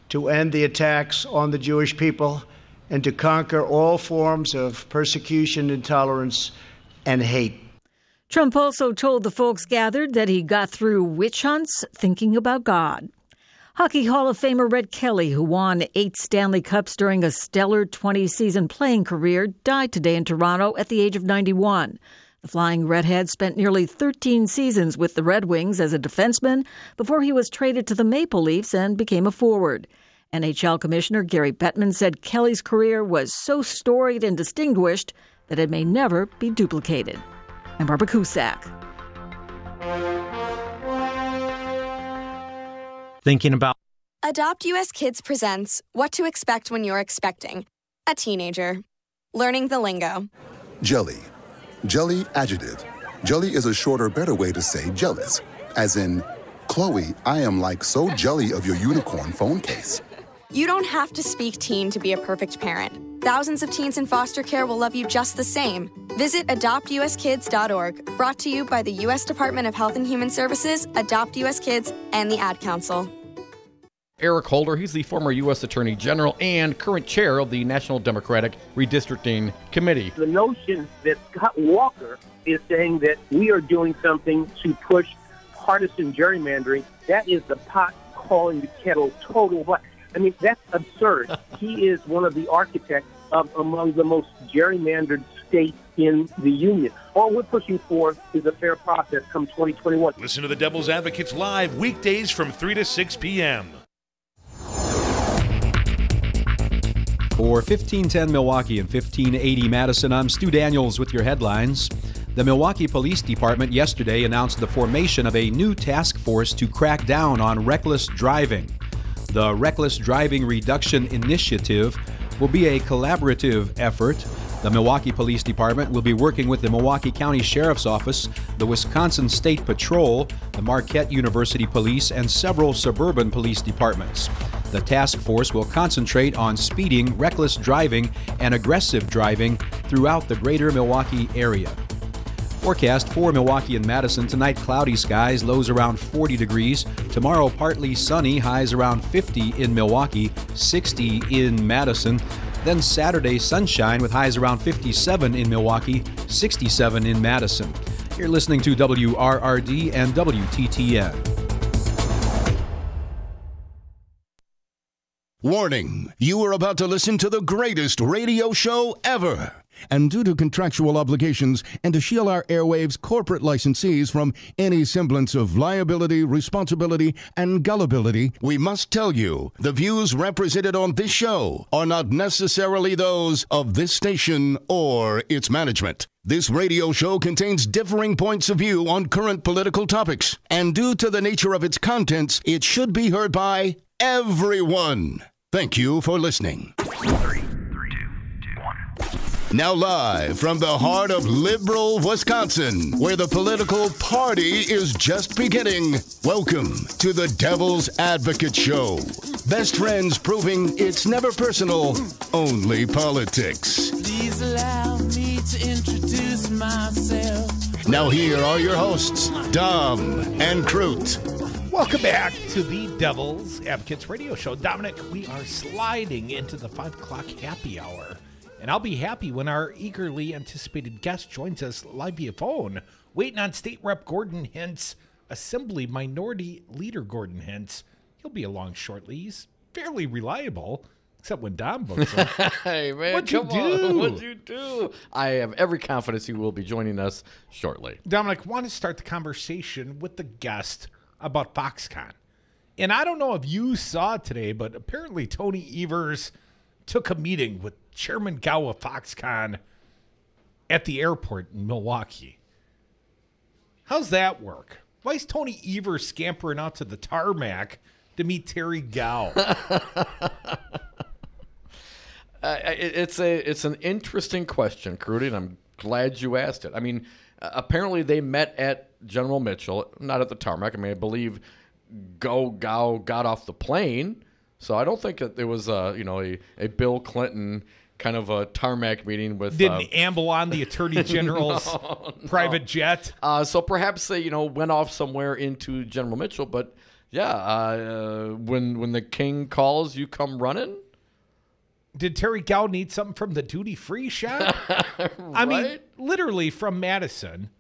to end the attacks on the Jewish people, and to conquer all forms of persecution, intolerance, and hate. Trump also told the folks gathered that he got through witch hunts thinking about God. Hockey Hall of Famer Red Kelly, who won 8 Stanley Cups during a stellar 20-season playing career, died today in Toronto at the age of 91. The Flying Redhead spent nearly 13 seasons with the Red Wings as a defenseman before he was traded to the Maple Leafs and became a forward. NHL Commissioner Gary Bettman said Kelly's career was so storied and distinguished that it may never be duplicated. I'm Barbara Cusack. Thinking about. Adopt US Kids presents What to Expect When You're Expecting a Teenager. Learning the lingo. Jelly. Jelly adjective. Jelly is a shorter, better way to say jealous. As in, Chloe, I am like so jelly of your unicorn phone case. You don't have to speak teen to be a perfect parent. Thousands of teens in foster care will love you just the same. Visit adoptuskids.org, brought to you by the U.S. Department of Health and Human Services, Adopt U.S. Kids, and the Ad Council. Eric Holder, he's the former U.S. Attorney General and current chair of the National Democratic Redistricting Committee. The notion that Scott Walker is saying that we are doing something to push partisan gerrymandering, that is the pot calling the kettle total black. I mean, that's absurd. He is one of the architects of among the most gerrymandered states in the union. All we're pushing for is a fair process come 2021. Listen to the Devil's Advocates live weekdays from 3 to 6 p.m. For 1510 Milwaukee and 1580 Madison, I'm Stu Daniels with your headlines. The Milwaukee Police Department yesterday announced the formation of a new task force to crack down on reckless driving. The Reckless Driving Reduction Initiative will be a collaborative effort. The Milwaukee Police Department will be working with the Milwaukee County Sheriff's Office, the Wisconsin State Patrol, the Marquette University Police, and several suburban police departments. The task force will concentrate on speeding, reckless driving, and aggressive driving throughout the greater Milwaukee area. Forecast for Milwaukee and Madison: tonight cloudy skies, lows around 40 degrees. Tomorrow partly sunny, highs around 50 in Milwaukee, 60 in Madison. Then Saturday sunshine with highs around 57 in Milwaukee, 67 in Madison. You're listening to WRRD and WTTN. Warning, you are about to listen to the greatest radio show ever. And due to contractual obligations and to shield our airwaves' corporate licensees from any semblance of liability, responsibility, and gullibility, we must tell you the views represented on this show are not necessarily those of this station or its management. This radio show contains differing points of view on current political topics, and due to the nature of its contents, it should be heard by everyone. Thank you for listening. Now live from the heart of liberal Wisconsin, where the political party is just beginning, welcome to the Devil's Advocate Show. Best friends proving it's never personal, only politics. Please allow me to introduce myself. Now here are your hosts, Dom and Crute. Welcome back to the Devil's Advocates Radio Show. Dominic, we are sliding into the 5 o'clock happy hour. And I'll be happy when our eagerly anticipated guest joins us live via phone, waiting on State Rep Gordon Hintz, Assembly Minority Leader Gordon Hintz. He'll be along shortly. He's fairly reliable, except when Dom books him. Hey, man, What'd you do? What'd you do? I have every confidence he will be joining us shortly. Dominic, I want to start the conversation with the guest about Foxconn. And I don't know if you saw it today, but apparently Tony Evers took a meeting with Chairman Gao of Foxconn at the airport in Milwaukee. How's that work? Why is Tony Evers scampering out to the tarmac to meet Terry Gao? It's an interesting question, Crudy, and I'm glad you asked it. I mean, apparently they met at General Mitchell, not at the tarmac. I mean, I believe Gao got off the plane, so I don't think that there was a Bill Clinton kind of a tarmac meeting with. Didn't amble on the Attorney General's private jet. So perhaps they went off somewhere into General Mitchell, but yeah, when the king calls, you come running. Did Terry Gao need something from the duty-free shop? Right? I mean, literally from Madison,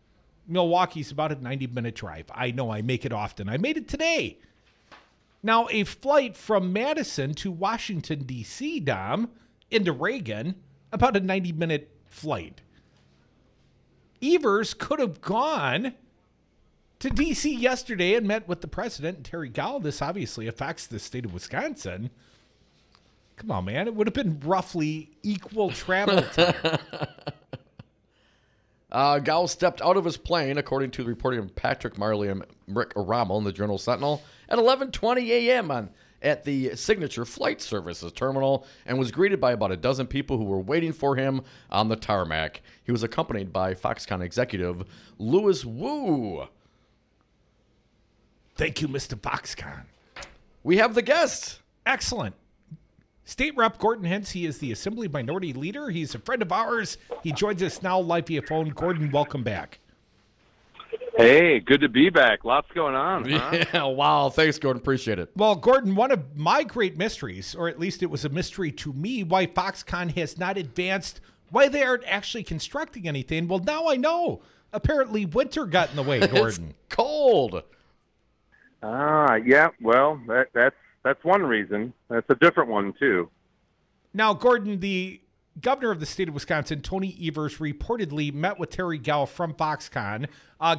Milwaukee's about a 90-minute drive. I know, I make it often. I made it today. Now, a flight from Madison to Washington, D.C., Dom, into Reagan, about a 90-minute flight. Evers could have gone to D.C. yesterday and met with the president and Terry Gao. This obviously affects the state of Wisconsin. Come on, man. It would have been roughly equal travel time. Gao stepped out of his plane, according to the reporting of Patrick Marley and Rick Rommel in the Journal-Sentinel, at 11:20 a.m. at the Signature Flight Services terminal and was greeted by about a dozen people who were waiting for him on the tarmac. He was accompanied by Foxconn executive Louis Wu. Thank you, Mr. Foxconn. We have the guest. Excellent. State Rep Gordon Hintz, he is the Assembly Minority Leader. He's a friend of ours. He joins us now live via phone. Gordon, welcome back. Hey, good to be back. Lots going on. Huh? Yeah, wow. Thanks, Gordon. Appreciate it. Well, Gordon, one of my great mysteries, or at least it was a mystery to me, why Foxconn has not advanced, why they aren't actually constructing anything. Well, now I know. Apparently winter got in the way, Gordon. It's cold. Yeah, well, that's one reason. That's a different one, too. Now, Gordon, the governor of the state of Wisconsin, Tony Evers, reportedly met with Terry Gao from Foxconn.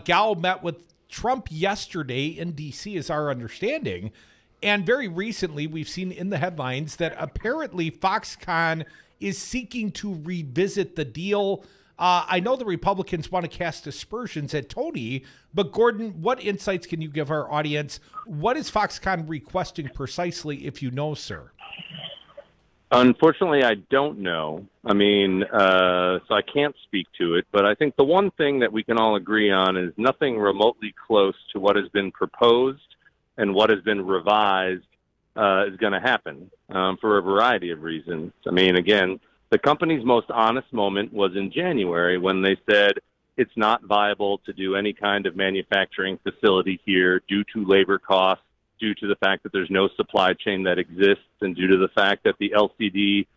Gao met with Trump yesterday in D.C., is our understanding. And very recently, we've seen in the headlines that apparently Foxconn is seeking to revisit the deal. I know the Republicans want to cast aspersions at Tony, but Gordon, what insights can you give our audience? What is Foxconn requesting precisely, if you know, sir? Unfortunately, I don't know. I mean, so I can't speak to it, but I think the one thing that we can all agree on is nothing remotely close to what has been proposed and what has been revised is going to happen for a variety of reasons. I mean, again, the company's most honest moment was in January when they said it's not viable to do any kind of manufacturing facility here due to labor costs, due to the fact that there's no supply chain that exists, and due to the fact that the LCD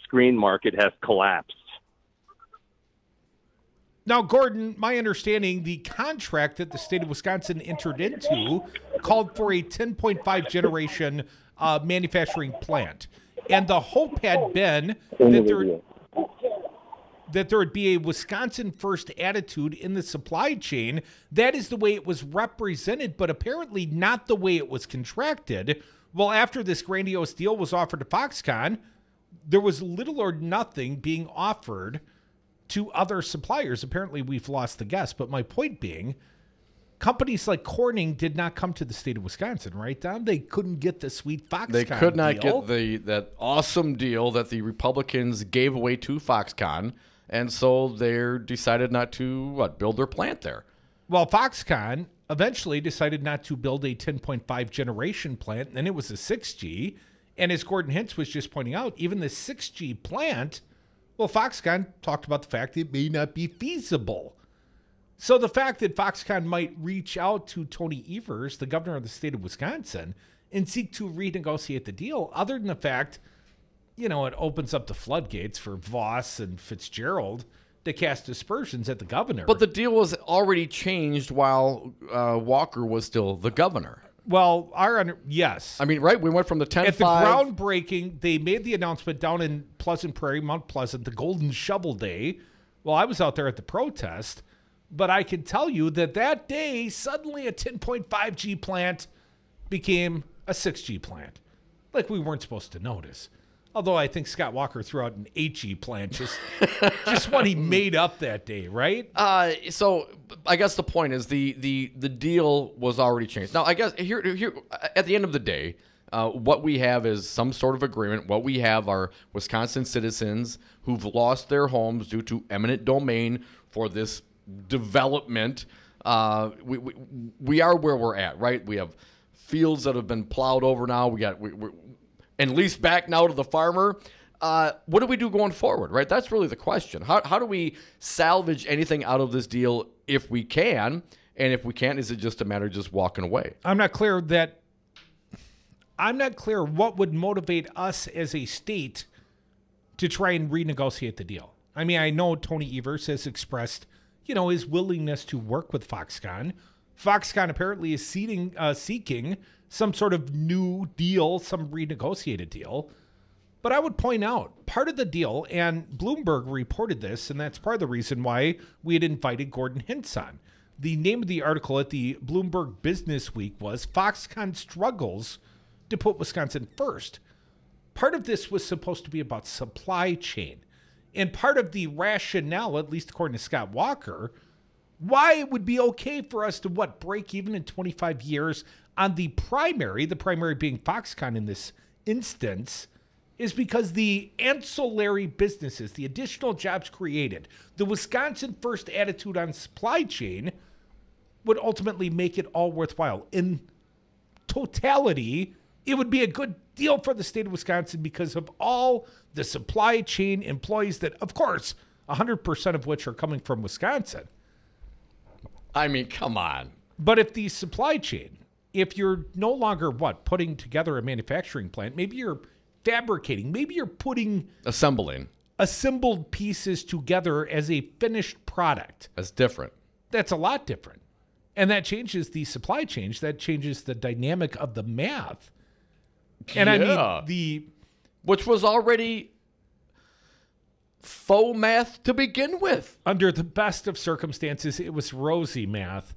screen market has collapsed. Now, Gordon, my understanding, the contract that the state of Wisconsin entered into called for a 10.5 generation manufacturing plant. And the hope had been that there would be a Wisconsin-first attitude in the supply chain. That is the way it was represented, but apparently not the way it was contracted. Well, after this grandiose deal was offered to Foxconn, there was little or nothing being offered to other suppliers. Apparently, we've lost the guess. But my point being, companies like Corning did not come to the state of Wisconsin, right, Don? They couldn't get the sweet Foxconn They could not deal. get that awesome deal that the Republicans gave away to Foxconn, and so they decided not to, build their plant there. Well, Foxconn eventually decided not to build a 10.5 generation plant, and then it was a 6G. And as Gordon Hintz was just pointing out, even the 6G plant, well, Foxconn talked about the fact that it may not be feasible. So the fact that Foxconn might reach out to Tony Evers, the governor of the state of Wisconsin, and seek to renegotiate the deal, other than the fact, it opens up the floodgates for Voss and Fitzgerald to cast aspersions at the governor. But the deal was already changed while Walker was still the governor. Well, yes. I mean, right? We went from the 10.5. At the groundbreaking, they made the announcement down in Pleasant Prairie, Mount Pleasant, the Golden Shovel Day. Well, I was out there at the protest, but I can tell you that day, suddenly a 10.5G plant became a 6G plant. Like we weren't supposed to notice. Although I think Scott Walker threw out an 8G plant, just what he made up that day, right? So I guess the point is the deal was already changed. Now, I guess here at the end of the day, what we have is some sort of agreement. What we have are Wisconsin citizens who've lost their homes due to eminent domain for this development. We are where we're at, right? We have fields that have been plowed over now. We're and leased back now to the farmer. What do we do going forward, right? That's really the question. How do we salvage anything out of this deal if we can? And if we can't, is it just a matter of just walking away? I'm not clear what would motivate us as a state to try and renegotiate the deal. I mean, I know Tony Evers has expressed, his willingness to work with Foxconn. Foxconn apparently is seeking some sort of new deal, some renegotiated deal. But I would point out, part of the deal, and Bloomberg reported this, and that's part of the reason why we had invited Gordon Hintz on. The name of the article at the Bloomberg Business Week was Foxconn Struggles to Put Wisconsin First. Part of this was supposed to be about supply chain. And part of the rationale, at least according to Scott Walker, why it would be okay for us to, break even in 25 years on the primary being Foxconn in this instance, is because the ancillary businesses, the additional jobs created, the Wisconsin first attitude on supply chain would ultimately make it all worthwhile. In totality, It would be a good deal for the state of Wisconsin because of all the supply chain employees that, of course, 100% of which are coming from Wisconsin. I mean, come on. But if the supply chain, if you're no longer, putting together a manufacturing plant, maybe you're fabricating, maybe you're putting... assembled pieces together as a finished product. That's different. That's a lot different. And that changes the supply chain. That changes the dynamic of the math. And I mean, which was already faux math to begin with. Under the best of circumstances, it was rosy math.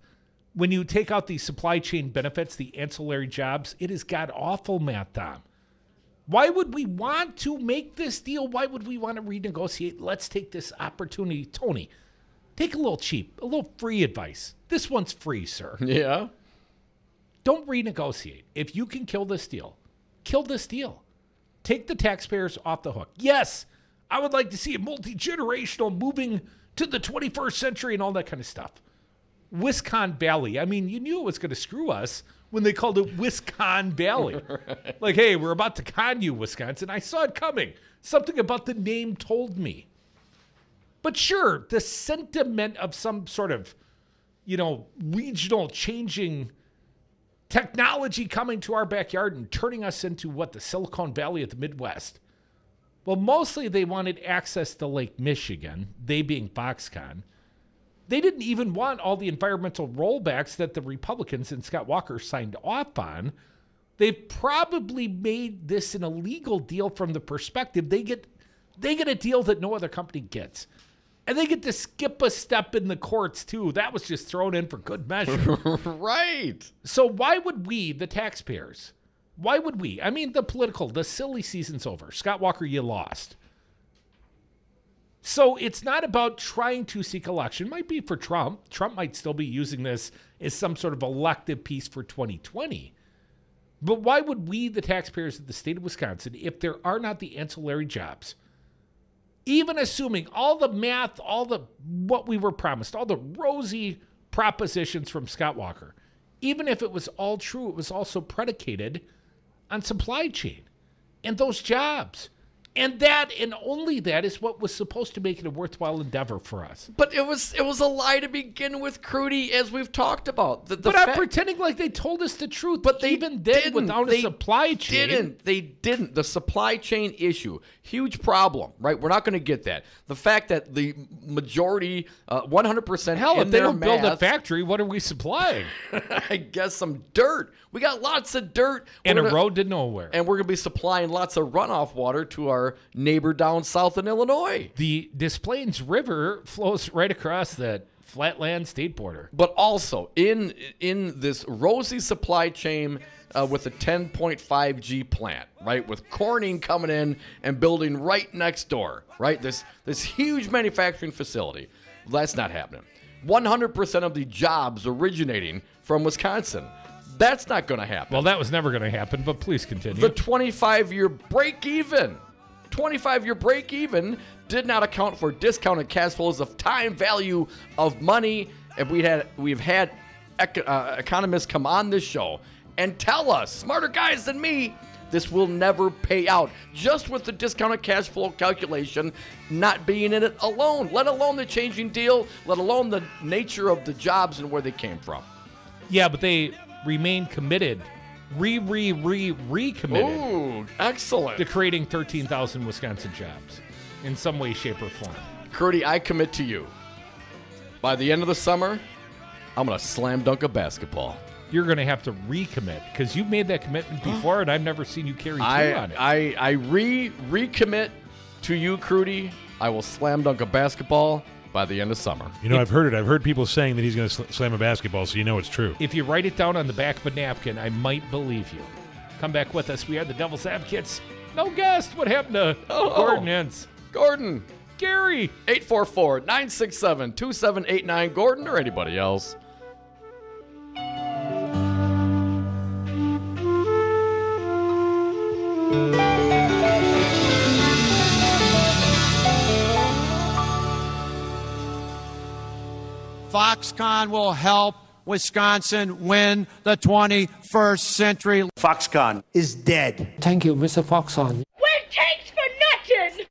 When you take out the supply chain benefits, the ancillary jobs, it is god-awful math, Tom. Why would we want to make this deal? Why would we want to renegotiate? Let's take this opportunity. Tony, take a little cheap, a little free advice. This one's free, sir. Yeah. Don't renegotiate. If you can kill this deal, kill this deal. Take the taxpayers off the hook. Yes, I would like to see a multi-generational moving to the 21st century and all that kind of stuff. Wisconsin Valley. I mean, you knew it was going to screw us when they called it Wisconsin Valley. Right. Like, hey, we're about to con you, Wisconsin. I saw it coming. Something about the name told me. But sure, the sentiment of some sort of, regional changing technology coming to our backyard and turning us into the Silicon Valley of the Midwest. Well, mostly they wanted access to Lake Michigan, they being Foxconn. They didn't even want all the environmental rollbacks that the Republicans and Scott Walker signed off on. They've probably made this an illegal deal from the perspective they get a deal that no other company gets. And they get to skip a step in the courts, too. That was just thrown in for good measure. Right. So why would we, the taxpayers, I mean, the silly season's over. Scott Walker, you lost. So it's not about trying to seek election. It might be for Trump. Trump might still be using this as some sort of elective piece for 2020. But why would we, the taxpayers of the state of Wisconsin, if there are not the ancillary jobs, even assuming all the math, what we were promised, all the rosy propositions from Scott Walker, even if it was all true, it was also predicated on supply chain and those jobs. And that and only that is what was supposed to make it a worthwhile endeavor for us. But it was a lie to begin with, Crudy, as we've talked about. I'm pretending like they told us the truth. But they even did without a supply chain. They didn't. The supply chain issue, huge problem, right? We're not going to get that. The fact that the majority, 100%. Hell, if they don't build a factory, what are we supplying? I guess some dirt. We got lots of dirt. And a road to nowhere. And we're going to be supplying lots of runoff water to our neighbor down south in Illinois. The Des Plaines River flows right across that flatland state border. But also in this rosy supply chain with a 10.5G plant, right? With Corning coming in and building right next door, right? This huge manufacturing facility. That's not happening. 100% of the jobs originating from Wisconsin. That's not going to happen. Well, that was never going to happen, but please continue. The 25-year break-even. 25-year break-even did not account for discounted cash flows of time value of money. And we've had economists come on this show and tell us, smarter guys than me, this will never pay out. Just with the discounted cash flow calculation not being in it alone, let alone the changing deal, let alone the nature of the jobs and where they came from. Yeah, but they remain committed, recommitted. Ooh, excellent. To creating 13,000 Wisconsin jobs in some way, shape, or form. Curdy, I commit to you. By the end of the summer, I'm going to slam dunk a basketball. You're going to have to recommit because you've made that commitment before, and I've never seen you carry through on it. I recommit to you, Crudy. I will slam dunk a basketball by the end of summer. I've heard it. I've heard people saying that he's going to slam a basketball, so you know it's true. If you write it down on the back of a napkin, I might believe you. Come back with us. We are the Devil's Advocates. No guest. What happened to Gordon Hintz? Gordon. Gary. 844-967-2789. Gordon or anybody else. Foxconn will help Wisconsin win the 21st century. Foxconn is dead. Thank you, Mr. Foxconn. Thanks for nothing!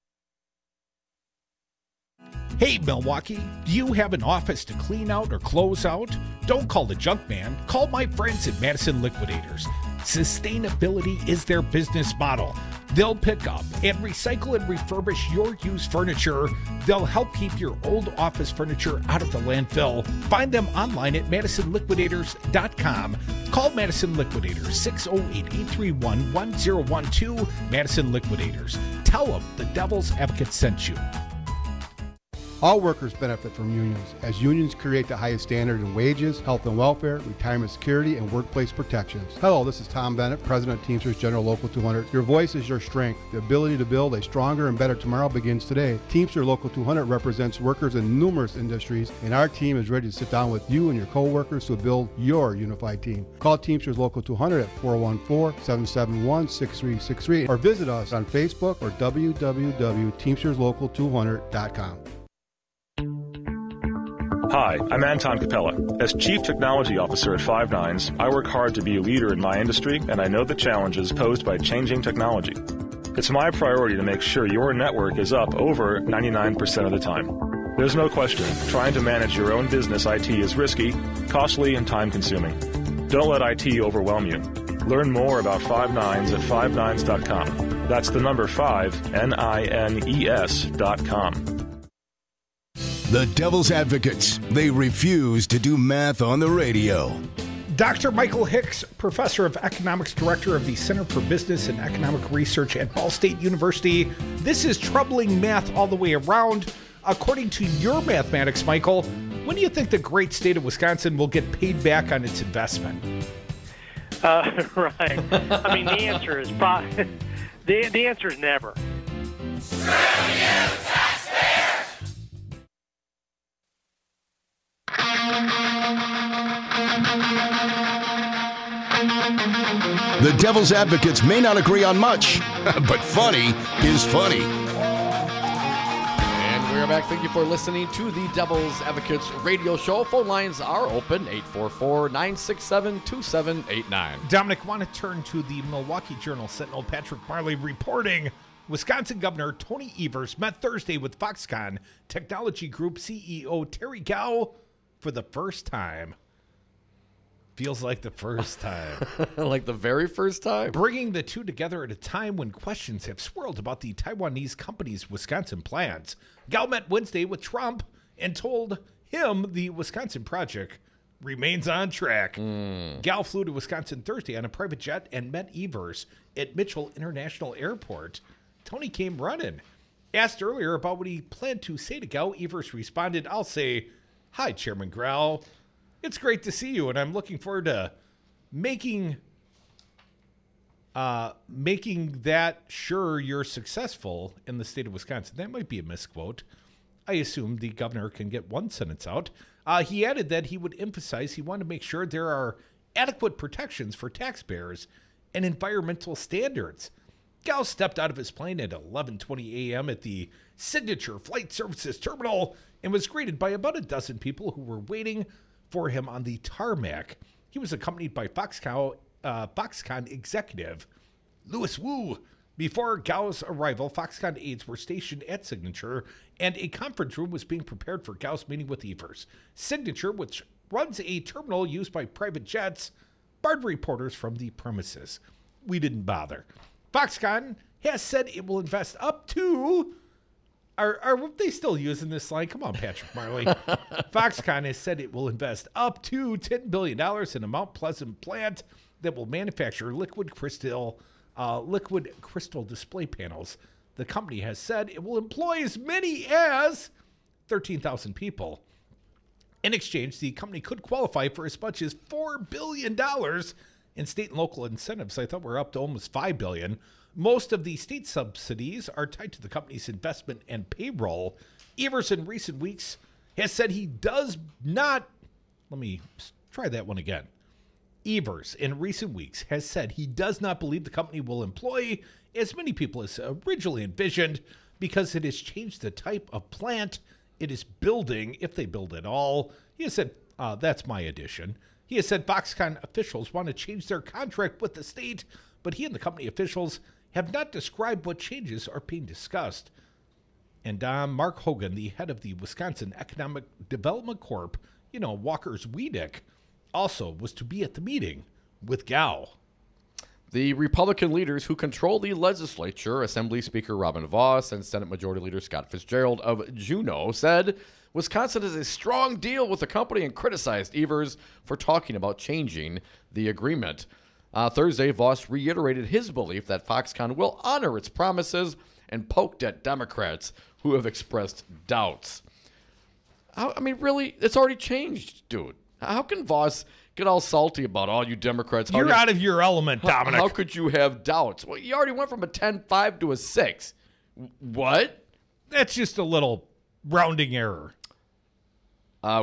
Hey, Milwaukee, do you have an office to clean out or close out? Don't call the junk man. Call my friends at Madison Liquidators. Sustainability is their business model. They'll pick up and recycle and refurbish your used furniture. They'll help keep your old office furniture out of the landfill. Find them online at MadisonLiquidators.com. Call Madison Liquidators, 608-831-1012. Madison Liquidators. Tell them the Devil's Advocate sent you. All workers benefit from unions, as unions create the highest standard in wages, health and welfare, retirement security, and workplace protections. Hello, this is Tom Bennett, President of Teamsters General Local 200. Your voice is your strength. The ability to build a stronger and better tomorrow begins today. Teamster Local 200 represents workers in numerous industries, and our team is ready to sit down with you and your co-workers to build your unified team. Call Teamsters Local 200 at 414-771-6363 or visit us on Facebook or www.teamsterslocal200.com. Hi, I'm Anton Capella. As Chief Technology Officer at Five Nines, I work hard to be a leader in my industry, and I know the challenges posed by changing technology. It's my priority to make sure your network is up over 99% of the time. There's no question, trying to manage your own business IT is risky, costly, and time-consuming. Don't let IT overwhelm you. Learn more about Five Nines at fivenines.com. That's the number 5, NINES.com. The Devil's Advocates. They refuse to do math on the radio. Dr. Michael Hicks, Professor of Economics, Director of the Center for Business and Economic Research at Ball State University. This is troubling math all the way around. According to your mathematics, Michael, when do you think the great state of Wisconsin will get paid back on its investment? Right. I mean, the answer is the answer is never. The Devil's Advocates may not agree on much, but funny is funny. And we are back. Thank you for listening to the Devil's Advocates radio show. Phone lines are open, 844-967-2789. Dominic, want to turn to the Milwaukee Journal Sentinel Patrick Marley reporting. Wisconsin Governor Tony Evers met Thursday with Foxconn Technology Group CEO Terry Gao for the first time. Feels like the first time. Like the very first time. Bringing the two together at a time when questions have swirled about the Taiwanese company's Wisconsin plans. Gao met Wednesday with Trump and told him the Wisconsin project remains on track. Gao flew to Wisconsin Thursday on a private jet and met Evers at Mitchell International Airport. Tony came running. Asked earlier about what he planned to say to Gao, Evers responded, "I'll say, hi, Chairman Grau. It's great to see you, and I'm looking forward to making that sure you're successful in the state of Wisconsin." That might be a misquote. I assume the governor can get one sentence out. He added that he would emphasize he wanted to make sure there are adequate protections for taxpayers and environmental standards. Gao stepped out of his plane at 11:20 a.m. at the Signature Flight Services Terminal and was greeted by about a dozen people who were waiting for him on the tarmac. He was accompanied by Foxconn executive Louis Wu. Before Gao's arrival, Foxconn aides were stationed at Signature, and a conference room was being prepared for Gao's meeting with Evers. Signature, which runs a terminal used by private jets, barred reporters from the premises. We didn't bother. Foxconn has said it will invest up to... Are they still using this line? Come on, Patrick Marley. Foxconn has said it will invest up to $10 billion in a Mount Pleasant plant that will manufacture liquid crystal display panels. The company has said it will employ as many as 13,000 people. In exchange, the company could qualify for as much as $4 billion in state and local incentives. I thought we're up to almost $5 billion. Most of the state subsidies are tied to the company's investment and payroll. Evers in recent weeks has said he does not... Let me try that one again. Evers in recent weeks has said he does not believe the company will employ as many people as originally envisioned because it has changed the type of plant it is building, if they build at all. He has said, that's my addition. He has said Foxconn officials want to change their contract with the state, but he and the company officials have not described what changes are being discussed. And Mark Hogan, the head of the Wisconsin Economic Development Corp., Walker's Weedick, also was to be at the meeting with Gao. The Republican leaders who control the legislature, Assembly Speaker Robin Vos and Senate Majority Leader Scott Fitzgerald of Juneau, said Wisconsin has a strong deal with the company and criticized Evers for talking about changing the agreement. Thursday, Vos reiterated his belief that Foxconn will honor its promises and poked at Democrats who have expressed doubts. Really, it's already changed, dude. How can Vos get all salty about all you Democrats? You're out of your element, Dominic. How could you have doubts? Well, you already went from a 10-5 to a 6. What? That's just a little rounding error.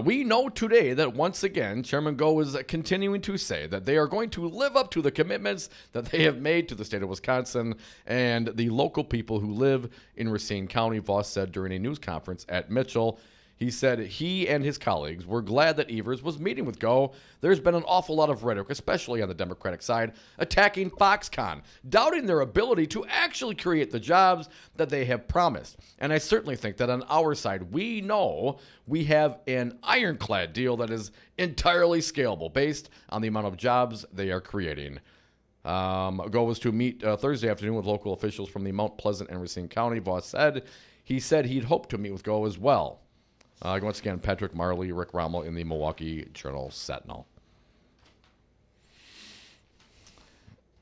We know today that once again, Chairman Go is continuing to say that they are going to live up to the commitments that they have made to the state of Wisconsin and the local people who live in Racine County, Vos said during a news conference at Mitchell. He said he and his colleagues were glad that Evers was meeting with Go. There's been an awful lot of rhetoric, especially on the Democratic side, attacking Foxconn, doubting their ability to actually create the jobs that they have promised. And I certainly think that on our side, we know we have an ironclad deal that is entirely scalable based on the amount of jobs they are creating. Go was to meet Thursday afternoon with local officials from the Mount Pleasant and Racine County. Vos said he'd hoped to meet with Go as well. Once again, Patrick Marley, Rick Rommel in the Milwaukee Journal-Sentinel.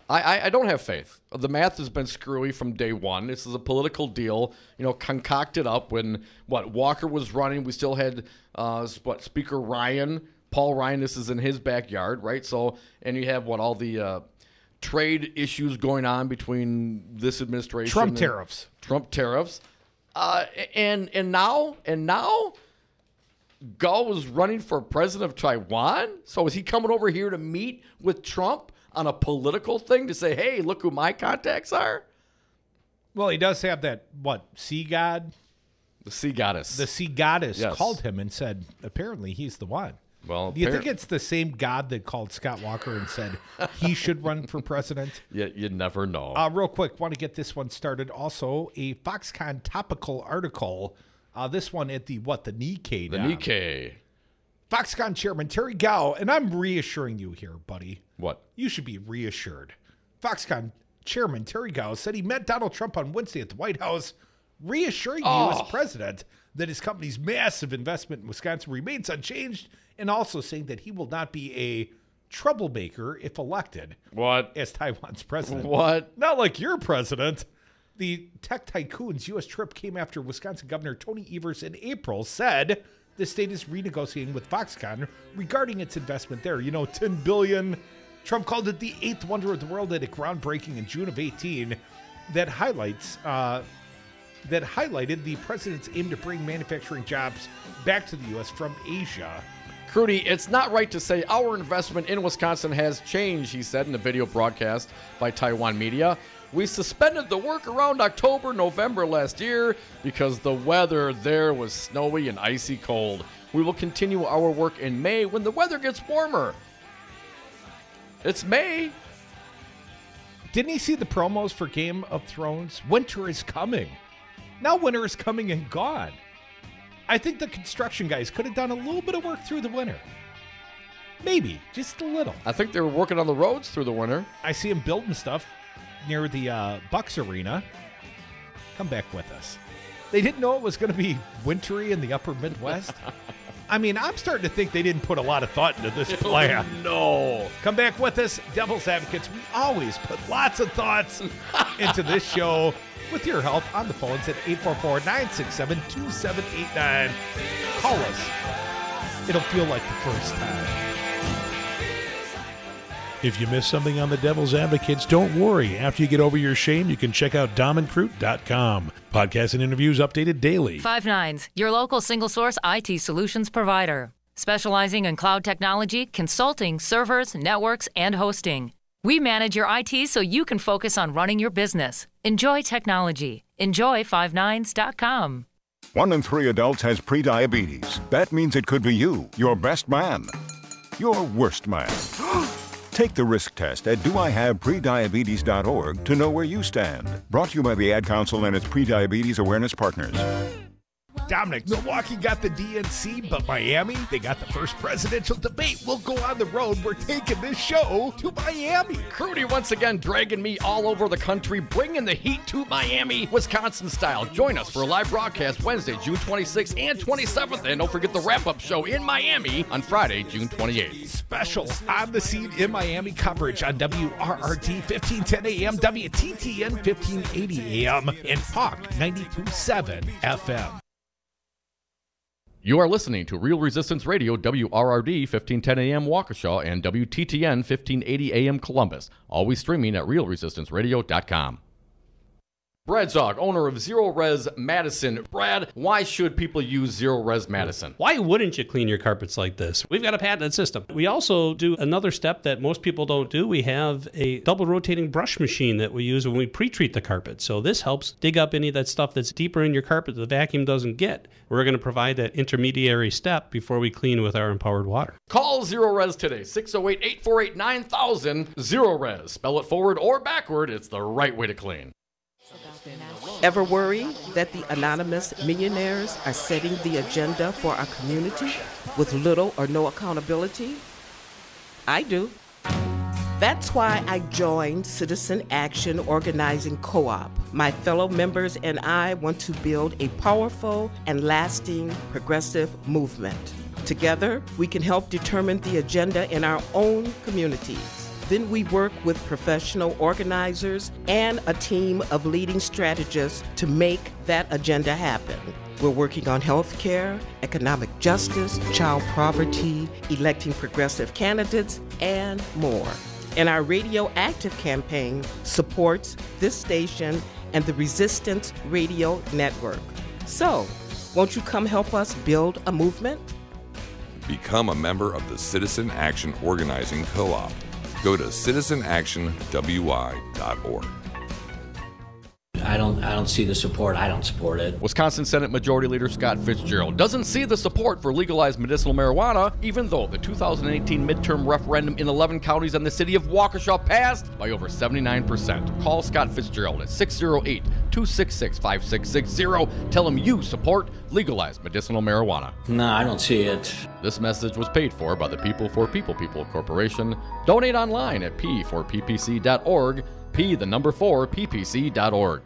I don't have faith. The math has been screwy from day one. This is a political deal, concocted up when, Walker was running. We still had, Speaker Ryan, Paul Ryan, this is in his backyard, right? So, and you have, all the trade issues going on between this administration. Trump tariffs. And now, Gao was running for president of Taiwan. So is he coming over here to meet with Trump on a political thing to say, hey, look who my contacts are? Well, he does have that, sea god? The sea goddess. The sea goddess Yes. called him and said, apparently he's the one. Well, do you think it's the same god that called Scott Walker and said he should run for president? Yeah, you never know. Real quick, want to get this one started. Also, a Foxconn topical article. This one at the Nikkei. The Nikkei. Foxconn chairman Terry Gao, and I'm reassuring you here, buddy. What? You should be reassured. Foxconn chairman Terry Gao said he met Donald Trump on Wednesday at the White House, reassuring the U.S. president that his company's massive investment in Wisconsin remains unchanged, and also saying that he will not be a troublemaker if elected. What? As Taiwan's president. What? Not like your president. The tech tycoon's U.S. trip came after Wisconsin Governor Tony Evers in April said the state is renegotiating with Foxconn regarding its investment there. $10 billion. Trump called it the eighth wonder of the world at a groundbreaking in June of 18 that highlighted the president's aim to bring manufacturing jobs back to the U.S. from Asia. Crudy, it's not right to say our investment in Wisconsin has changed, he said in a video broadcast by Taiwan media. We suspended the work around October, November last year because the weather there was snowy and icy cold. We will continue our work in May when the weather gets warmer. It's May. Didn't he see the promos for Game of Thrones? Winter is coming. Now winter is coming and gone. I think the construction guys could have done a little bit of work through the winter. Maybe, just a little. I think they were working on the roads through the winter. I see them building stuff near the Bucks Arena. Come back with us. They didn't know it was going to be wintry in the upper Midwest. I'm starting to think they didn't put a lot of thought into this plan. No. Come back with us, Devil's Advocates. We always put lots of thoughts into this show with your help on the phones at 844-967-2789. Call us. It'll feel like the first time. If you missed something on the Devil's Advocates, don't worry. After you get over your shame, you can check out domandcroot.com. Podcasts and interviews updated daily. 5 your local single-source IT solutions provider. Specializing in cloud technology, consulting, servers, networks, and hosting. We manage your IT so you can focus on running your business. Enjoy technology. Enjoy 59s.com. 1 in 3 adults has prediabetes. That means it could be you, your best man. your worst man. Take the risk test at doihaveprediabetes.org to know where you stand. Brought to you by the Ad Council and its pre-diabetes awareness partners. Dominic, Milwaukee got the DNC, but Miami, they got the first presidential debate. We'll go on the road. We're taking this show to Miami. Crudy once again dragging me all over the country, bringing the heat to Miami, Wisconsin style. Join us for a live broadcast Wednesday, June 26th and 27th. And don't forget the wrap-up show in Miami on Friday, June 28th. Special on-the-scene in Miami coverage on WRRT 1510 AM, WTTN 1580 AM, and Hawk 92.7 FM. You are listening to Real Resistance Radio, WRRD 1510 AM Waukesha and WTTN 1580 AM Columbus. Always streaming at realresistanceradio.com. Brad Zog, owner of Zero Res Madison. Brad, why should people use Zero Res Madison? Why wouldn't you clean your carpets like this? We've got a patented system. We also do another step that most people don't do. We have a double rotating brush machine that we use when we pre-treat the carpet. So this helps dig up any of that stuff that's deeper in your carpet that the vacuum doesn't get. We're going to provide that intermediary step before we clean with our empowered water. Call Zero Res today, 608-848-9000. Zero Res. Spell it forward or backward. It's the right way to clean. Ever worry that the anonymous millionaires are setting the agenda for our community with little or no accountability? I do. That's why I joined Citizen Action Organizing Co-op. My fellow members and I want to build a powerful and lasting progressive movement. Together, we can help determine the agenda in our own communities. Then we work with professional organizers and a team of leading strategists to make that agenda happen. We're working on health care, economic justice, child poverty, electing progressive candidates, and more. And our Radio Active campaign supports this station and the Resistance Radio Network. So, won't you come help us build a movement? Become a member of the Citizen Action Organizing Co-op. Go to citizenactionwy.org. I don't see the support. I don't support it. Wisconsin Senate Majority Leader Scott Fitzgerald doesn't see the support for legalized medicinal marijuana, even though the 2018 midterm referendum in 11 counties and the city of Waukesha passed by over 79%. Call Scott Fitzgerald at 608-266-5660. Tell him you support legalized medicinal marijuana. No, I don't see it. This message was paid for by the People for People Corporation. Donate online at p4ppc.org. P4ppc.org.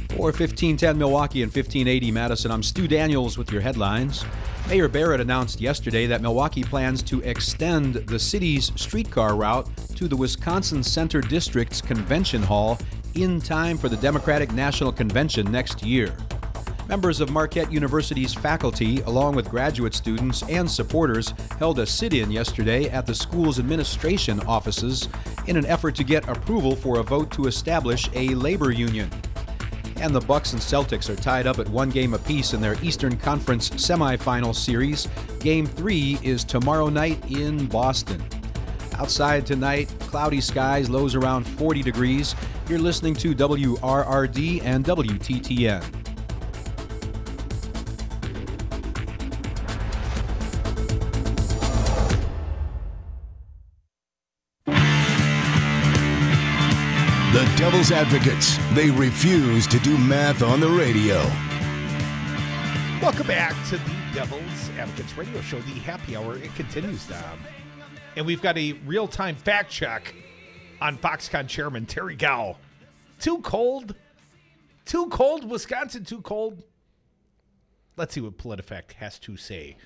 For 1510 Milwaukee and 1580 Madison, I'm Stu Daniels with your headlines. Mayor Barrett announced yesterday that Milwaukee plans to extend the city's streetcar route to the Wisconsin Center District's convention hall in time for the Democratic National Convention next year. Members of Marquette University's faculty, along with graduate students and supporters, held a sit-in yesterday at the school's administration offices in an effort to get approval for a vote to establish a labor union. And the Bucks and Celtics are tied up at one game apiece in their Eastern Conference semifinal series. Game 3 is tomorrow night in Boston. Outside tonight, cloudy skies, lows around 40 degrees. You're listening to WRRD and WTTN. The Devil's Advocates. They refuse to do math on the radio. Welcome back to the Devil's Advocates radio show, the happy hour. It continues, Dom. And we've got a real-time fact check on Foxconn Chairman Terry Gao. Too cold? Too cold? Wisconsin too cold? Let's see what PolitiFact has to say.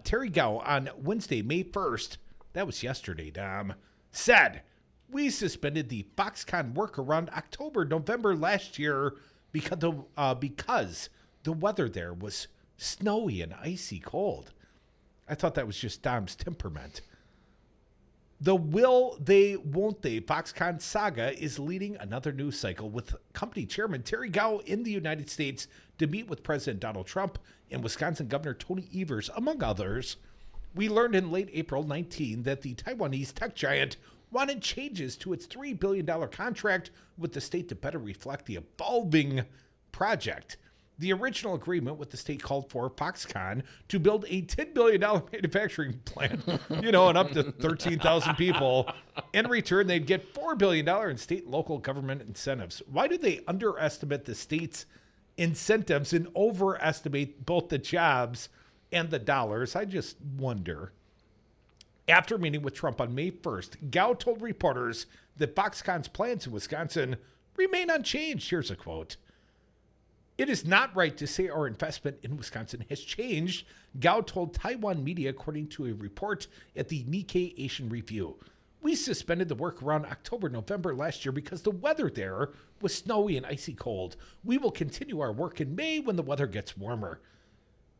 Terry Gao on Wednesday, May 1st, that was yesterday, Dom, said, "We suspended the Foxconn work around October, November last year because the weather there was snowy and icy cold." I thought that was just Dom's temperament. The will they, won't they Foxconn saga is leading another news cycle with company chairman Terry Gao in the United States to meet with President Donald Trump and Wisconsin Governor Tony Evers, among others. We learned in late April 19 that the Taiwanese tech giant wanted changes to its $3 billion contract with the state to better reflect the evolving project. The original agreement with the state called for Foxconn to build a $10 billion manufacturing plant, and up to 13,000 people. In return, they'd get $4 billion in state and local government incentives. Why do they underestimate the state's incentives and overestimate both the jobs and the dollars? I just wonder. After meeting with Trump on May 1st, Gao told reporters that Foxconn's plans in Wisconsin remain unchanged. Here's a quote. "It is not right to say our investment in Wisconsin has changed," Gao told Taiwan media, according to a report at the Nikkei Asian Review. "We suspended the work around October, November last year because the weather there was snowy and icy cold. We will continue our work in May when the weather gets warmer."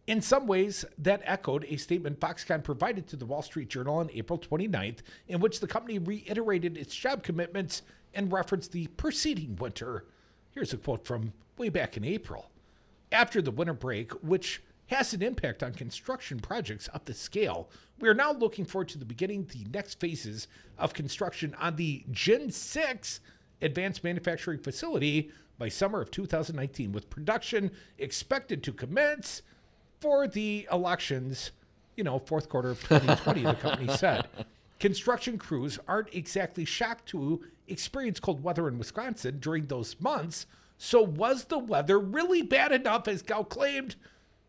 In some ways, that echoed a statement Foxconn provided to the Wall Street Journal on April 29th, in which the company reiterated its job commitments and referenced the preceding winter. Here's a quote from way back in April. "After the winter break, which has an impact on construction projects of this scale, we are now looking forward to the beginning the next phases of construction on the Gen 6 advanced manufacturing facility by summer of 2019, with production expected to commence for the elections, fourth quarter of 2020, the company said. Construction crews aren't exactly shocked to experience cold weather in Wisconsin during those months. So was the weather really bad enough, as Gao claimed,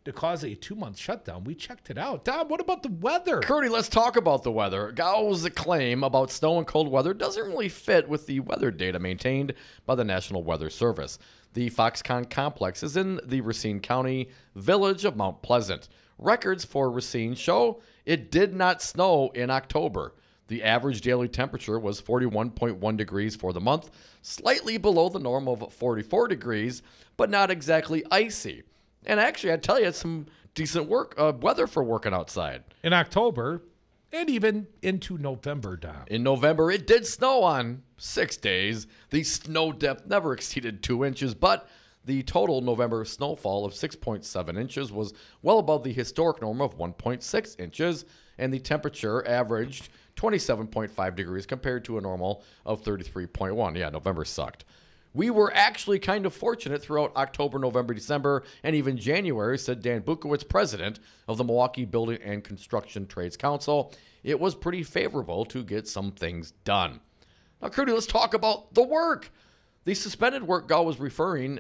to cause a 2-month shutdown? We checked it out. Dom, what about the weather? Curdy, let's talk about the weather. Gao's claim about snow and cold weather doesn't really fit with the weather data maintained by the National Weather Service. The Foxconn complex is in the Racine County village of Mount Pleasant. Records for Racine show it did not snow in October. The average daily temperature was 41.1 degrees for the month, slightly below the norm of 44 degrees, but not exactly icy. And actually, I tell you, it's some decent weather for working outside. In October, and even into November, Dom. In November, it did snow on 6 days. The snow depth never exceeded 2 inches, but the total November snowfall of 6.7 inches was well above the historic norm of 1.6 inches, and the temperature averaged 27.5 degrees compared to a normal of 33.1. Yeah, November sucked. We were actually kind of fortunate throughout October, November, December, and even January, said Dan Bukowitz, president of the Milwaukee Building and Construction Trades Council. It was pretty favorable to get some things done. Now, Crudy, let's talk about the work. The suspended work Gao was referring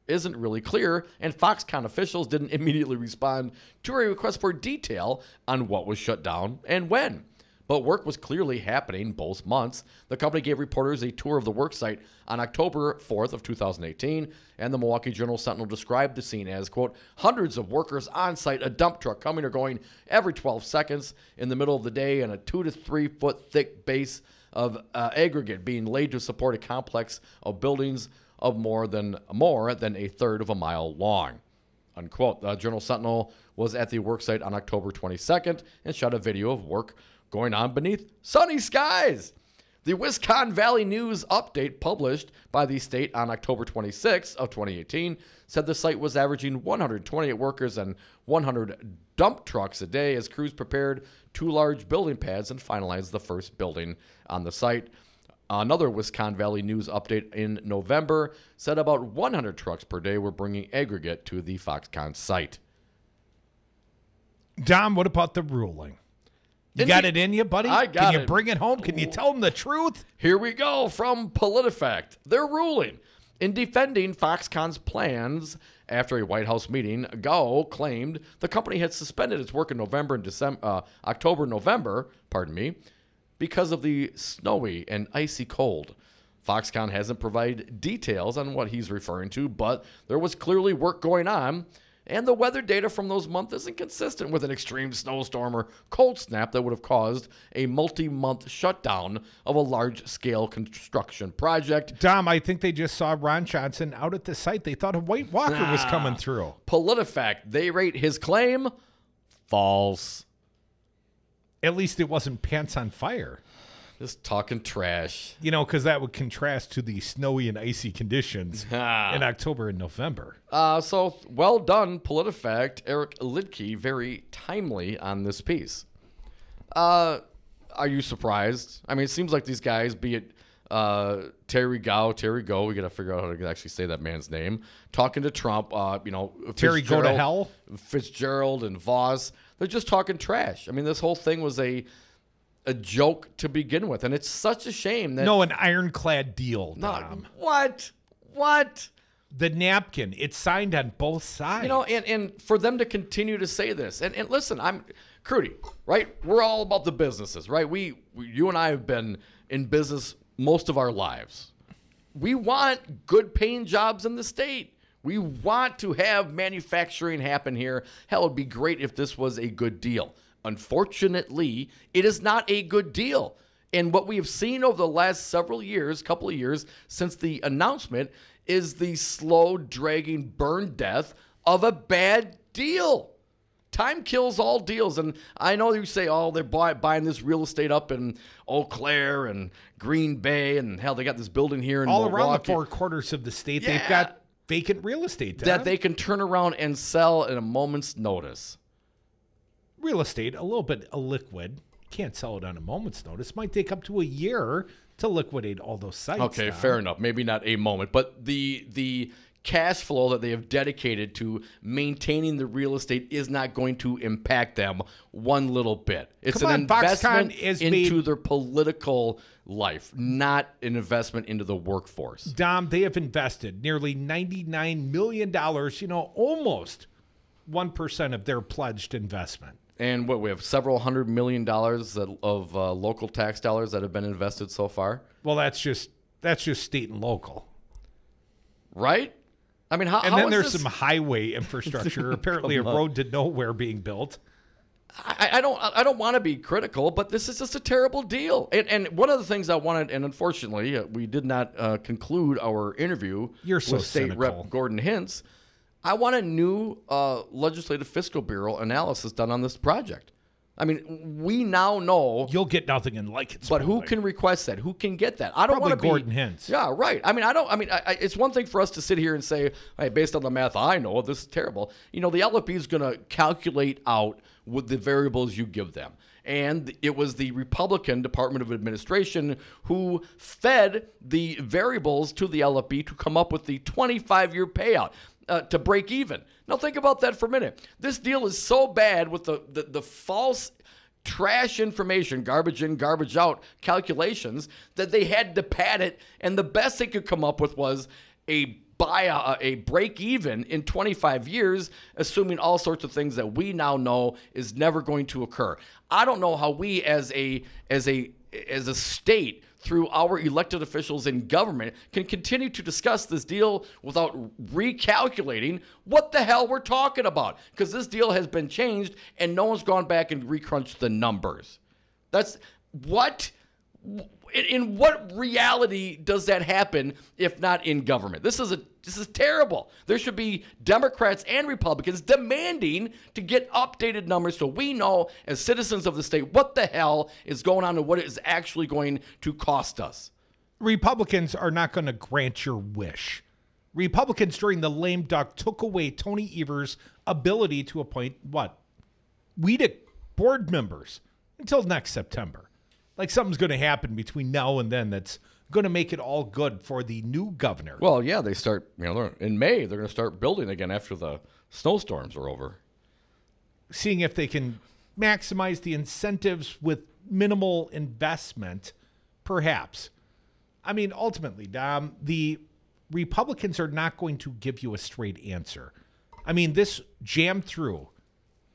isn't really clear, and Foxconn officials didn't immediately respond to a request for detail on what was shut down and when. But work was clearly happening both months. The company gave reporters a tour of the work site on October 4th of 2018, and the Milwaukee Journal-Sentinel described the scene as, quote, hundreds of workers on site, a dump truck coming or going every 12 seconds in the middle of the day, and a 2 to 3 foot thick base of aggregate being laid to support a complex of buildings of more than a third of a mile long, unquote. The Journal-Sentinel was at the work site on October 22nd and shot a video of work going on beneath sunny skies. The Wisconsin Valley News update published by the state on October 26 of 2018 said the site was averaging 128 workers and 100 dump trucks a day as crews prepared 2 large building pads and finalized the first building on the site. Another Wisconsin Valley News update in November said about 100 trucks per day were bringing aggregate to the Foxconn site. Dom, what about the ruling? You got it in you, buddy? I got it. Can you bring it home? Can you tell them the truth? Here we go from PolitiFact. Their ruling. In defending Foxconn's plans after a White House meeting, Gao claimed the company had suspended its work in October, November, because of the snowy and icy cold. Foxconn hasn't provided details on what he's referring to, but there was clearly work going on. And the weather data from those months isn't consistent with an extreme snowstorm or cold snap that would have caused a multi-month shutdown of a large-scale construction project. Dom, I think they just saw Ron Johnson out at the site. They thought a White Walker was coming through. PolitiFact, they rate his claim false. At least it wasn't pants on fire. Just talking trash. Because that would contrast to the snowy and icy conditions in October and November. So, well done, PolitiFact. Eric Lidke, very timely on this piece. Are you surprised? I mean, it seems like these guys, be it Terry Go, we got to figure out how to actually say that man's name, talking to Trump, Terry go to hell? Fitzgerald and Voss, they're just talking trash. I mean, this whole thing was a joke to begin with, and it's such a shame that... No, an ironclad deal, Dom. What? The napkin, it's signed on both sides. And for them to continue to say this, and listen, I'm Crudy, right? We're all about the businesses, right? You and I have been in business most of our lives. We want good paying jobs in the state. We want to have manufacturing happen here. Hell, it'd be great if this was a good deal. Unfortunately, it is not a good deal. And what we have seen over the last couple of years since the announcement is the slow, dragging burn death of a bad deal. Time kills all deals. And I know you say, they're buying this real estate up in Eau Claire and Green Bay, and hell, they got this building here in Milwaukee. Around the 4 quarters of the state, they've got vacant real estate. That they can turn around and sell in a moment's notice. Real estate, a little bit illiquid. Can't sell it on a moment's notice. Might take up to a year to liquidate all those sites. Okay, fair enough. Maybe not a moment, but the cash flow that they have dedicated to maintaining the real estate is not going to impact them one little bit. It's an investment into their political life, not an investment into the workforce. Dom, they have invested nearly $99 million, almost 1% of their pledged investment. And we have several $100 million of local tax dollars that have been invested so far. Well, that's just state and local, right? I mean, there's some highway infrastructure. Apparently, a road to nowhere being built. I don't want to be critical, but this is just a terrible deal. And one of the things I wanted, and unfortunately, we did not conclude our interview with State Rep Gordon Hintz. I want a new legislative fiscal bureau analysis done on this project. I mean, we now know you'll get nothing in Likens. But who can request that? Who can get that? I don't want to be Gordon Hintz. Yeah, right. I mean, it's one thing for us to sit here and say, hey, based on the math I know, this is terrible. The LFB is going to calculate out with the variables you give them. And it was the Republican Department of Administration who fed the variables to the LFB to come up with the 25-year payout. To break even. Now think about that for a minute. This deal is so bad with the false trash information, garbage in, garbage out calculations, that they had to pad it, and the best they could come up with was a break even in 25 years, assuming all sorts of things that we now know is never going to occur. I don't know how we as a state, through our elected officials in government, can continue to discuss this deal without recalculating what the hell we're talking about. Because this deal has been changed and no one's gone back and recrunched the numbers. That's what... In what reality does that happen if not in government? This is terrible. There should be Democrats and Republicans demanding to get updated numbers so we know as citizens of the state what the hell is going on and what it is actually going to cost us. Republicans are not going to grant your wish. Republicans during the lame duck took away Tony Evers' ability to appoint WEDC board members until next September. Like something's going to happen between now and then that's going to make it all good for the new governor. Well, yeah, they start, in May, they're going to start building again after the snowstorms are over. Seeing if they can maximize the incentives with minimal investment, perhaps. I mean, ultimately, Dom, the Republicans are not going to give you a straight answer. I mean, this jammed through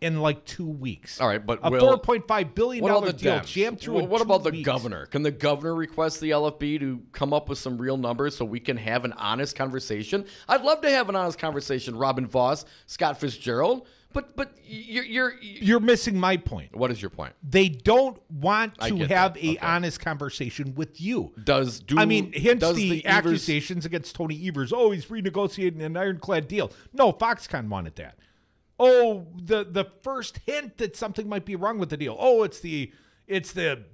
in like 2 weeks. All right, but a $4.5 billion deal jammed through in 2 weeks. What about the governor? Can the governor request the LFB to come up with some real numbers so we can have an honest conversation? I'd love to have an honest conversation, Robin Voss, Scott Fitzgerald, but you're missing my point. What is your point? They don't want to have an honest conversation with you. Hence the accusations against Tony Evers. Oh, he's renegotiating an ironclad deal. No, Foxconn wanted that. Oh, the first hint that something might be wrong with the deal. Oh, it's the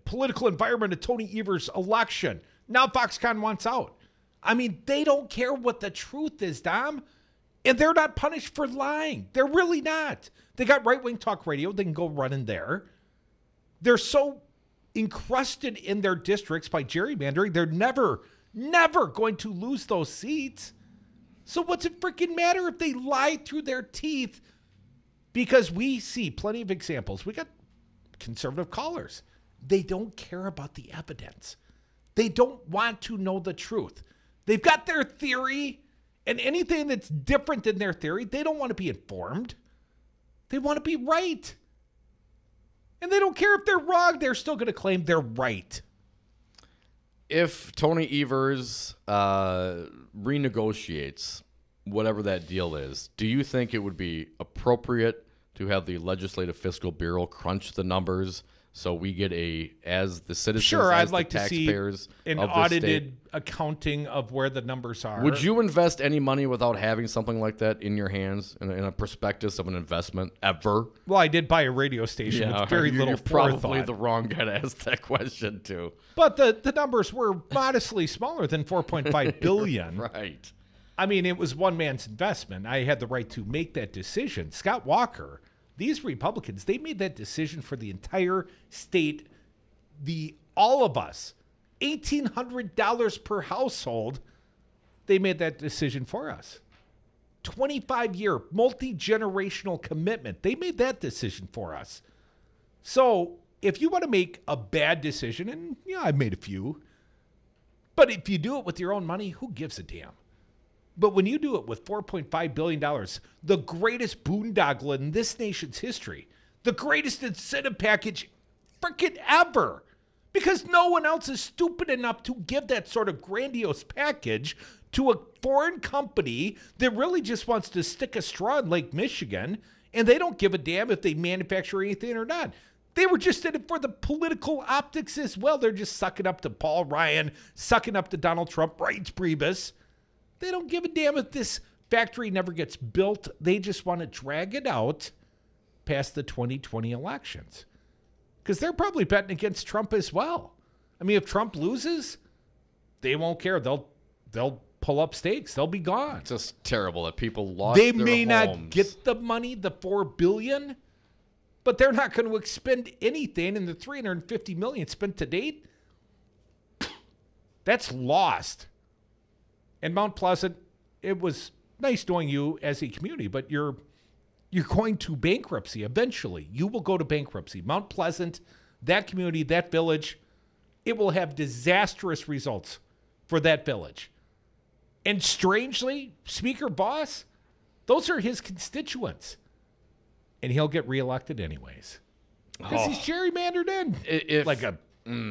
political environment of Tony Evers' election. Now Foxconn wants out. I mean, they don't care what the truth is, Dom. And they're not punished for lying. They're really not. They got right-wing talk radio. They can go run in there. They're so encrusted in their districts by gerrymandering. They're never going to lose those seats. So what's it freaking matter if they lie through their teeth? Because we see plenty of examples. We got conservative callers. They don't care about the evidence. They don't want to know the truth. They've got their theory, and anything that's different than their theory, they don't want to be informed. They want to be right. And they don't care if they're wrong. They're still going to claim they're right. If Tony Evers renegotiates whatever that deal is, do you think it would be appropriate to have the Legislative Fiscal Bureau crunch the numbers so we get as the citizens, sure, as I'd like the taxpayers to see an of the audited state, accounting of where the numbers are. Would you invest any money without having something like that in your hands, in a prospectus of an investment ever? Well, I did buy a radio station with very little forethought. Probably the wrong guy to ask that question to. But the numbers were modestly smaller than $4.5 billion. Right. I mean, it was one man's investment. I had the right to make that decision. Scott Walker, these Republicans, they made that decision for the entire state, all of us. $1,800 per household, they made that decision for us. 25-year, multi-generational commitment. They made that decision for us. So if you want to make a bad decision, and yeah, I've made a few, but if you do it with your own money, who gives a damn? But when you do it with $4.5 billion, the greatest boondoggle in this nation's history, the greatest incentive package freaking ever, because no one else is stupid enough to give that sort of grandiose package to a foreign company that really just wants to stick a straw in Lake Michigan, and they don't give a damn if they manufacture anything or not. They were just in it for the political optics as well. They're just sucking up to Paul Ryan, sucking up to Donald Trump, Reince Priebus. They don't give a damn if this factory never gets built. They just want to drag it out past the 2020 elections. Because they're probably betting against Trump as well. I mean, if Trump loses, they won't care. They'll pull up stakes. They'll be gone. It's just terrible that people lost their homes. They may not get the money, the $4 billion, but they're not going to expend anything. And the $350 million spent to date, that's lost. And Mount Pleasant, it was nice knowing you as a community, but you're going to bankruptcy eventually. You will go to bankruptcy. Mount Pleasant, that community, that village, it will have disastrous results for that village. And strangely, Speaker Boss, those are his constituents. And he'll get reelected anyways. Because he's gerrymandered in like a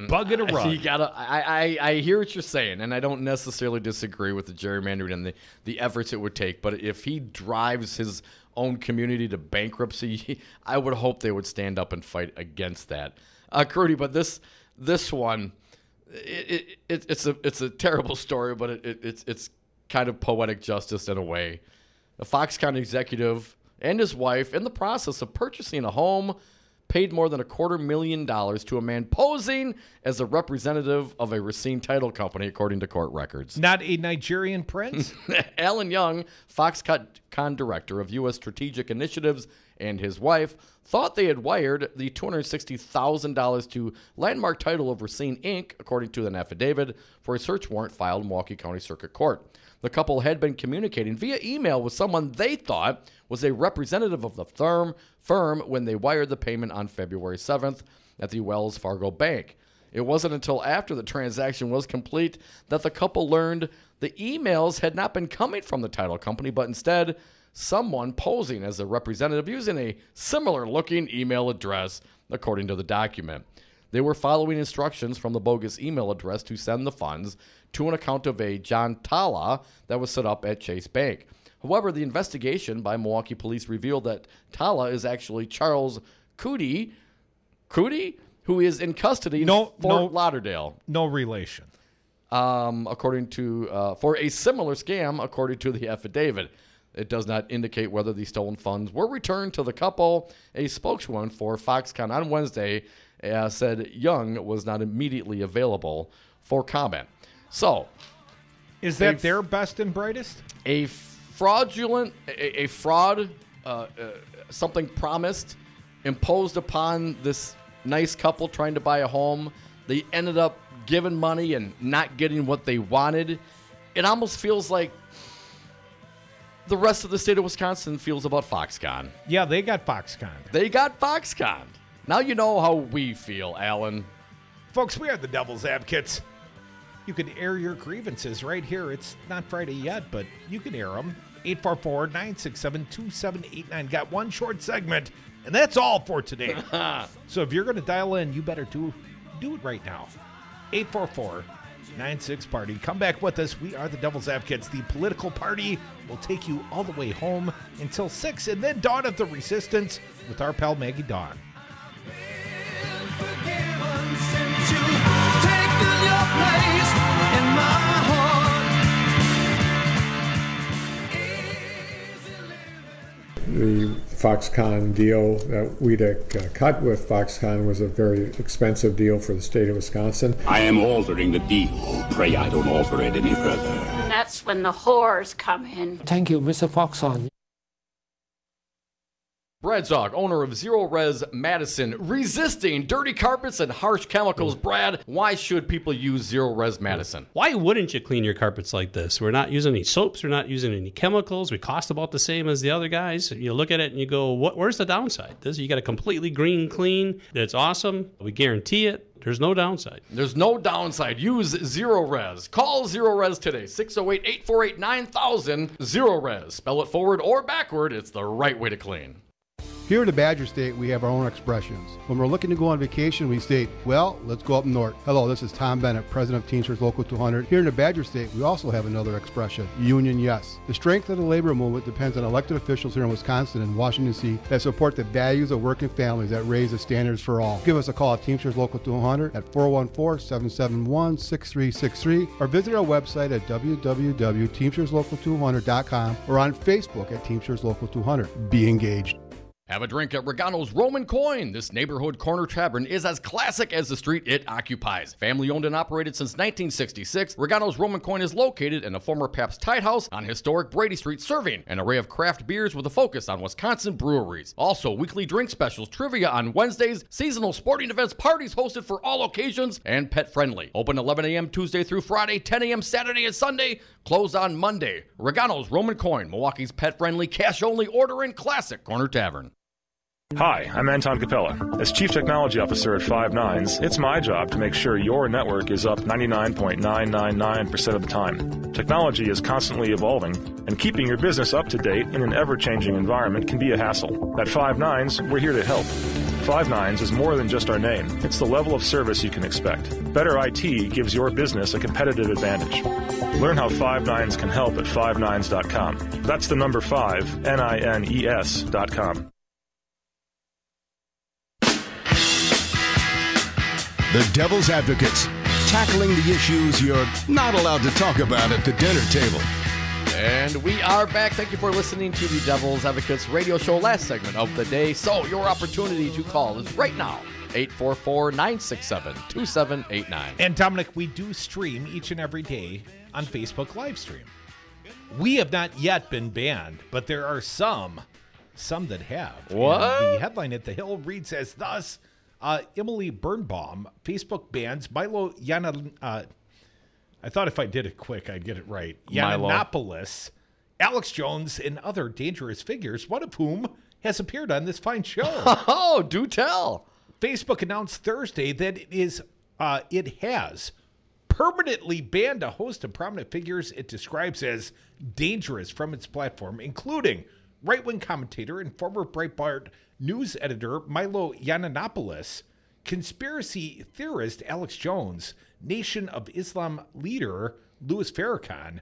bug in a rug. I hear what you're saying, and I don't necessarily disagree with the gerrymandering and the efforts it would take. But if he drives his own community to bankruptcy, I would hope they would stand up and fight against that. Crudy, but this one, it's a terrible story, but it's kind of poetic justice in a way. A Foxconn executive and his wife, in the process of purchasing a home, paid more than $250,000 to a man posing as a representative of a Racine title company, according to court records. Not a Nigerian prince? Alan Young, Foxconn director of U.S. Strategic Initiatives, and his wife thought they had wired the $260,000 to Landmark Title of Racine, Inc., according to an affidavit, for a search warrant filed in Milwaukee County Circuit Court. The couple had been communicating via email with someone they thought was a representative of the firm when they wired the payment on February 7th at the Wells Fargo Bank. It wasn't until after the transaction was complete that the couple learned the emails had not been coming from the title company, but instead someone posing as a representative using a similar-looking email address, according to the document. They were following instructions from the bogus email address to send the funds to an account of a John Tala that was set up at Chase Bank. However, the investigation by Milwaukee police revealed that Tala is actually Charles Cootie, who is in custody in Fort Lauderdale. No relation. According to for a similar scam, according to the affidavit. It does not indicate whether the stolen funds were returned to the couple. A spokeswoman for Foxconn on Wednesday said Young was not immediately available for comment. So, is that their best and brightest? A fraud, something promised, imposed upon this nice couple trying to buy a home. They ended up giving money and not getting what they wanted. It almost feels like the rest of the state of Wisconsin feels about Foxconn. Yeah, they got Foxconn. They got Foxconn. Now you know how we feel, Alan. Folks, we are the Devil's Advocates. You can air your grievances right here. It's not Friday yet, but you can air them. 844-967-2789. Got one short segment, and that's all for today. So if you're going to dial in, you better do it right now. 844-96-PARTY. Come back with us. We are the Devil's Advocates. The political party will take you all the way home until 6, and then Dawn of the Resistance with our pal Maggie Dawn. The Foxconn deal that WEDC cut with Foxconn was a very expensive deal for the state of Wisconsin. I am altering the deal. Pray I don't alter it any further. And that's when the whores come in. Thank you, Mr. Foxon. Brad Zog, owner of Zero Res Madison, resisting dirty carpets and harsh chemicals. Brad, why should people use Zero Res Madison? Why wouldn't you clean your carpets like this? We're not using any soaps. We're not using any chemicals. We cost about the same as the other guys. You look at it and you go, where's the downside? You got a completely green clean. It's awesome. We guarantee it. There's no downside. There's no downside. Use Zero Res. Call Zero Res today. 608-848-9000. Zero Res. Spell it forward or backward. It's the right way to clean. Here in the Badger State, we have our own expressions. When we're looking to go on vacation, we state, well, let's go up north. Hello, this is Tom Bennett, president of Teamsters Local 200. Here in the Badger State, we also have another expression, union yes. The strength of the labor movement depends on elected officials here in Wisconsin and Washington, D.C. that support the values of working families that raise the standards for all. Give us a call at Teamsters Local 200 at 414-771-6363 or visit our website at www.teamsterslocal200.com or on Facebook at Teamsters Local 200. Be engaged. Have a drink at Regano's Roman Coin. This neighborhood corner tavern is as classic as the street it occupies. Family owned and operated since 1966, Regano's Roman Coin is located in a former Pabst Tide House on historic Brady Street, serving an array of craft beers with a focus on Wisconsin breweries. Also, weekly drink specials, trivia on Wednesdays, seasonal sporting events, parties hosted for all occasions, and pet friendly. Open 11 a.m. Tuesday through Friday, 10 a.m. Saturday and Sunday, closed on Monday. Regano's Roman Coin, Milwaukee's pet friendly, cash only order and classic corner tavern. Hi, I'm Anton Capella. As Chief Technology Officer at Five Nines, it's my job to make sure your network is up 99.999% of the time. Technology is constantly evolving, and keeping your business up to date in an ever-changing environment can be a hassle. At Five Nines, we're here to help. Five Nines is more than just our name. It's the level of service you can expect. Better IT gives your business a competitive advantage. Learn how Five Nines can help at fivenines.com. That's the number 5, NINES.com. The Devil's Advocates, tackling the issues you're not allowed to talk about at the dinner table. And we are back. Thank you for listening to the Devil's Advocates radio show, last segment of the day. So your opportunity to call is right now, 844-967-2789. And Dominic, we do stream each and every day on Facebook live stream. We have not yet been banned, but there are some that have. What? And the headline at The Hill reads as thus: Emily Birnbaum, Facebook bans Milo I thought if I did it quick, I'd get it right. Yiannopoulos, Alex Jones, and other dangerous figures, one of whom has appeared on this fine show. Oh, do tell. Facebook announced Thursday that it has permanently banned a host of prominent figures it describes as dangerous from its platform, including right-wing commentator and former Breitbart news editor Milo Yiannopoulos, conspiracy theorist Alex Jones, Nation of Islam leader Louis Farrakhan.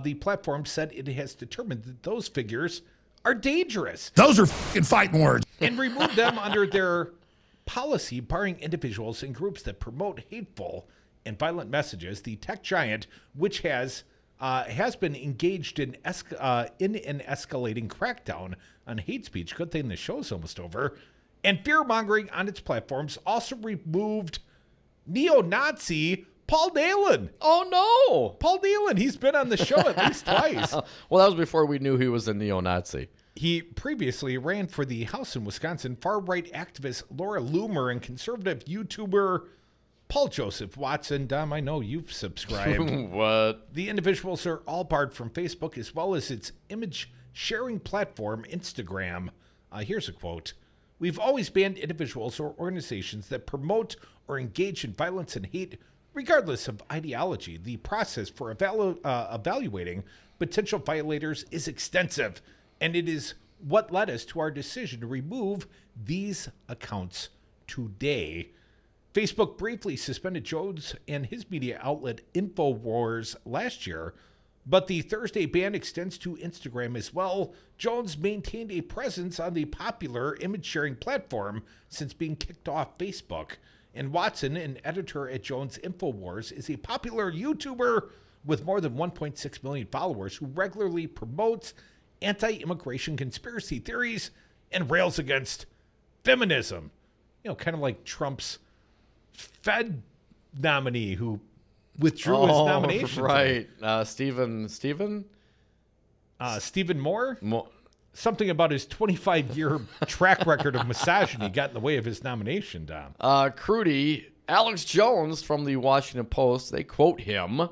The platform said it has determined that those figures are dangerous. Those are fucking fighting words. And removed them under their policy barring individuals and groups that promote hateful and violent messages. The tech giant, which has been engaged in an escalating crackdown on hate speech, good thing the show's almost over, and fear-mongering on its platforms, also removed neo-Nazi Paul Nehlen. Oh, no. Paul Nehlen, he's been on the show at least twice. Well, that was before we knew he was a neo-Nazi. He previously ran for the House in Wisconsin. Far-right activist Laura Loomer and conservative YouTuber Paul Joseph Watson. Dom, I know you've subscribed. What? The individuals are all barred from Facebook as well as its image-sharing platform, Instagram. Here's a quote. We've always banned individuals or organizations that promote or engage in violence and hate, regardless of ideology. The process for evaluating potential violators is extensive, and it is what led us to our decision to remove these accounts today. Facebook briefly suspended Jones and his media outlet InfoWars last year, but the Thursday ban extends to Instagram as well. Jones maintained a presence on the popular image-sharing platform since being kicked off Facebook. And Watson, an editor at Jones InfoWars, is a popular YouTuber with more than 1.6 million followers who regularly promotes anti-immigration conspiracy theories and rails against feminism. You know, kind of like Trump's Fed nominee who withdrew his nomination. Right. Stephen Moore? Something about his 25-year track record of misogyny got in the way of his nomination, Dom. Crudy, Alex Jones from the Washington Post, they quote him.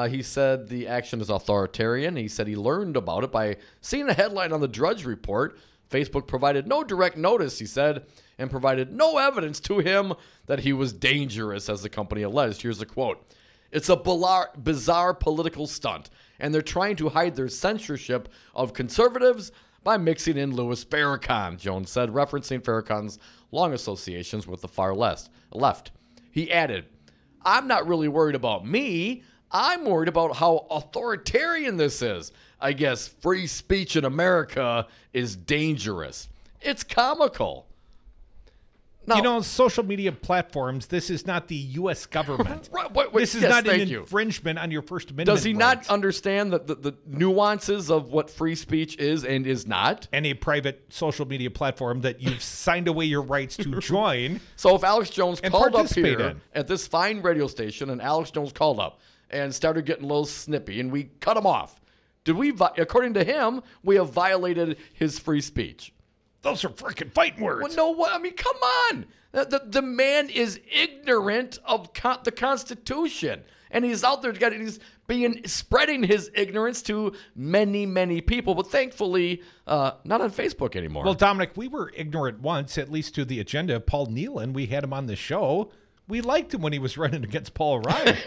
He said the action is authoritarian. He said he learned about it by seeing a headline on the Drudge Report. Facebook provided no direct notice, he said, and provided no evidence to him that he was dangerous, as the company alleged. Here's a quote. It's a bizarre political stunt, and they're trying to hide their censorship of conservatives by mixing in Louis Farrakhan, Jones said, referencing Farrakhan's long associations with the far left. He added, I'm not really worried about me. I'm worried about how authoritarian this is. I guess free speech in America is dangerous. It's comical. Now, you know, social media platforms, this is not the U.S. government. This is not an infringement on your First Amendment. Does he not understand the nuances of what free speech is and is not? And a private social media platform that you've signed away your rights to join. So if Alex Jones called up here at this fine radio station and Alex Jones called up and started getting a little snippy and we cut him off, did we, according to him, we have violated his free speech? Those are freaking fighting words. Well, no, what? I mean, come on. The man is ignorant of the Constitution, and he's out there. He's spreading his ignorance to many, many people, but thankfully not on Facebook anymore. Well, Dominic, we were ignorant once, at least to the agenda of Paul Nealon. We had him on the show. We liked him when he was running against Paul Ryan.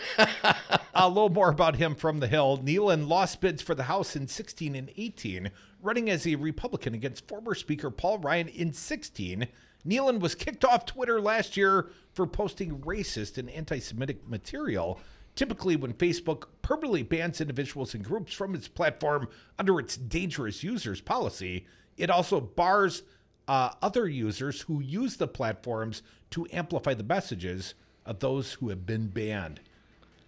A little more about him from the Hill. Nealon lost bids for the House in 16 and 18, running as a Republican against former Speaker Paul Ryan in 16. Nealon was kicked off Twitter last year for posting racist and anti-Semitic material. Typically, when Facebook permanently bans individuals and groups from its platform under its dangerous users policy, it also bars other users who use the platforms to amplify the messages of those who have been banned.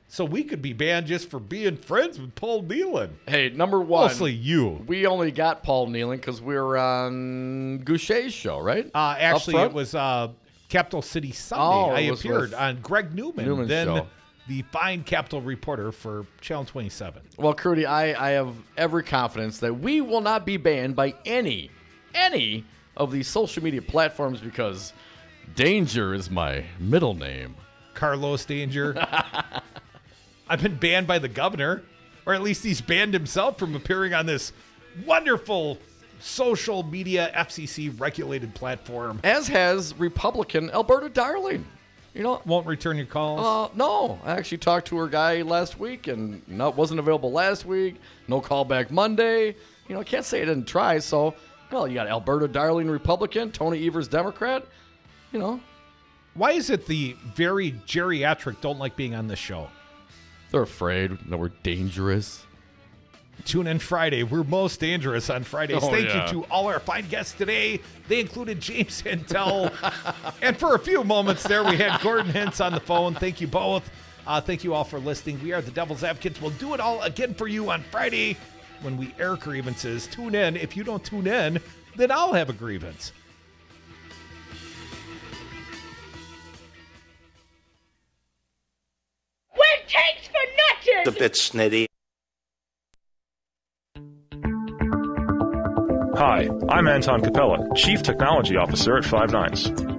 So we could be banned just for being friends with Paul Nealon. Hey, number one. Mostly you. We only got Paul Nealon because we were on Goucher's show, right? Actually, it was Capital City Sunday. I appeared on Greg Newman's then show. The fine Capital reporter for Channel 27. Well, Crudy, I have every confidence that we will not be banned by any of these social media platforms because Danger is my middle name. Carlos Danger. I've been banned by the governor, or at least he's banned himself from appearing on this wonderful social media FCC regulated platform. As has Republican Alberta Darling. You know, won't return your calls? No. I actually talked to her guy last week and wasn't available last week. No call back Monday. You know, I can't say I didn't try. So, well, you got Alberta Darling Republican, Tony Evers Democrat. You know. Why is it the very geriatric don't like being on this show? They're afraid that we're dangerous. Tune in Friday. We're most dangerous on Fridays. Thank you to all our fine guests today. They included James Santelle. And for a few moments there, we had Gordon Hintz on the phone. Thank you both. Thank you all for listening. We are the Devil's Advocates. We'll do it all again for you on Friday when we air grievances. Tune in. If you don't tune in, then I'll have a grievance. What takes for nothing? A bit snitty. I'm Anton Capella, Chief Technology Officer at Five9.